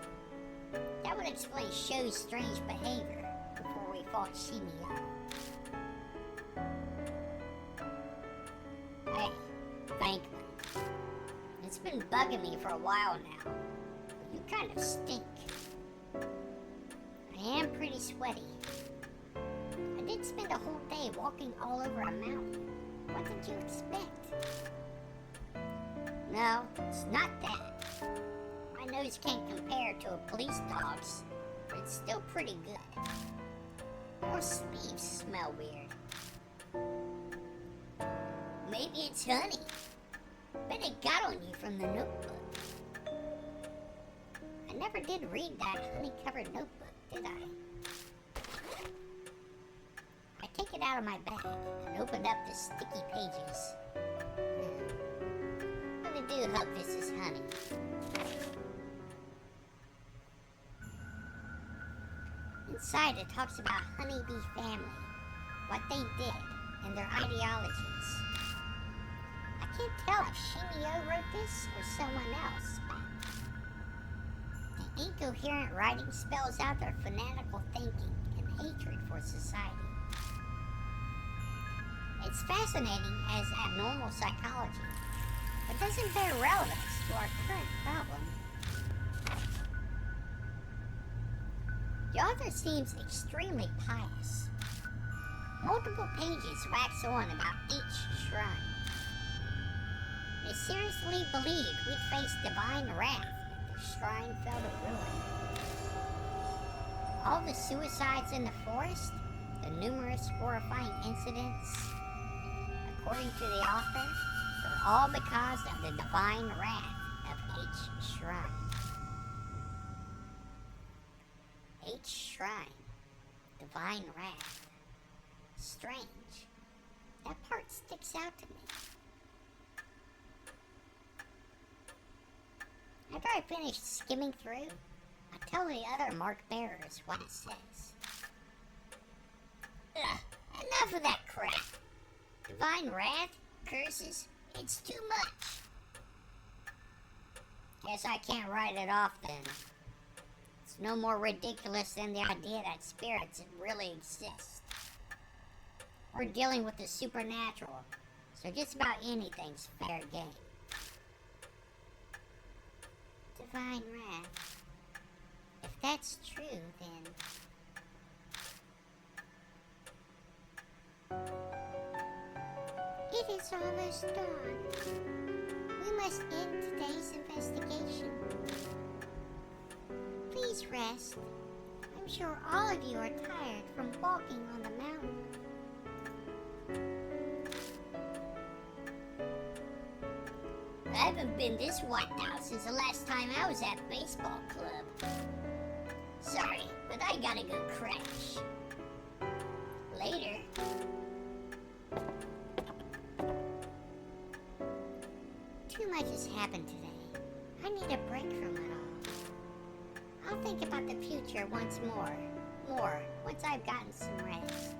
That would explain Sho's strange behavior before we fought Shimi-O. Hey, Bankman. It's been bugging me for a while now. You kind of stink. I am pretty sweaty. I did spend a whole day walking all over a mountain. What did you expect? No, it's not that. My nose can't compare to a police dog's, but it's still pretty good. Your sleeves smell weird. Maybe it's honey. Bet it got on you from the notebook. I never did read that honey-covered notebook, did I? I take it out of my bag and opened up the sticky pages. I really do hope this is honey. Inside it talks about Honeybee family, what they did, and their ideologies. I can't tell if Shimi-O wrote this or someone else, but the incoherent writing spells out their fanatical thinking and hatred for society. It's fascinating as abnormal psychology, but doesn't bear relevance to our current problem. The author seems extremely pious. Multiple pages wax on about each shrine. They seriously believed we'd face divine wrath if the shrine fell to ruin. All the suicides in the forest, the numerous horrifying incidents, according to the author, were all because of the divine wrath of each shrine. Each shrine, divine wrath. Strange. That part sticks out to me. After I finished skimming through, I tell the other mark bearers what it says. Ugh, enough of that crap. Divine wrath, curses, it's too much. Guess I can't write it off then. It's no more ridiculous than the idea that spirits really exist. We're dealing with the supernatural, so just about anything's fair game. Divine wrath. If that's true, then it is almost dawn. We must end today's investigation. Please rest. I'm sure all of you are tired from walking on the mountain. I haven't been this wiped out since the last time I was at baseball club. Sorry, but I gotta go crash. Later. Too much has happened today. I need a break from it all. I'll think about the future once more once I've gotten some rest.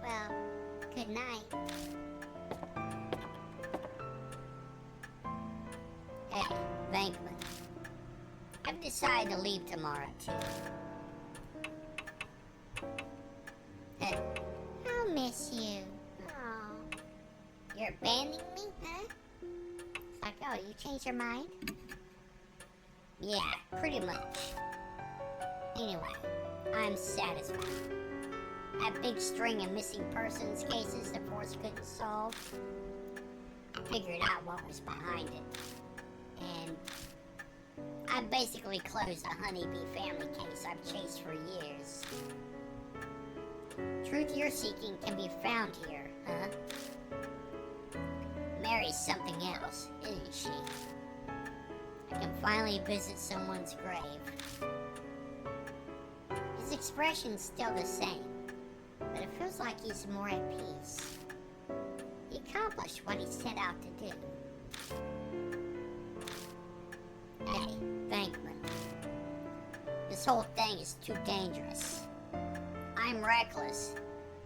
Well, good night. Hey, Venkman. I've decided to leave tomorrow, too. Hey, I'll miss you. Oh. You're abandoning me, huh? It's like, oh, you changed your mind? Yeah, pretty much. Anyway, I'm satisfied. That big string of missing persons cases the force couldn't solve, I figured out what was behind it. And I basically closed the honeybee family case I've chased for years. Truth you're seeking can be found here, huh? Mary's something else, isn't she? I can finally visit someone's grave. His expression's still the same, but it feels like he's more at peace. He accomplished what he set out to do. Hey, Venkman. This whole thing is too dangerous. I'm reckless,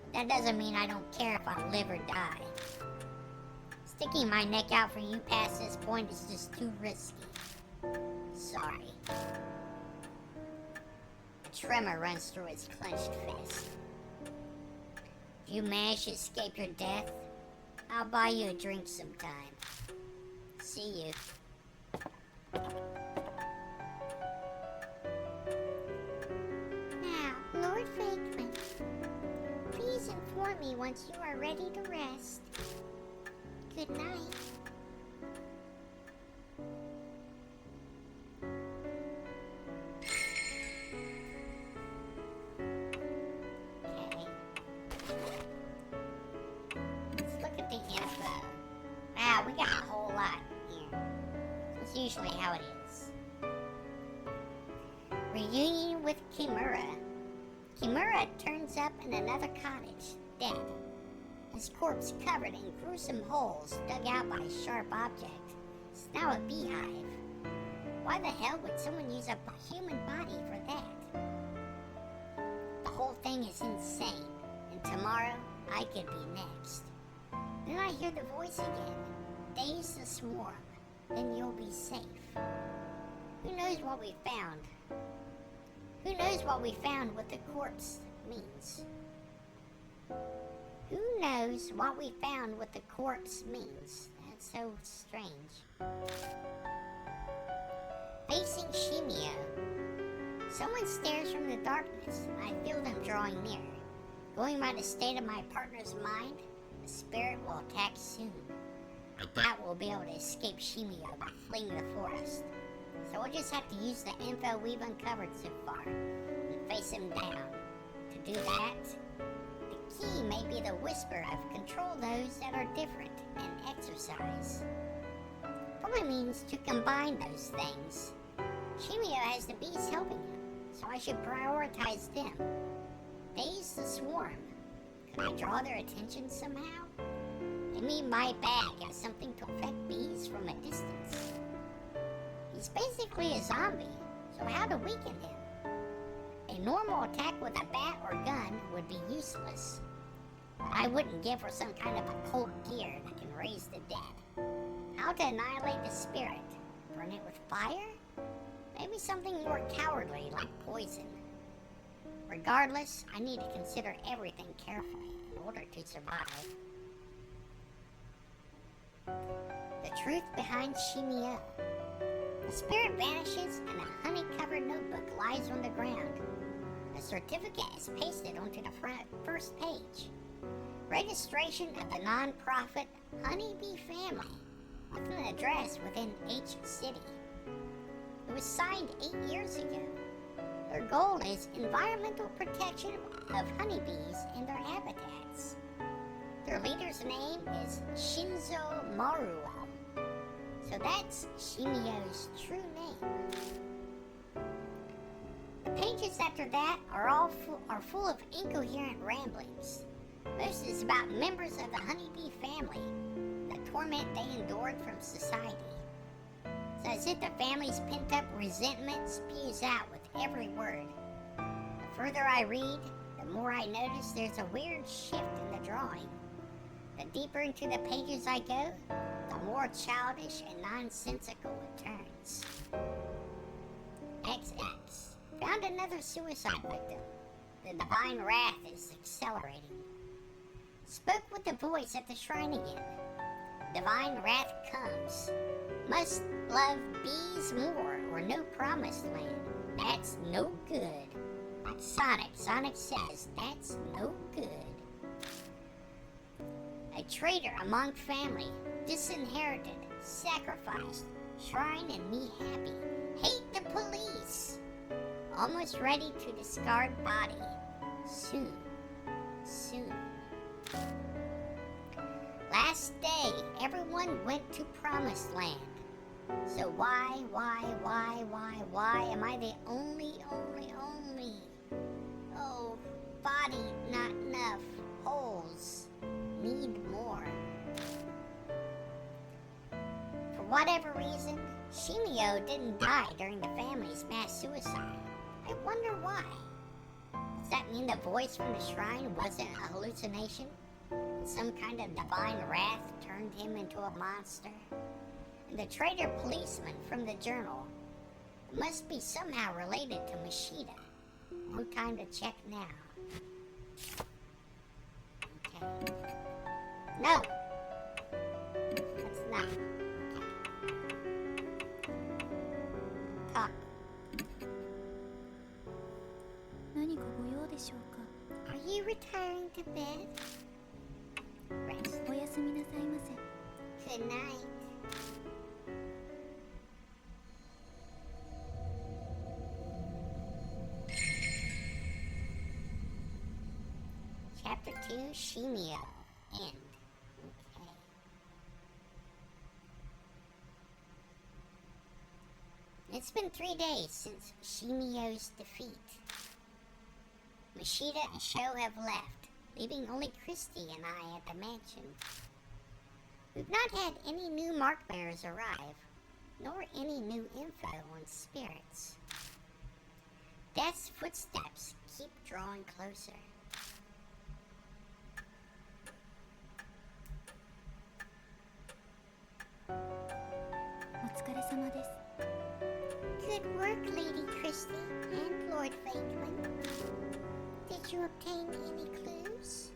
but that doesn't mean I don't care if I live or die. Sticking my neck out for you past this point is just too risky. Sorry. A tremor runs through his clenched fist. If you manage to escape your death, I'll buy you a drink sometime. See you. Now, Lord Venkman, please inform me once you are ready to rest. Good night. Okay. Let's look at the info. Wow, we got a whole lot here. That's usually how it is. Reunion with Kimura. Kimura turns up in another cottage, dead. His corpse covered in gruesome holes dug out by a sharp object. It's now a beehive. Why the hell would someone use a human body for that? The whole thing is insane, and tomorrow I could be next. Then I hear the voice again. Daze the swarm, then you'll be safe. Who knows what we found? Who knows what we found what the corpse means? Who knows what we found what the corpse means? That's so strange. Facing Shimi-O. Someone stares from the darkness. I feel them drawing near. Going by the state of my partner's mind, the spirit will attack soon. I doubt we'll be able to escape Shimi-O by fleeing the forest. So we'll just have to use the info we've uncovered so far and face him down. To do that, the key may be the whisper of control those that are different and exercise. Probably means to combine those things. Shimi-O has the bees helping him, so I should prioritize them. Daze the swarm. Could I draw their attention somehow? Maybe my bag has something to affect bees from a distance. He's basically a zombie, so how to weaken him? A normal attack with a bat or gun would be useless. I wouldn't give her some kind of occult gear that can raise the dead. How to annihilate the spirit? Burn it with fire? Maybe something more cowardly like poison. Regardless, I need to consider everything carefully in order to survive. The truth behind Shimi-O. The spirit vanishes and a honey-covered notebook lies on the ground. A certificate is pasted onto the first page. Registration of the non-profit Honeybee Family with an address within H City. It was signed 8 years ago. Their goal is environmental protection of honeybees and their habitats. Their leader's name is Shinzo Maruo. So that's Shimi-O's true name. The pages after that are full of incoherent ramblings. Most is about members of the honeybee family, the torment they endured from society. It's as if the family's pent-up resentment spews out with every word. The further I read, the more I notice there's a weird shift in the drawing. The deeper into the pages I go, the more childish and nonsensical it turns. XX found another suicide victim. The divine wrath is accelerating. Spoke with the voice at the shrine again. Divine wrath comes. Must love bees more or no promised land. That's no good. But Sonic says that's no good. A traitor among family, disinherited, sacrificed, shrine and me happy. Hate the police. Almost ready to discard body. Soon. Last day, everyone went to promised land. So why am I the only? Oh, body not enough. Holes. Need more. For whatever reason, Shimi-O didn't die during the family's mass suicide. I wonder why. Does that mean the voice from the shrine wasn't a hallucination? Some kind of divine wrath turned him into a monster? And the traitor policeman from the journal must be somehow related to Mashida. No time to check now. Okay. No! That's not. Okay. Talk. 何かご用でしょうか。 Are you retiring to bed? Rest. おやすみなさいませ。 Good night. Chapter 2, Shimi-O. End. Okay. It's been 3 days since Shimi-O's defeat. Mashida and Sho have left, leaving only Christy and I at the mansion. We've not had any new mark bearers arrive, nor any new info on spirits. Death's footsteps keep drawing closer. Good work, Lady Christy and Lord Fakeman. Did you obtain any clues?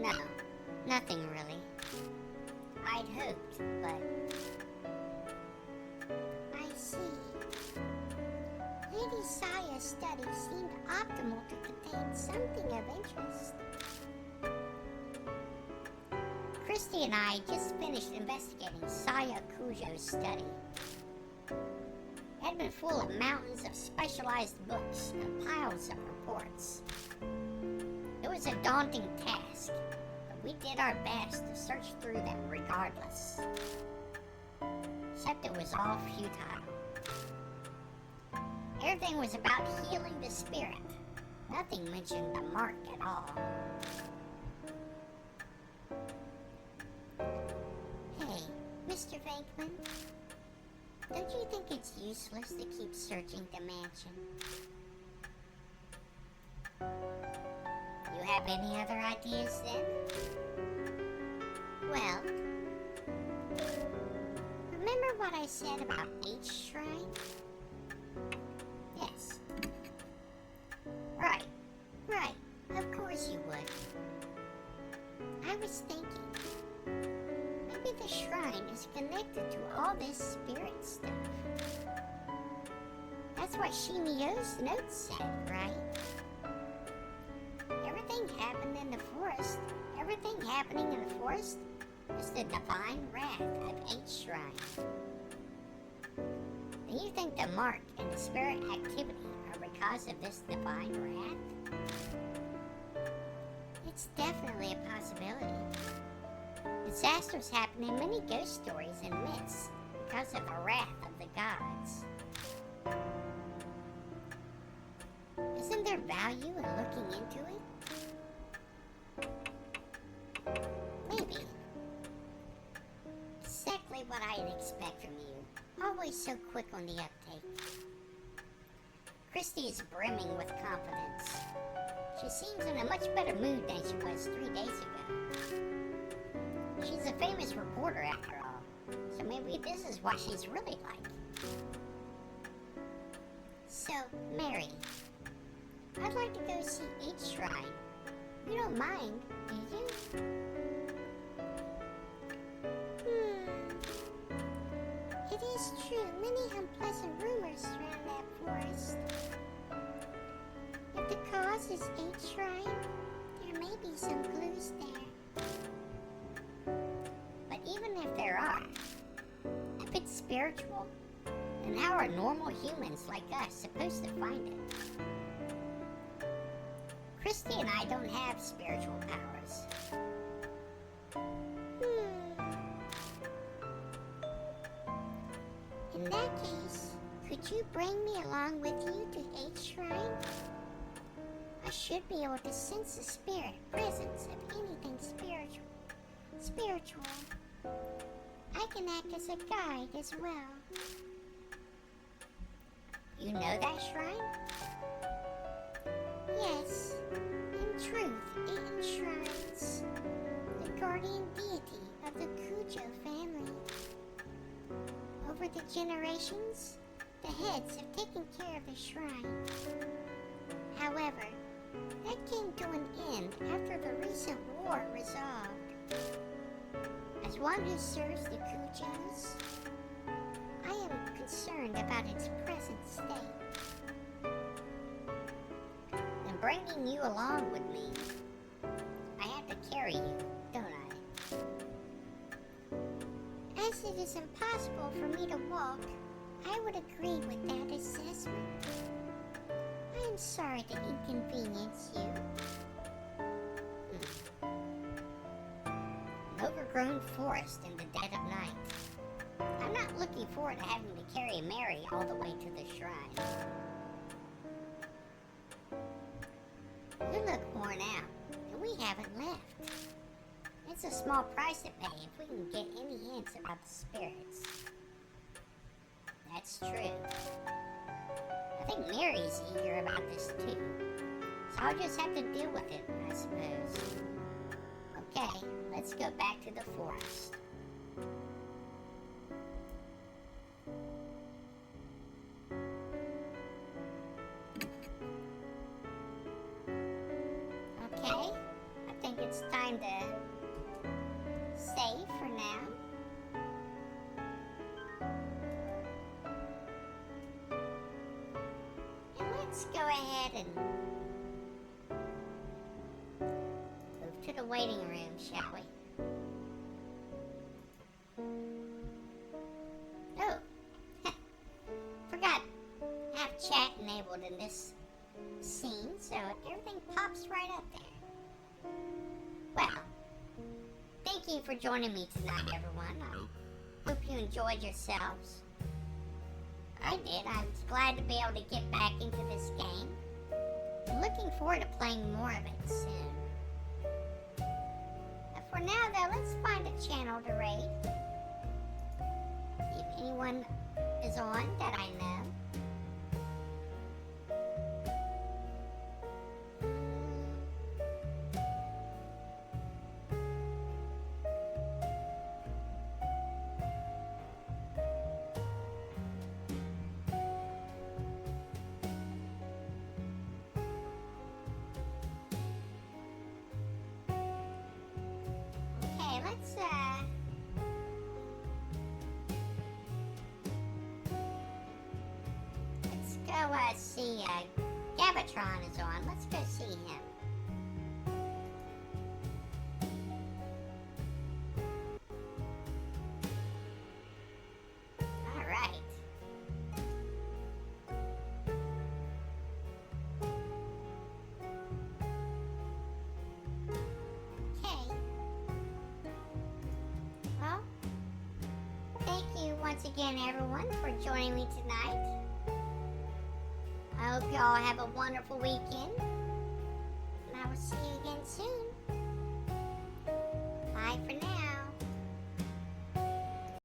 No, nothing really. I'd hoped, but... I see. Lady Saya's study seemed optimal to contain something of interest. Christy and I just finished investigating Saya Kujo's study. It had been full of mountains of specialized books and piles of reports. It was a daunting task, but we did our best to search through them regardless. Except it was all futile. Everything was about healing the spirit. Nothing mentioned the mark at all. Hey, Mr. Venkman, don't you think it's useless to keep searching the mansion? You have any other ideas then? Well, remember what I said about H Shrine? Yes. Right. Of course you would. I was thinking, maybe the shrine is connected to all this spirit stuff. That's what Shimi-O's notes said, right? Everything happened in the forest. Everything happening in the forest is the divine wrath of H Shrine. Do you think the mark and the spirit activity are because of this divine wrath? It's definitely a possibility. Disasters happen in many ghost stories and myths because of the wrath of the gods. Isn't there value in looking into it? Maybe. Exactly what I'd expect from you. Always so quick on the uptake. Christy is brimming with confidence. She seems in a much better mood than she was 3 days ago. She's a famous reporter after all, so maybe this is what she's really like. So, Mary, I'd like to go see each shrine. You don't mind, do you? It is true, many unpleasant rumors surround that forest. If the cause is H shrine, there may be some clues there. But even if there are, if it's spiritual, then how are normal humans like us supposed to find it? Christy and I don't have spiritual powers. In that case, could you bring me along with you to H shrine? I should be able to sense the spirit presence of anything spiritual. I can act as a guide as well. You know that shrine? Yes, in truth, it enshrines the guardian deity of the Cujo family. Over the generations, the heads have taken care of the shrine. However, that came to an end after the recent war resolved. As one who serves the Cujos, I am concerned about its present state. And bringing you along with me, I have to carry you, don't I? As it is impossible for me to walk, I would agree with that assessment. I am sorry to inconvenience you. An overgrown forest in the dead of night. I'm not looking forward to having to carry Mary all the way to the shrine. You look worn out, and we haven't left. It's a small price to pay if we can get any hints about the spirits. That's true. I think Mary's eager about this too, so I'll just have to deal with it, I suppose. Okay, let's go back to the forest. Okay, I think it's time to save for now. And let's go ahead and move to the waiting room, shall we? Oh, forgot I have chat enabled in this scene, so everything pops right up there. Well, thank you for joining me tonight, everyone. I hope you enjoyed yourselves. I did. I was glad to be able to get back into this game. I'm looking forward to playing more of it soon. But for now, though, let's find a channel to raid. See if anyone is on that I know. Let's see, Gabatron is on. Let's go see him. Alright. Okay. Well, thank you once again, everyone, for joining me tonight. I hope y'all have a wonderful weekend, and I will see you again soon. Bye for now.